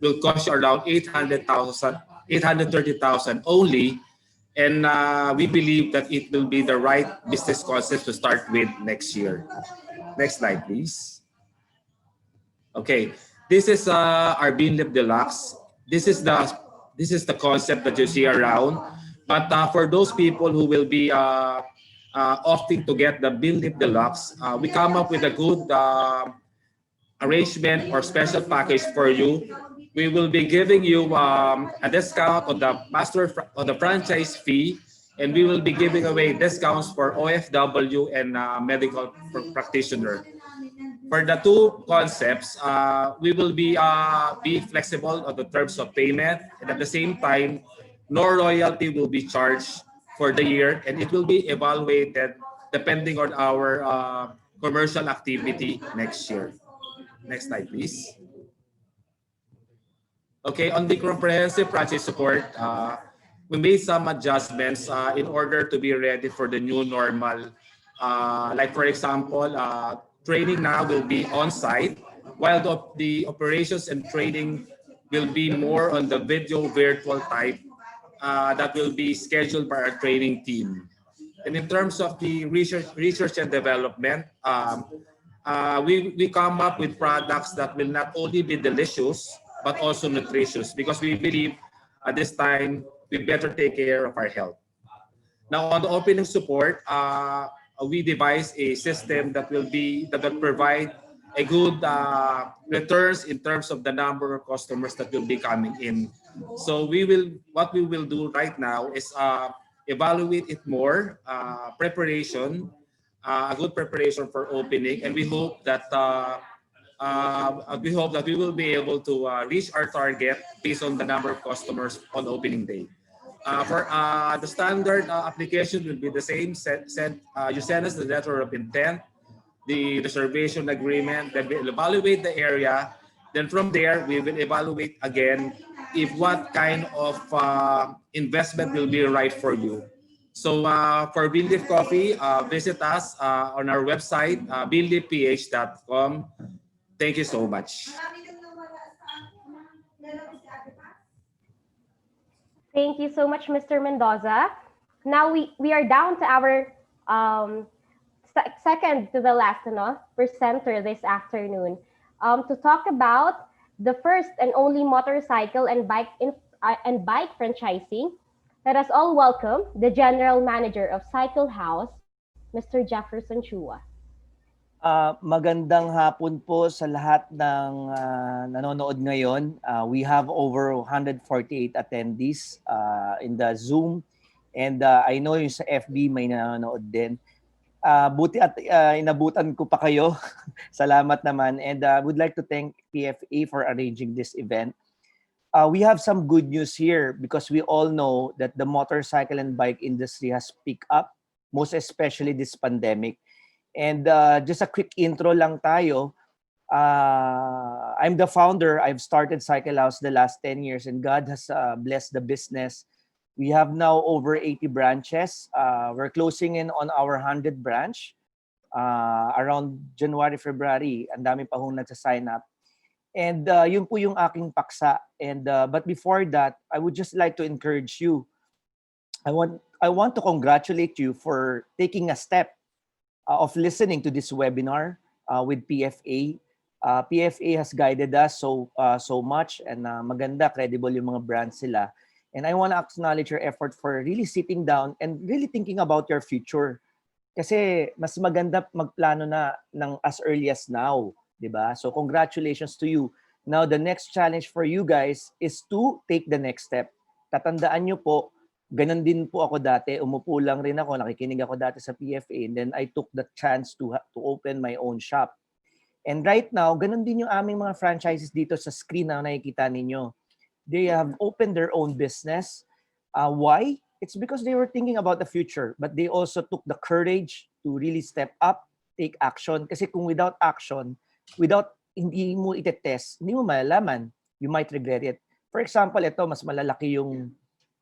will cost you around 800,000, 830,000 only, and we believe that it will be the right business concept to start with next year. Next slide, please. Okay, this is our Beanlip Deluxe. This is the concept that you see around. But for those people who will be opting to get the Beanlip Deluxe, we come up with a good arrangement or special package for you. We will be giving you a discount on the on the franchise fee, and we will be giving away discounts for OFW and medical practitioner. For the 2 concepts, we will be flexible on the terms of payment, and at the same time, no royalty will be charged for the year, and it will be evaluated depending on our commercial activity next year. Next slide, please. Okay, on the comprehensive franchise support, we made some adjustments in order to be ready for the new normal. Like for example, training now will be on-site, while the operations and training will be more on the video virtual type that will be scheduled by our training team. And in terms of the research and development, we come up with products that will not only be delicious, but also nutritious, because we believe at this time, we better take care of our health. Now, on the opening support, we devised a system that will provide a good returns in terms of the number of customers that will be coming in. So what we will do right now is evaluate it more, preparation, a good preparation for opening, and we hope that we will be able to reach our target based on the number of customers on opening day. For the standard application will be the same. You send us the letter of intent, the reservation agreement, then we'll evaluate the area. Then from there, we will evaluate again if what kind of investment will be right for you. So for Beanleaf Coffee, visit us on our website, beanleafph.com. Thank you so much. Thank you so much, Mr. Mendoza. Now we are down to our second to the last presenter this afternoon to talk about the first and only motorcycle and bike franchising. Let us all welcome the General Manager of Cycle Haus, Mr. Jefferson Chua. Magandang hapon po sa lahat ng nanonood ngayon. We have over 148 attendees in the Zoom, and I know yung sa FB may nanonood din. Buti at inabutan ko pa kayo. Salamat naman, and I would like to thank PFA for arranging this event. We have some good news here because we all know that the motorcycle and bike industry has picked up, most especially this pandemic. And just a quick intro lang tayo. I'm the founder. I've started Cycle Haus the last 10 years, and God has blessed the business. We have now over 80 branches. We're closing in on our 100 branch around January, February. Ang dami pa hong nagsa-sign up. And yun po yung aking paksa. And but before that, I would just like to encourage you I want to congratulate you for taking a step of listening to this webinar with PFA. PFA has guided us so much, and maganda, credible yung mga brands sila. And I want to acknowledge your effort for really sitting down and really thinking about your future. Kasi mas maganda magplano na ng as early as now, 'di ba? So congratulations to you. Now the next challenge for you guys is to take the next step. Tatandaan nyo po, ganun din po ako dati. Umupo lang rin ako, nakikinig ako dati sa PFA, and then I took the chance to open my own shop. And right now, ganun din yung aming mga franchises dito sa screen na nakikita ninyo. They have opened their own business. Why? It's because they were thinking about the future, but they also took the courage to really step up, take action. Kasi kung without action, hindi mo itetest, hindi mo malalaman, you might regret it. For example, ito, mas malalaki yung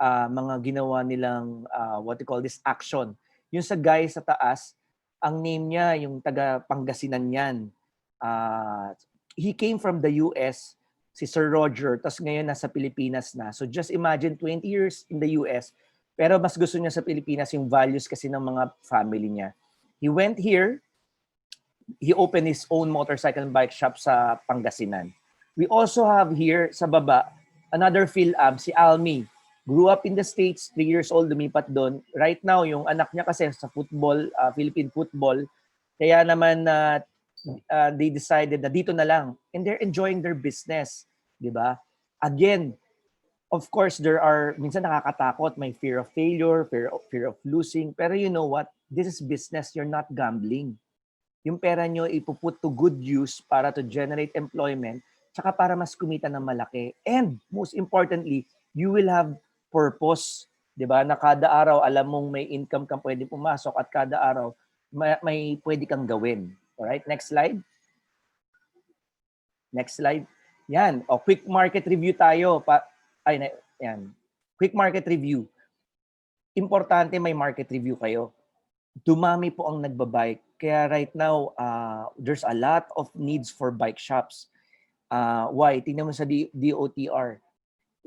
mga ginawa nilang, what you call this, action. Yung sa guy sa taas, ang name niya, yung taga Pangasinan yan. He came from the US, si Sir Roger, tapos ngayon nasa Pilipinas na. So just imagine 20 years in the US, pero mas gusto niya sa Pilipinas yung values kasi ng mga family niya. He went here, he opened his own motorcycle and bike shop sa Pangasinan. We also have here sa baba, another PhilAb, si Almi. Grew up in the States, 3 years old, lumipat doon. Right now, yung anak niya kasi sa football, Philippine football, kaya naman they decided na dito na lang. And they're enjoying their business, di ba? Again, of course, there are, minsan nakakatakot, may fear of failure, fear of losing. Pero you know what? This is business, you're not gambling. Yung pera nyo ipuput to good use para to generate employment, tsaka para mas kumita ng malaki. And most importantly, you will have purpose. Diba? Na kada araw, alam mong may income kang pwede pumasok at kada araw, may pwede kang gawin. Alright, next slide. Next slide. Yan. O, quick market review tayo. Yan. Quick market review. Importante may market review kayo. Dumami po ang nagbabike. Kaya right now, there's a lot of needs for bike shops. Why? Tingnan mo sa DOTR.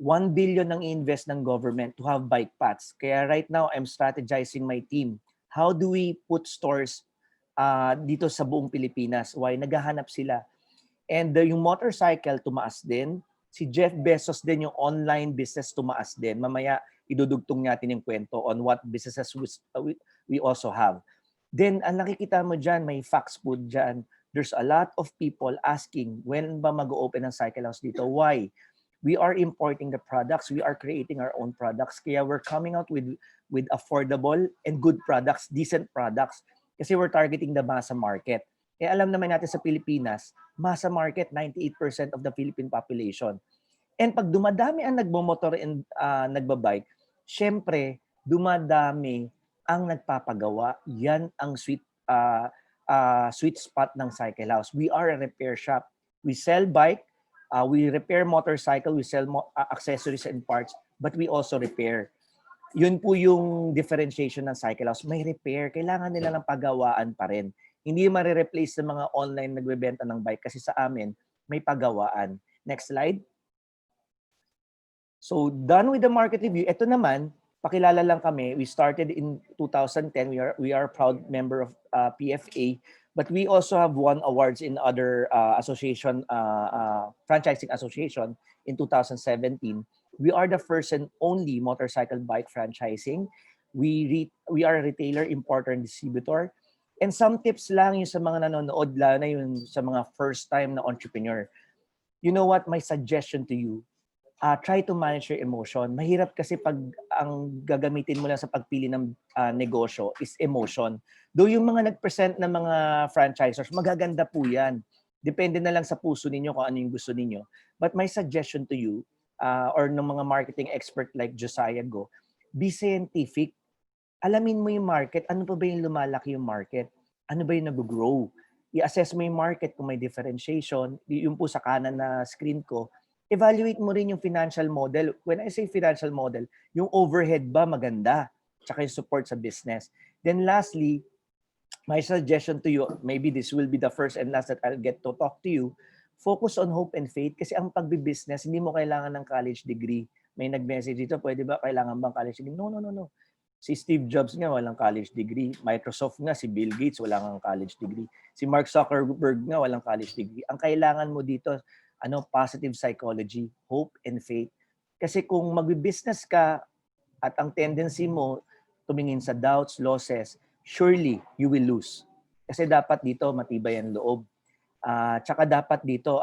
1 billion ang i-invest ng government to have bike paths. Kaya right now, I'm strategizing my team. How do we put stores dito sa buong Pilipinas? Why? Naghahanap sila. And yung motorcycle, tumaas din. Si Jeff Bezos din, yung online business, tumaas din. Mamaya, idudugtong natin yung kwento on what businesses we also have. Then, ang nakikita mo dyan, may fax food dyan. There's a lot of people asking, when ba mag-open ang cycle house dito? Why? We are importing the products. We are creating our own products. Kaya we're coming out with affordable and good products, decent products. Kasi we're targeting the masa market. Kaya alam naman natin sa Pilipinas, masa market, 98% of the Philippine population. And pag dumadami ang nagmomotor and nagbabike, syempre, dumadami ang nagpapagawa. Yan ang sweet spot ng cycle house. We are a repair shop. We sell bike, we repair motorcycle, we sell accessories and parts, but we also repair. Yun po yung differentiation ng cycle house. May repair. Kailangan nila ng pagawaan pa rin. Hindi ma-replace ng mga online nagbebenta ng bike kasi sa amin, may pagawaan. Next slide. So, done with the market review. Ito naman, pakilala lang kami. We started in 2010. We are a proud member of PFA, but we also have won awards in other association, franchising association in 2017. We are the first and only motorcycle bike franchising. We are a retailer, importer, and distributor. And some tips lang yung sa mga nanonood, lalo na yung sa mga first time na entrepreneur. You know what? My suggestion to you, try to manage your emotion. Mahirap kasi pag ang gagamitin mo lang sa pagpili ng negosyo is emotion. Though yung mga nag-present na mga franchisors, magaganda po yan. Depende na lang sa puso ninyo kung ano yung gusto ninyo. But my suggestion to you, or ng mga marketing expert like Josiah Go, be scientific. Alamin mo yung market. Ano pa ba yung lumalaki yung market? Ano ba yung nag-grow? I-assess mo yung market kung may differentiation. Yung po sa kanan na screen ko, evaluate mo rin yung financial model. When I say financial model, yung overhead ba maganda? Tsaka yung support sa business. Then lastly, my suggestion to you, maybe this will be the first and last that I'll get to talk to you, focus on hope and faith kasi ang pagbibusiness, hindi mo kailangan ng college degree. May nag-message dito, pwede ba, kailangan bang college degree? No, no, no, no. Si Steve Jobs nga, walang college degree. Microsoft nga, si Bill Gates, walang college degree. Si Mark Zuckerberg nga, walang college degree. Ang kailangan mo dito, positive psychology, hope, and faith. Kasi kung magbi-business ka at ang tendency mo tumingin sa doubts, losses, surely you will lose. Kasi dapat dito matibay ang loob. Tsaka dapat dito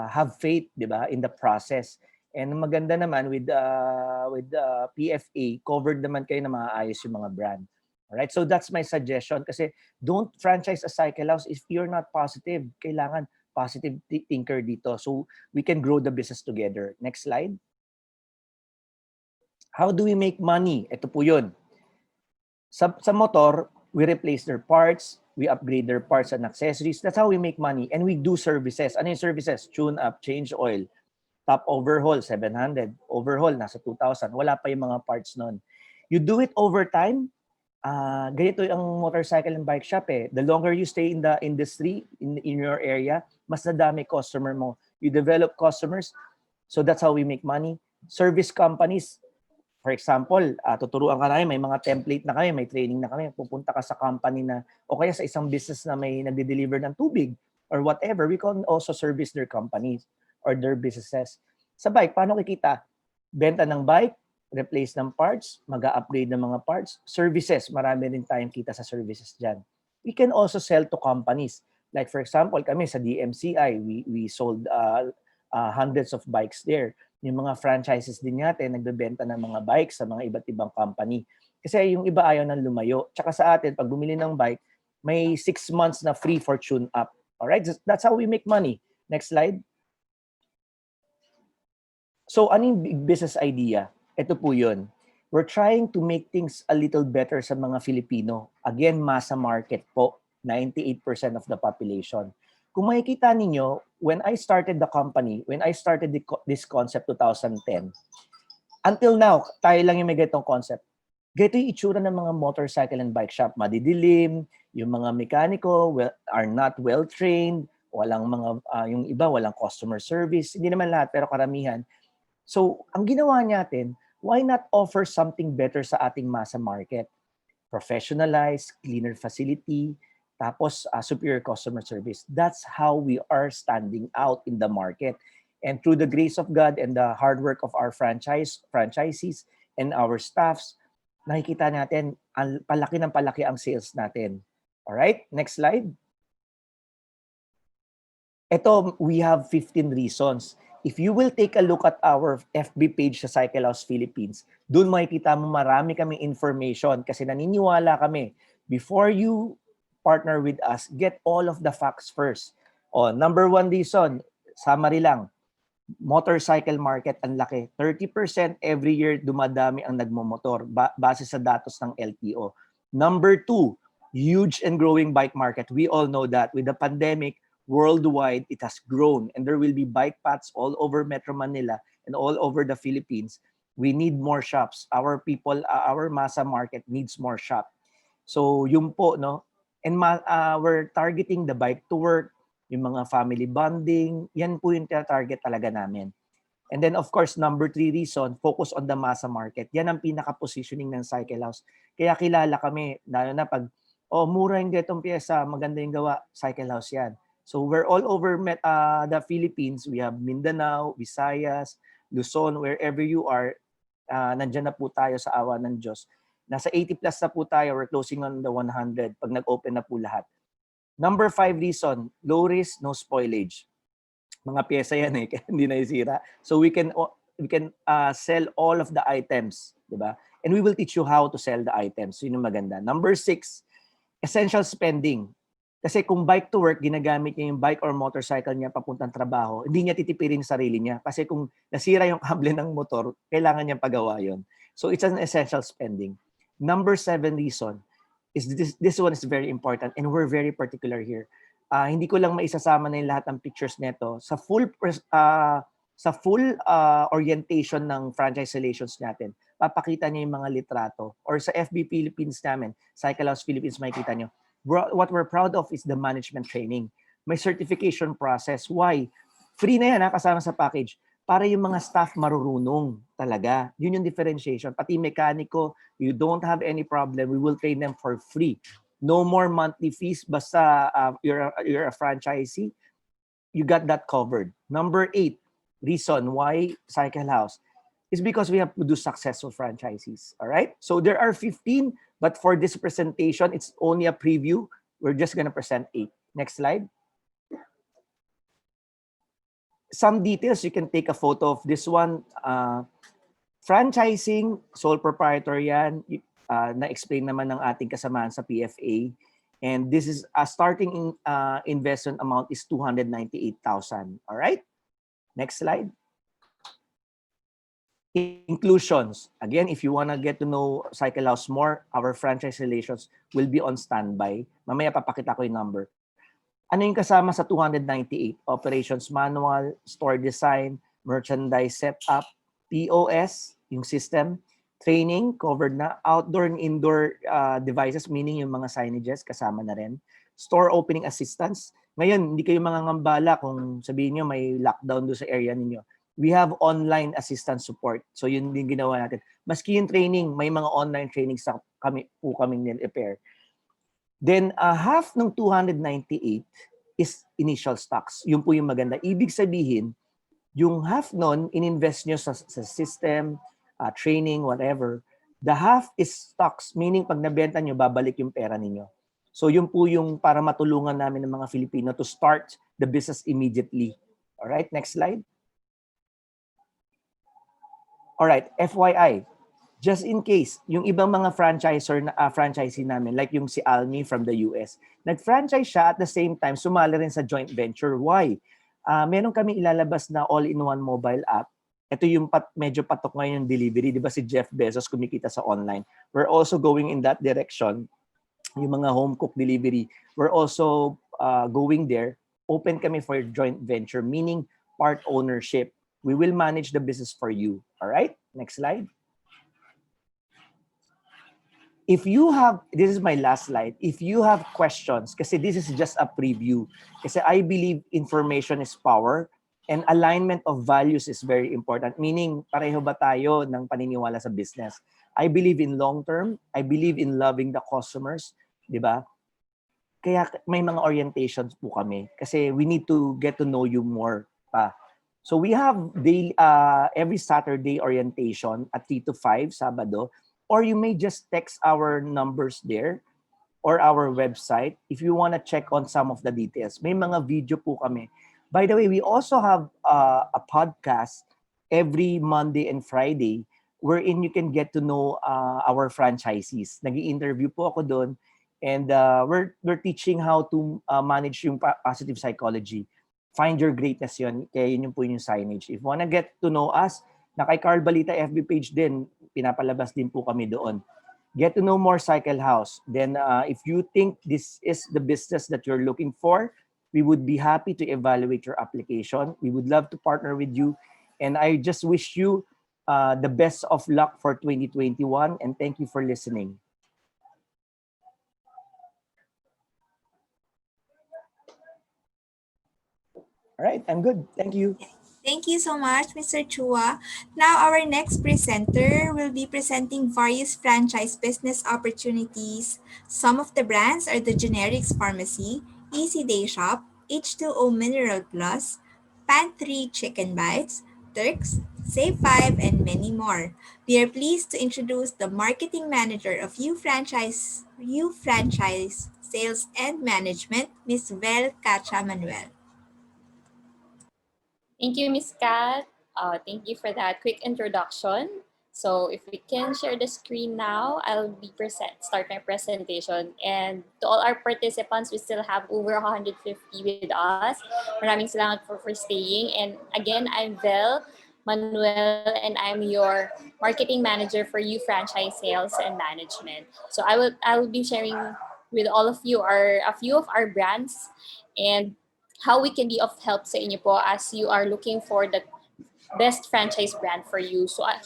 have faith, 'di ba, in the process. And maganda naman with PFA, covered naman kayo na maayos yung mga brand. Alright? So that's my suggestion kasi don't franchise a cycle house if you're not positive. Kailangan positive thinker dito so we can grow the business together. Next slide. How do we make money? Ito po yun. Sa motor, we replace their parts, we upgrade their parts and accessories. That's how we make money. And we do services. Ano yung services? Tune up, change oil. Top overhaul, 700. Overhaul, nasa 2,000. Wala pa yung mga parts nun. You do it over time. Ganito ang motorcycle and bike shop eh. The longer you stay in the industry, in your area, mas nadami customer mo. You develop customers. So that's how we make money. Service companies, for example, tuturuan ka namin, may mga template na kami, may training na kami, pupunta ka sa company na, o kaya sa isang business na may nagde-deliver ng tubig or whatever, we can also service their companies or their businesses. Sa bike, paano kikita? Benta ng bike, replace ng parts, mag-upgrade ng mga parts, services, marami rin tayong kita sa services dyan. We can also sell to companies. Like for example, kami sa DMCI, we sold hundreds of bikes there. Yung mga franchises din natin, nagbebenta ng mga bikes sa mga iba't ibang company. Kasi yung iba ayaw nang lumayo. Tsaka sa atin, pag bumili ng bike, may 6 months na free for tune up. Alright? That's how we make money. Next slide. So, ano yung big business idea? Ito po yun. We're trying to make things a little better sa mga Filipino. Again, masa market po. 98% of the population. Kung makikita ninyo, when I started the company, when I started this concept 2010, until now, tayo lang yung may ganitong concept. Ganito yung itsura ng mga motorcycle and bike shop. Madidilim, yung mga mekaniko are not well-trained, walang mga, yung iba, walang customer service. Hindi naman lahat, pero karamihan. So, ang ginawa natin, why not offer something better sa ating masa market? Professionalized, cleaner facility, tapos superior customer service. That's how we are standing out in the market. And through the grace of God and the hard work of our franchisees and our staffs, nakikita natin palaki ng palaki ang sales natin. All right, next slide. Ito, we have 15 reasons. If you will take a look at our FB page sa Cycle House Philippines, doon makikita mo marami kaming information kasi naniniwala kami, before you partner with us, get all of the facts first. Number 1 reason, summary lang, motorcycle market ang laki. 30% every year dumadami ang nagmomotor base sa datos ng LTO. Number 2, huge and growing bike market. We all know that with the pandemic, worldwide, it has grown and there will be bike paths all over Metro Manila and all over the Philippines. We need more shops. Our people, our masa market needs more shop. So yun po, no? And we're targeting the bike to work, yung mga family bonding, yan po yung target talaga namin. And then of course, number 3 reason, focus on the masa market. Yan ang pinaka-positioning ng Cycle House. Kaya kilala kami, lalo na pag, mura yung getong pyesa, maganda yung gawa, Cycle House yan. So we're all over the Philippines. We have Mindanao, Visayas, Luzon, wherever you are, nandyan na po tayo sa awa ng Diyos. Nasa 80 plus na po tayo. We're closing on the 100 pag nag-open na po lahat. Number 5 reason, low risk, no spoilage. Mga pyesa yan eh, kaya hindi na isira. So we can sell all of the items, di ba? And we will teach you how to sell the items. Yun yung maganda. Number 6, essential spending. Kasi kung bike to work, ginagamit niya yung bike or motorcycle niya papuntang trabaho, hindi niya titipirin sarili niya. Kasi kung nasira yung kable ng motor, kailangan niya pagawa yun. So it's an essential spending. Number 7 reason is this one is very important and we're very particular here. Hindi ko lang maisasama na yung lahat ng pictures nito. Sa full orientation ng franchise relations natin, papakita niya yung mga litrato. Or sa FB Philippines namin, Cycle House Philippines, makikita niyo. What we're proud of is the management training. May certification process. Why? Free na yan, kasama sa package. para yung mga staff marurunong talaga. Yun yung differentiation. Pati mekaniko, you don't have any problem, we will train them for free. No more monthly fees, basta you're a franchisee, you got that covered. Number 8, reason why Cycle House is because we have produced successful franchisees. All right? So there are 15, but for this presentation, it's only a preview. We're just going to present 8. Next slide. Some details, you can take a photo of this one. Franchising, sole proprietor yan. Na-explain naman ng ating kasamahan sa PFA. And this is a starting investment amount is 298,000. All right? Next slide. Inclusions. Again, if you want to get to know Cycle House more, our franchise relations will be on standby. Mamaya papakita ko yung number. Ano yung kasama sa 298? Operations manual, store design, merchandise setup, POS, yung system, training, covered na, outdoor and indoor devices, meaning yung mga signages, kasama na rin. Store opening assistance. Ngayon, hindi kayo mangangambala kung sabihin nyo may lockdown doon sa area ninyo. We have online assistance support. So yun din ginawa natin. Maski yung training, may mga online trainings kaming nil-repair. Then, half ng 298 is initial stocks. Yun po yung maganda. Ibig sabihin, yung half nun, ininvest nyo sa system, training, whatever. The half is stocks, meaning pag nabenta nyo, babalik yung pera ninyo. So yun po yung para matulungan namin ng mga Filipino to start the business immediately. Alright, next slide. Alright, FYI. Just in case, yung ibang mga franchisee namin, like yung si Almi from the US, nag-franchise siya at the same time, sumali rin sa joint venture. Why? Meron kami ilalabas na all-in-one mobile app. Ito yung medyo patok ngayon yung delivery. Di ba si Jeff Bezos kumikita sa online? We're also going in that direction. Yung mga home cook delivery, we're also going there. Open kami for joint venture, meaning part ownership. We will manage the business for you. All right? Next slide. If you have, this is my last slide, if you have questions, kasi this is just a preview, kasi I believe information is power and alignment of values is very important, meaning pareho ba tayo ng paniniwala sa business. I believe in long term, I believe in loving the customers, di ba? Kaya may mga orientations po kami kasi we need to get to know you more pa. So we have every Saturday orientation at 3 to 5, Sabado, or you may just text our numbers there or our website if you want to check on some of the details. May mga video po kami. By the way, we also have a podcast every Monday and Friday wherein you can get to know our franchisees. Nag-i-interview po ako doon and we're teaching how to manage yung positive psychology. Find your greatness yun. Kaya yun po yung signage. If you want to get to know us, na kay Carl Balita FB page din, pinapalabas din po kami doon. Get to know more Cycle House. Then if you think this is the business that you're looking for, we would be happy to evaluate your application. We would love to partner with you. And I just wish you the best of luck for 2021 and thank you for listening. All right, I'm good. Thank you. Thank you so much, Mr. Chua. Now, our next presenter will be presenting various franchise business opportunities. Some of the brands are the Generics Pharmacy, Easy Day Shop, H2O Mineral Plus, Pantry Chicken Bites, Turks, Save 5, and many more. We are pleased to introduce the Marketing Manager of U Franchise Sales and Management, Ms. Vel Cacha Manuel. Thank you, Ms. Kat. Thank you for that quick introduction. So if we can share the screen now, I'll be start my presentation. And to all our participants, we still have over 150 with us. Maraming salamat for staying. And again, I'm Vel Manuel, and I'm your marketing manager for U Franchise Sales and Management. So I will be sharing with all of you a few of our brands and how we can be of help sa inyo po as you are looking for the best franchise brand for you. So I'm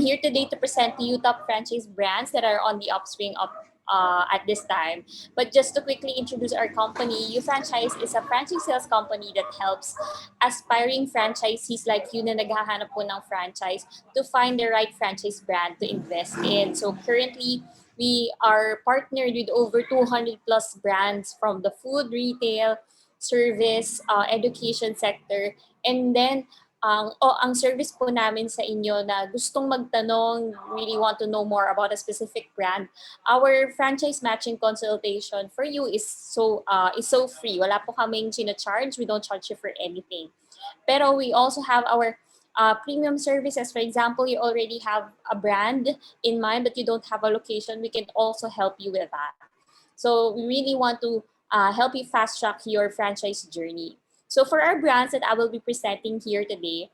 here today to present to you top franchise brands that are on the upswing of at this time. But just to quickly introduce our company, You Franchise is a franchise sales company that helps aspiring franchisees like you na naghahanap po ng franchise to find the right franchise brand to invest in. So currently, we are partnered with over 200 plus brands from the food, retail, service, education sector. And then, ang service po namin sa inyo na gustong magtanong, really want to know more about a specific brand, our franchise matching consultation for you is so free. Wala po kaming charge. We don't charge you for anything. Pero we also have our premium services. For example, you already have a brand in mind, but you don't have a location. We can also help you with that. So we really want to help you fast track your franchise journey. So for our brands that I will be presenting here today,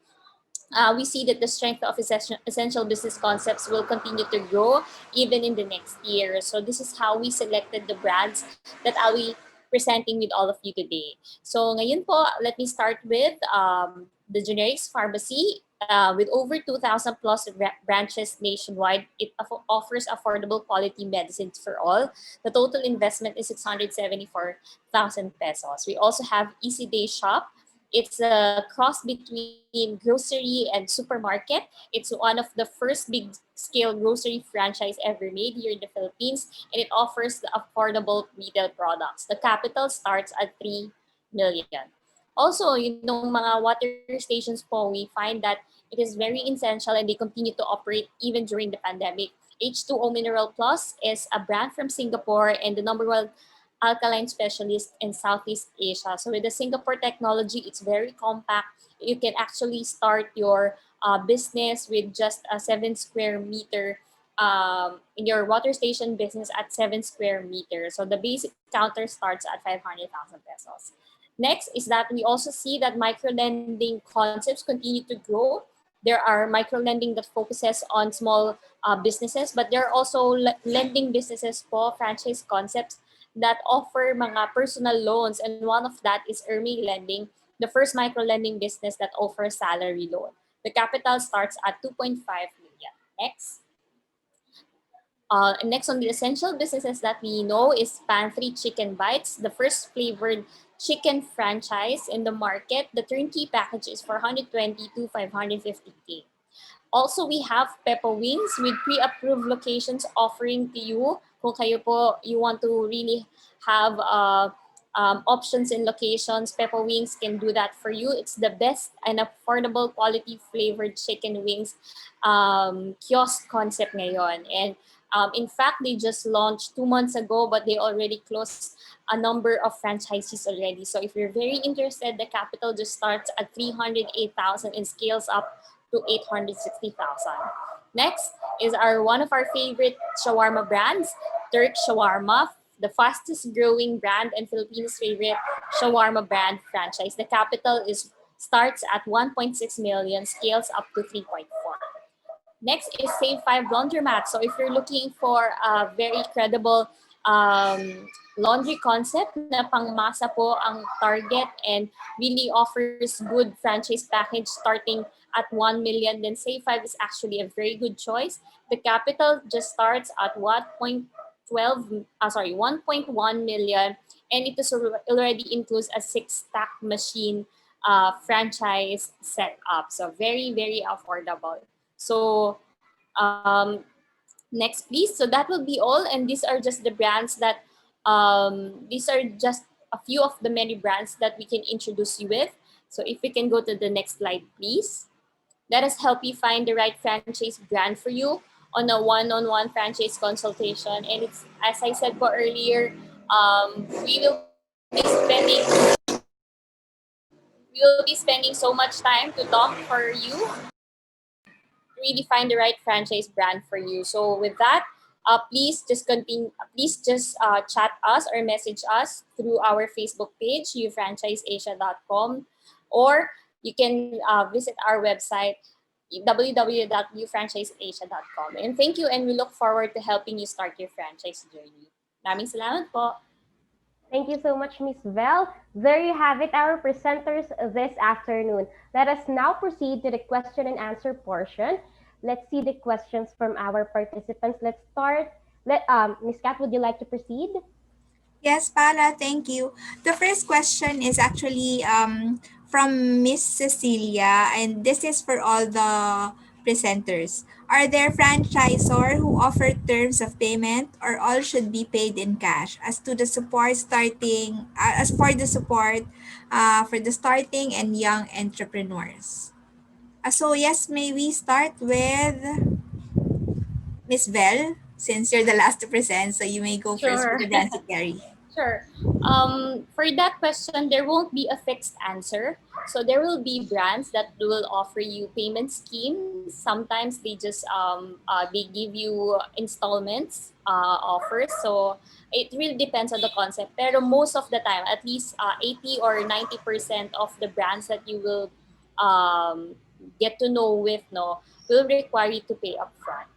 we see that the strength of essential business concepts will continue to grow even in the next year. So this is how we selected the brands that I'll be presenting with all of you today. So ngayon po, let me start with the generics pharmacy. With over 2,000 plus branches nationwide, it offers affordable quality medicines for all. The total investment is 674,000 pesos. We also have Easy Day Shop. It's a cross between grocery and supermarket. It's one of the first big scale grocery franchise ever made here in the Philippines, and it offers the affordable retail products. The capital starts at 3 million. Also, yung mga water stations po, we find that it is very essential and they continue to operate even during the pandemic. H2O Mineral Plus is a brand from Singapore and the number one alkaline specialist in Southeast Asia. So with the Singapore technology, it's very compact. You can actually start your business with just a 7 square meter in your water station business at 7 square meters. So the basic counter starts at 500,000 pesos. Next is that we also see that micro-lending concepts continue to grow. There are micro-lending that focuses on small businesses, but there are also lending businesses for franchise concepts that offer mga personal loans, and one of that is Ermi Lending, the first micro-lending business that offers salary loan. The capital starts at 2.5 million. Next. And next on the essential businesses that we know is Pantry Chicken Bites, the first flavored chicken franchise in the market. The turnkey package is 420 to 550K. Also, we have Peppa Wings with pre-approved locations offering to you. Kung kayo po, you want to really have options in locations, Peppa Wings can do that for you. It's the best and affordable quality flavored chicken wings kiosk concept ngayon. And in fact, they just launched 2 months ago, but they already closed a number of franchisees already. So if you're very interested, the capital just starts at 308,000 and scales up to 860,000. Next is one of our favorite shawarma brands, Turk Shawarma, the fastest growing brand and Philippines' favorite shawarma brand franchise. The capital starts at 1.6 million, scales up to 3.4. Next is Save 5 Laundromat. So if you're looking for a very credible laundry concept na pangmasa po ang target and really offers good franchise package starting at 1 million, then Save 5 is actually a very good choice. The capital just starts at 1.1 million, and it is already includes a 6-stack machine franchise setup. So very, very affordable. So next, please. So that will be all, and these are just the brands that these are just a few of the many brands that we can introduce you with. So if we can go to the next slide, please. Let us help you find the right franchise brand for you on a one-on-one franchise consultation. And it's, as I said earlier, we will be spending so much time to talk for you, really find the right franchise brand for you. So with that, please just continue. Please just chat us or message us through our Facebook page, ufranchiseasia.com, or you can visit our website, www.ufranchiseasia.com. And thank you, and we look forward to helping you start your franchise journey. Maraming salamat po. Thank you so much, Ms. Vel. There you have it, our presenters this afternoon. Let us now proceed to the question and answer portion. Let's see the questions from our participants. Let's start Ms. Kat, would you like to proceed? Yes, Paula, thank you. The first question is actually from Miss Cecilia, and this is for all the presenters. Are there franchisor who offer terms of payment, or all should be paid in cash? As to the support starting, as for the support for the starting and young entrepreneurs. So yes, may we start with Miss Bell, since you're the last to present, so you may go first for Sure. the brands to carry. Sure. For that question, there won't be a fixed answer. So there will be brands that will offer you payment schemes. Sometimes they just they give you installments offers. So it really depends on the concept. Pero most of the time, at least 80 or 90% of the brands that you will get to know with will require you to pay upfront.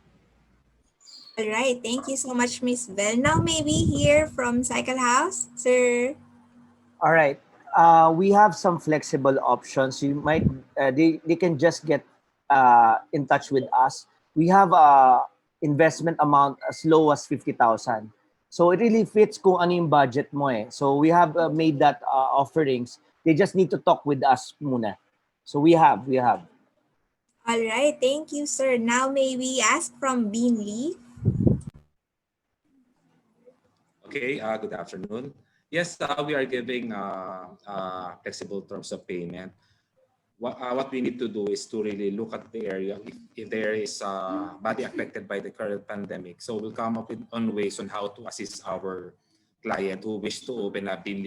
All right, thank you so much, Miss Bell. Now maybe hear from Cycle House, sir. All right. We have some flexible options. You might they can just get in touch with us. We have a investment amount as low as 50,000. So it really fits kung ano yung budget mo eh. So we have made that offerings. They just need to talk with us muna. So we have. All right, thank you, sir. Now may we ask from Bean Lee. Okay, good afternoon. Yes, we are giving flexible terms of payment. What we need to do is to really look at the area if there is body affected by the current pandemic. So we'll come up with ways on how to assist our client who wish to open a Bean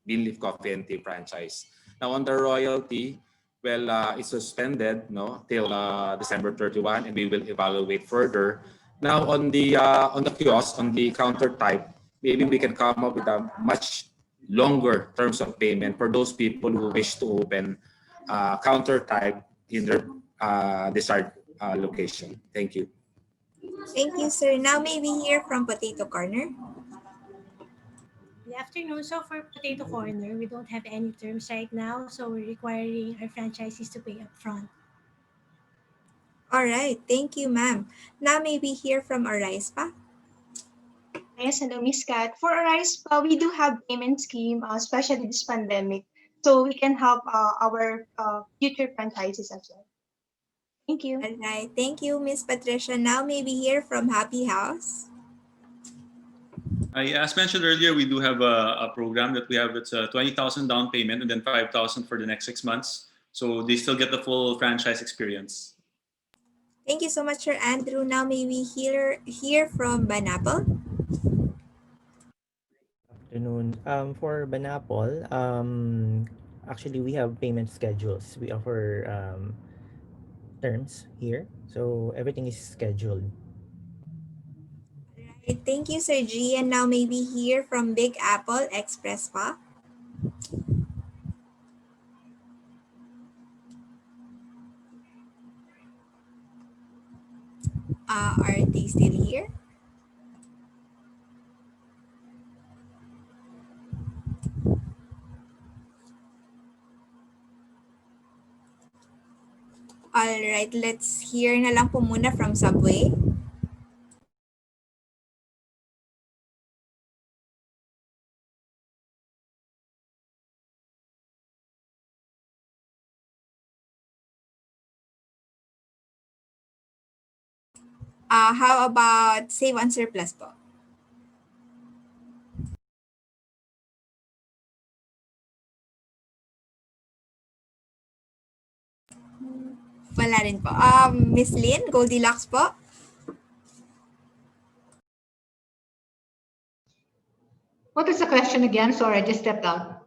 Leaf Coffee and Tea franchise. Now on the royalty, well, it's suspended till December 31, and we will evaluate further. Now on the kiosk, on the counter type, maybe we can come up with a much longer terms of payment for those people who wish to open counter type in their desired location. Thank you. Thank you, sir. Now may we hear from Potato Corner. Good afternoon. So for Potato Corner, we don't have any terms right now, so we're requiring our franchisees to pay upfront. All right, thank you, ma'am. Now may we hear from Oryspa. Yes, hello, Miss Kat. For Oryspa, we do have payment scheme, especially this pandemic, so we can help our future franchises as well. Thank you. All right, thank you, Miss Patricia. Now may we hear from Happy House. As mentioned earlier, we do have a program that we have. It's a 20,000 down payment and then 5,000 for the next 6 months. So they still get the full franchise experience. Thank you so much, Sir Andrew. Now may we hear from Banapple. Afternoon. For Banapple, actually we have payment schedules. We offer terms here, so everything is scheduled. Right, thank you, Sir G. And now may we hear from Big Apple Express Pa. Are they still here? All right, let's hear na lang po muna from Subway. How about Save on Surplus po? Wala rin po. Miss Lynn, Goldilocks po? What is the question again? Sorry, I just stepped out.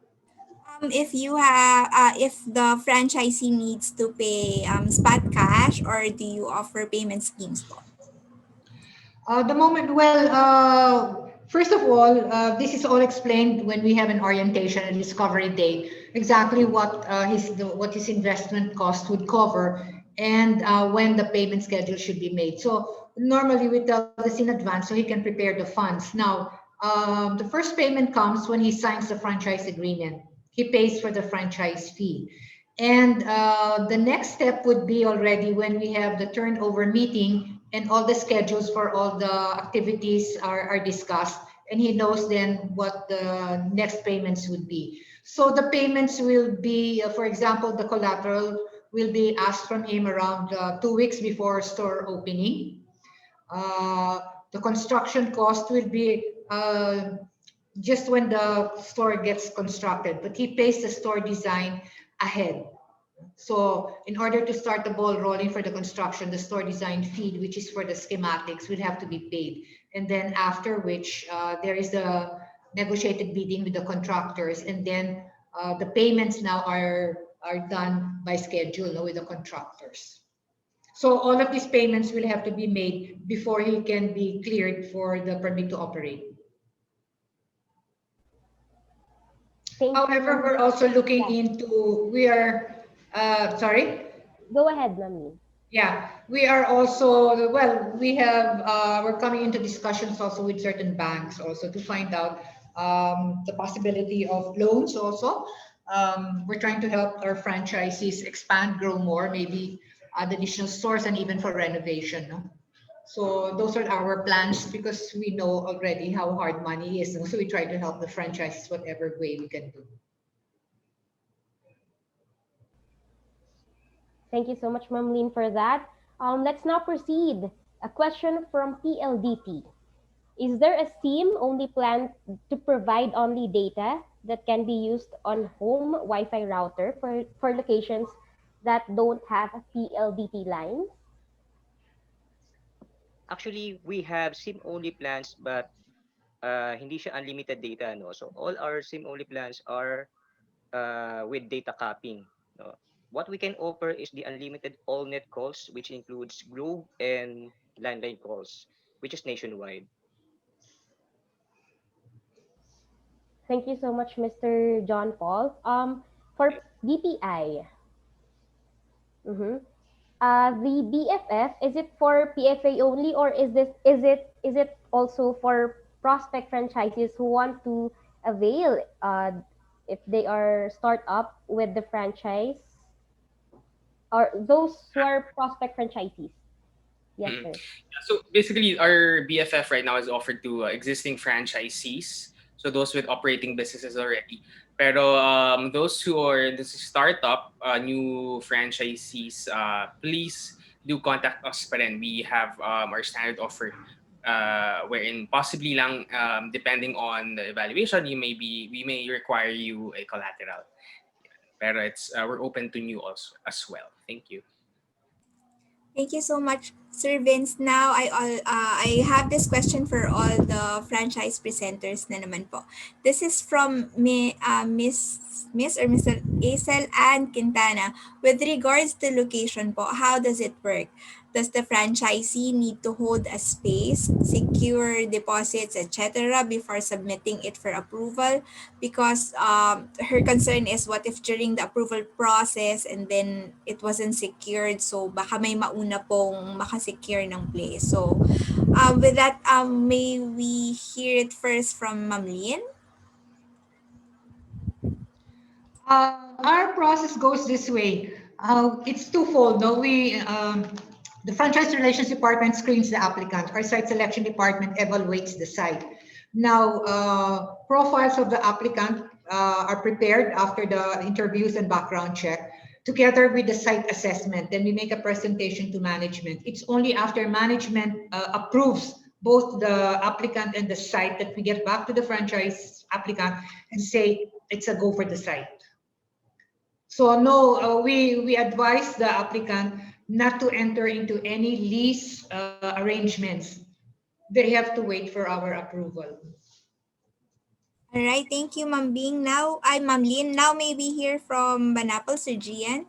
If you have, if the franchisee needs to pay spot cash, or do you offer payment schemes po? The moment, first of all, this is all explained when we have an orientation and discovery day, exactly what his investment cost would cover, and when the payment schedule should be made. So normally we tell this in advance so he can prepare the funds. Now, the first payment comes when he signs the franchise agreement. He pays for the franchise fee. And the next step would be already when we have the turnover meeting and all the schedules for all the activities are discussed, and he knows then what the next payments would be. So the payments will be, for example, the collateral will be asked from him around 2 weeks before store opening. Uh, the construction cost will be just when the store gets constructed, but he pays the store design ahead. So in order to start the ball rolling for the construction, the store design fee, which is for the schematics, will have to be paid. And then after which there is the negotiated bidding with the contractors, and then the payments now are done by schedule, no, with the contractors. So all of these payments will have to be made before he can be cleared for the permit to operate. However, we're also looking into, sorry? Go ahead, Mami. Yeah, we are also, well, we're coming into discussions also with certain banks also to find out the possibility of loans also. We're trying to help our franchisees expand, grow more, maybe add additional stores and even for renovation. No? So those are our plans because we know already how hard money is. No? So we try to help the franchises whatever way we can do. Thank you so much, Ma'am Lynn, for that. Let's now proceed. A question from PLDT. Is there a SIM only plan to provide only data that can be used on home Wi-Fi router for locations that don't have PLDT lines? Actually, we have SIM-only plans, but hindi siya unlimited data, no? So all our SIM-only plans are with data capping. No? What we can offer is the unlimited all-net calls, which includes Globe and landline calls, which is nationwide. Thank you so much, Mr. John Paul. For BPI, the BFF, is it for PFA only, or is it also for prospect franchises who want to avail if they are start up with the franchise, or those who are prospect franchisees? Yes, sir. So basically, our BFF right now is offered to existing franchisees, so those with operating businesses already. Pero those who are this is startup, new franchisees, please do contact us pa rin. We have our standard offer, wherein possibly lang, depending on the evaluation, we may require you a collateral. Pero we're open to new also as well. Thank you. Thank you so much, Sir Vince. Now, I have this question for all the franchise presenters na naman po. This is from Miss or Mr. Aisel and Quintana. With regards to location po, how does it work? Does the franchisee need to hold a space, secure deposits, etc. before submitting it for approval? Because her concern is, what if during the approval process and then it wasn't secured, so baka may mauna pong makasecure ng place. So with that, may we hear it first from Ma'am Lynn? Our process goes this way. It's twofold. No, the franchise relations department screens the applicant. Our site selection department evaluates the site. Now, profiles of the applicant are prepared after the interviews and background check, together with the site assessment. Then we make a presentation to management. It's only after management approves both the applicant and the site that we get back to the franchise applicant and say it's a go for the site. So no, we advise the applicant not to enter into any lease arrangements. They have to wait for our approval. All right, thank you, Ma'am Bing. Ma'am Lynn. Now may we hear from Banapple, Sir Gian?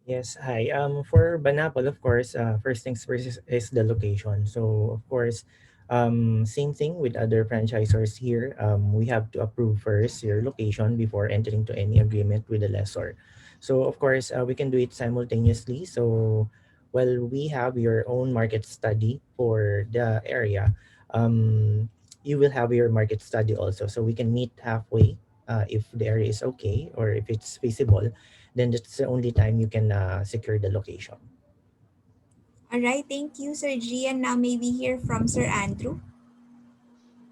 Yes, hi. For Banapple, of course, first things first is the location. So, of course, same thing with other franchisors here. We have to approve first your location before entering to any agreement with the lessor. So, of course, we can do it simultaneously. So, while we have your own market study for the area, you will have your market study also. So, we can meet halfway if the area is okay or if it's feasible, then that's the only time you can secure the location. All right, thank you, Sir G. And now maybe hear from Sir Andrew.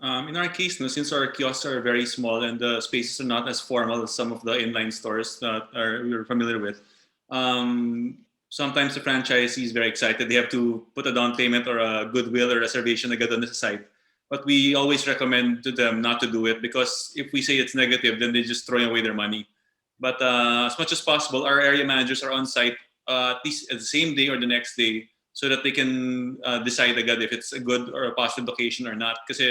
In our case, no, since our kiosks are very small and the spaces are not as formal as some of the inline stores that we're familiar with, sometimes the franchisee is very excited. They have to put a down payment or a goodwill or reservation agad on the site. But we always recommend to them not to do it because if we say it's negative, then they're just throwing away their money. But as much as possible, our area managers are on site at least the same day or the next day so that they can decide agad if it's a good or a positive location or not. Because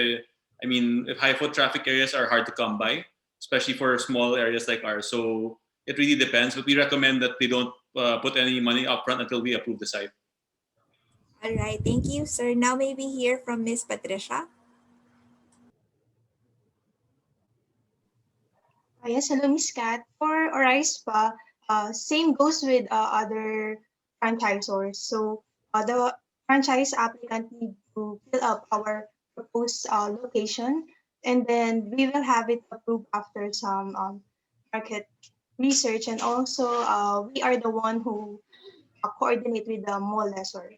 I mean, if high foot traffic areas are hard to come by, especially for small areas like ours. So it really depends, but we recommend that they don't put any money upfront until we approve the site. All right, thank you, sir. Now maybe hear from Miss Patricia. Yes, hello, Miss Kat. For Oryspa, same goes with other franchisors. So the franchise applicant need to fill up our proposed location, and then we will have it approved after some market research, and also we are the one who coordinate with the mall lessor.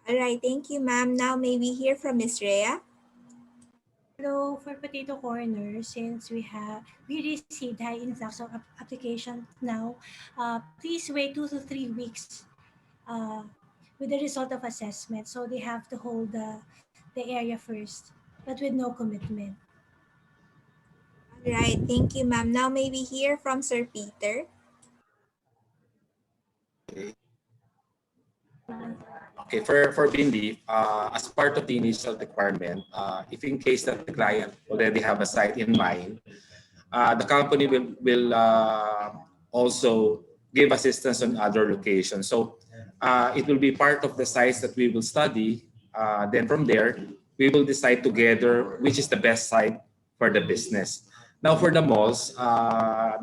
All right, thank you, ma'am. Now maybe hear from Miss Rhea. Hello, for Potato Corner, since we received high influx of applications now, please wait 2 to 3 weeks uh, with the result of assessment. So they have to hold the area first, but with no commitment. All right, thank you, ma'am. Now maybe hear from Sir Peter. Okay, for Bindi, as part of the initial requirement, if in case that the client already have a site in mind, the company will also give assistance on other locations. So it will be part of the sites that we will study. Then from there, we will decide together which is the best site for the business. Now for the malls,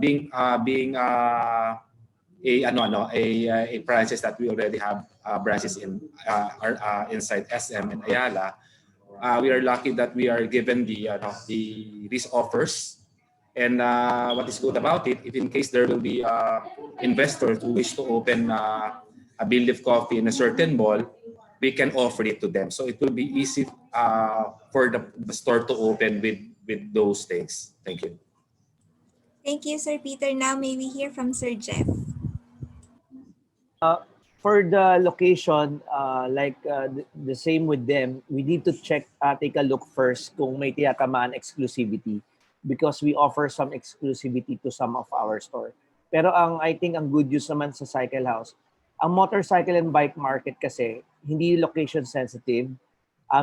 being a franchise that we already have branches in inside SM and Ayala. We are lucky that we are given the these offers. And what is good about it, if in case there will be investors who wish to open a build of coffee in a certain mall, we can offer it to them. So it will be easy for the store to open with those things. Thank you. Thank you, Sir Peter. Now maybe hear from Sir Jeff. For the location, the same with them, we need to take a look first kung may tiyatamaan exclusivity because we offer some exclusivity to some of our store. Pero I think ang good news naman sa Cycle House, ang motorcycle and bike market kasi hindi location sensitive,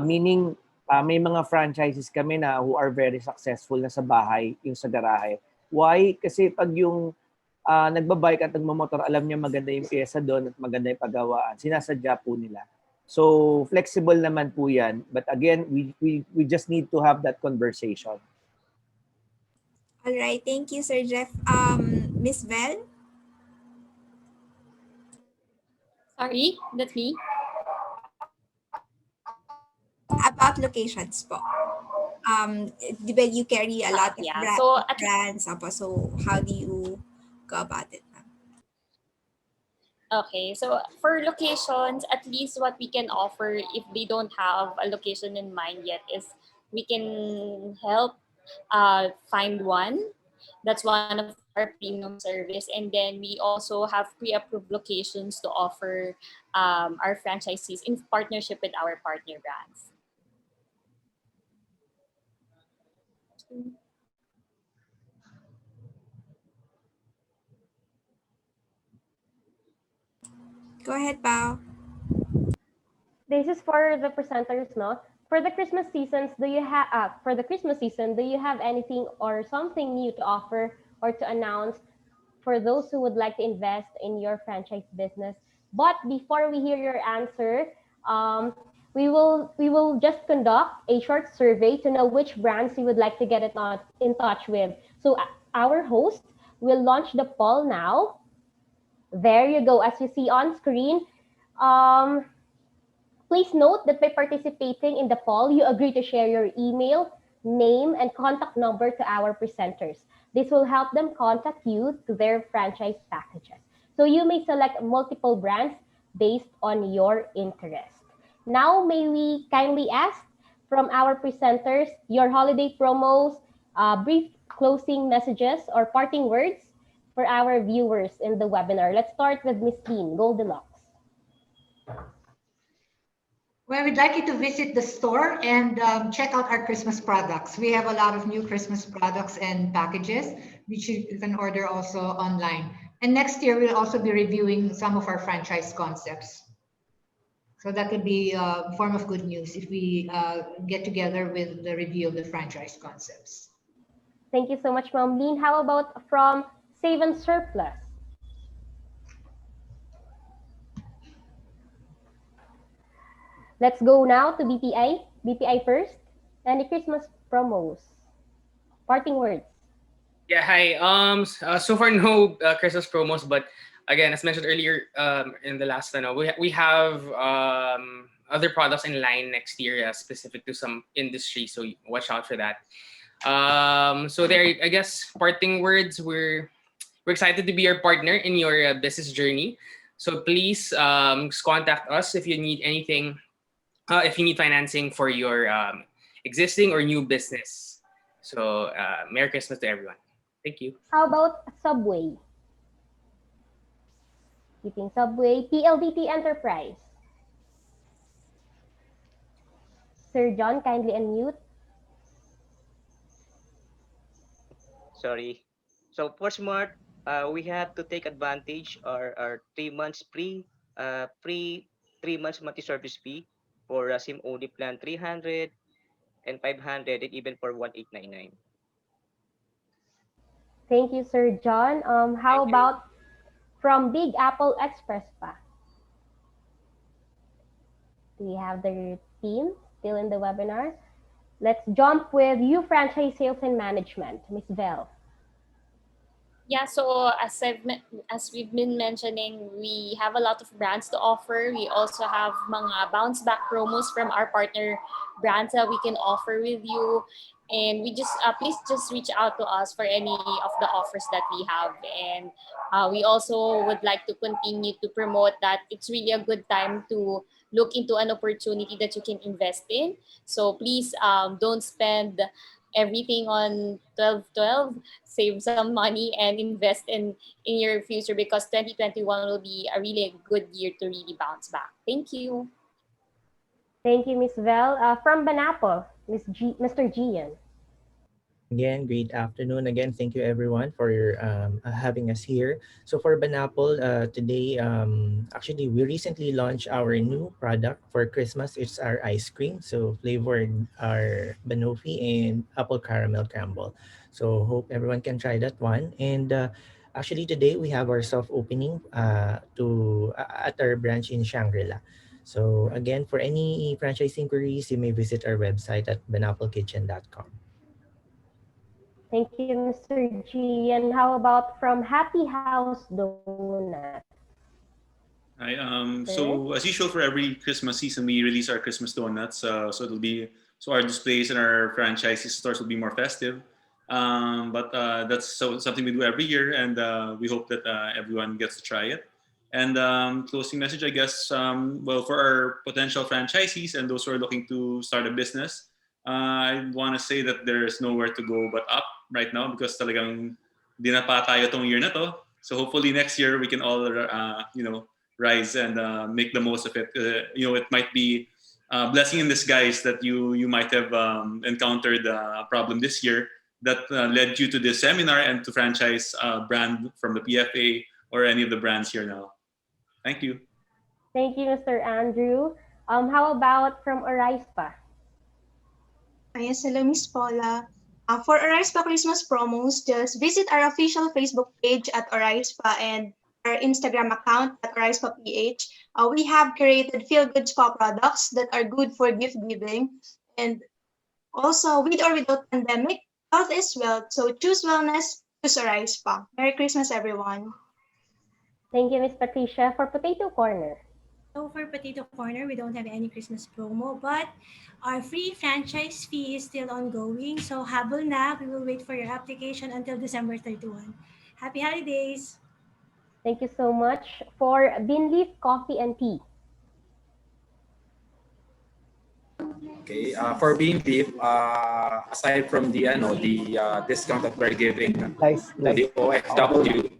meaning may mga franchises kami na who are very successful na sa bahay, yung sa garahe. Why? Kasi pag yung nagbabike at nagmamotor, alam niya maganda yung pyesa doon at maganda yung paggawaan. Sinasadya po nila. So, flexible naman po yan. But again, we just need to have that conversation. All right, thank you, Sir Jeff. Miss Vel? Sorry, that's me. About locations po. Di ba you carry a lot of brands, so how do you go about it? Okay, so for locations, at least what we can offer if they don't have a location in mind yet is we can help find one. That's one of our premium service. And then we also have pre-approved locations to offer our franchisees in partnership with our partner brands. Go ahead, Pao. This is for the presenters, no? For the Christmas seasons, do you have anything or something new to offer or to announce for those who would like to invest in your franchise business? But before we hear your answer, we will just conduct a short survey to know which brands you would like to get in touch with. So our host will launch the poll now. There you go. As you see on screen, please note that by participating in the poll, you agree to share your email, name, and contact number to our presenters. This will help them contact you to their franchise packages. So you may select multiple brands based on your interest. Now, may we kindly ask from our presenters your holiday promos, brief closing messages, or parting words for our viewers in the webinar. Let's start with Miss Dean, Goldilocks. Well, we'd like you to visit the store and check out our Christmas products. We have a lot of new Christmas products and packages, which you can order also online. And next year, we'll also be reviewing some of our franchise concepts. So that could be a form of good news if we get together with the review of the franchise concepts. Thank you so much, Ma'am Lean. How about from Save and Surplus? Let's go now to BPI. BPI first. Any Christmas promos? Parting words. Yeah, hi. So far no Christmas promos, but again, as mentioned earlier, in the last we have other products in line next year, specific to some industry. So watch out for that. So there, I guess, parting words. We're excited to be your partner in your business journey. So please contact us if you need anything. If you need financing for your existing or new business. So Merry Christmas to everyone. Thank you. How about Subway? Keeping Subway. PLDT Enterprise. Sir John, kindly unmute. Sorry. So for Smart, we have to take advantage our 3 months free 3 months multi-service fee for SIM only plan 300 and 500 and even for 1899. Thank you, Sir John. How about from Big Apple Express pa? Do we have the team still in the webinar? Let's jump with you, franchise sales and management, Miss Vel. Yeah, so as we've been mentioning, we have a lot of brands to offer. We also have mga bounce back promos from our partner brands that we can offer with you. And we just please just reach out to us for any of the offers that we have. And we also would like to continue to promote that it's really a good time to look into an opportunity that you can invest in. So please don't spend everything on 12-12. Save some money and invest in your future, because 2021 will be a really good year to really bounce back. Thank you. Thank you, Miss Vel. From Banapple, Mr. Gian. Again, great afternoon. Again, thank you everyone for your having us here. So for Banapple, today, actually, we recently launched our new product for Christmas. It's our ice cream. So flavored our banoffee and apple caramel crumble. So hope everyone can try that one. And actually, today we have our soft opening at our branch in Shangri-La. So again, for any franchise inquiries, you may visit our website at banapplekitchen.com. Thank you, Mr. G. And how about from Happy House Donuts? Hi. So as usual, for every Christmas season, we release our Christmas donuts. So our displays and our franchisee stores will be more festive. But that's something we do every year, and we hope that everyone gets to try it. And closing message, I guess, well, for our potential franchisees and those who are looking to start a business, I want to say that there's nowhere to go but up right now, because talagang dinapa tayo tong year na to. So hopefully next year we can all, rise and make the most of it. It might be a blessing in disguise that you might have encountered a problem this year that led you to this seminar and to franchise brand from the PFA or any of the brands here now. Thank you. Thank you, Mr. Andrew. How about from Oryspa? Yes, hello, Miss Paula. For Oryspa Christmas promos, just visit our official Facebook page at Oryspa and our Instagram account at OryspaPH. We have curated feel-good spa products that are good for gift giving. And also, with or without pandemic, health is wealth. So choose wellness, choose Oryspa. Merry Christmas, everyone. Thank you, Miss Patricia. For Potato Corner. So for Potato Corner, we don't have any Christmas promo, but our free franchise fee is still ongoing. So habol na, we will wait for your application until December 31. Happy holidays! Thank you so much. For Beanleaf Coffee and Tea. Okay, for being beef, aside from the discount that we're giving to the OFW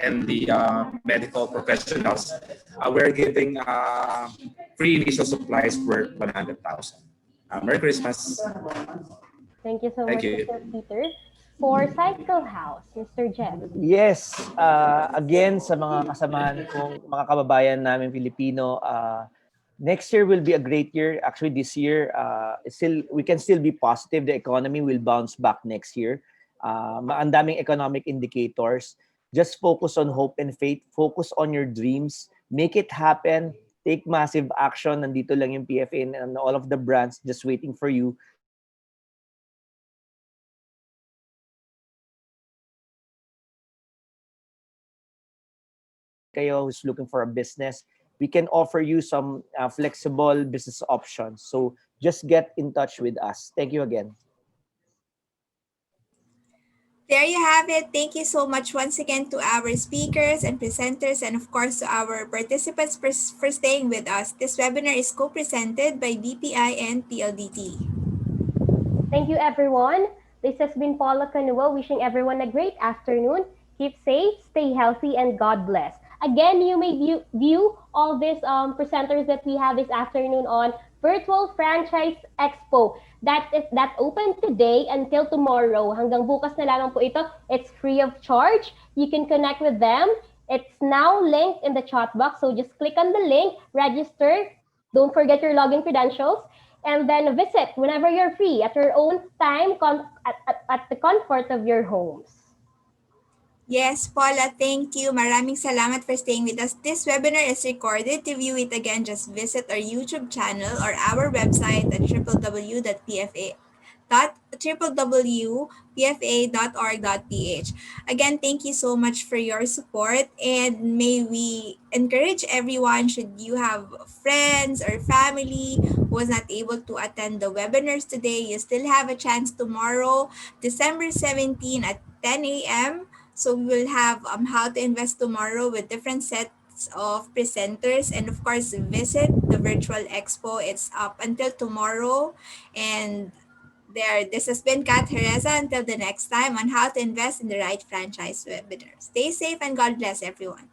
and the medical professionals, we're giving free initial supplies worth 100,000. Merry Christmas. Thank you so Thank much, you. Mr. Peter. For Cycle House, Mr. Jeff. Yes, again sa mga kasamahan kong mga kababayan namin Filipino, next year will be a great year. Actually, this year, we can still be positive. The economy will bounce back next year. Ang daming economic indicators. Just focus on hope and faith. Focus on your dreams. Make it happen. Take massive action. Nandito lang yung PFA and all of the brands just waiting for you. Kayo who's looking for a business, we can offer you some flexible business options. So just get in touch with us. Thank you again. There you have it. Thank you so much once again to our speakers and presenters, and of course to our participants for staying with us. This webinar is co-presented by BPI and PLDT. Thank you, everyone. This has been Paula Canua wishing everyone a great afternoon. Keep safe, stay healthy, and God bless. Again, you may view all these presenters that we have this afternoon on Virtual Franchise Expo. That's open today until tomorrow. Hanggang bukas na lamang po ito. It's free of charge. You can connect with them. It's now linked in the chat box. So just click on the link, register. Don't forget your login credentials. And then visit whenever you're free at your own time at the comfort of your homes. Yes, Paula, thank you. Maraming salamat for staying with us. This webinar is recorded. To view it again, just visit our YouTube channel or our website at www.pfa.org.ph. Again, thank you so much for your support, and may we encourage everyone, should you have friends or family who was not able to attend the webinars today, you still have a chance tomorrow, December 17 at 10 a.m. So we will have How to Invest tomorrow with different sets of presenters, and of course visit the virtual expo. It's up until tomorrow, and this has been Kat Hereza. Until the next time on How to Invest in the Right Franchise webinar. Stay safe and God bless everyone.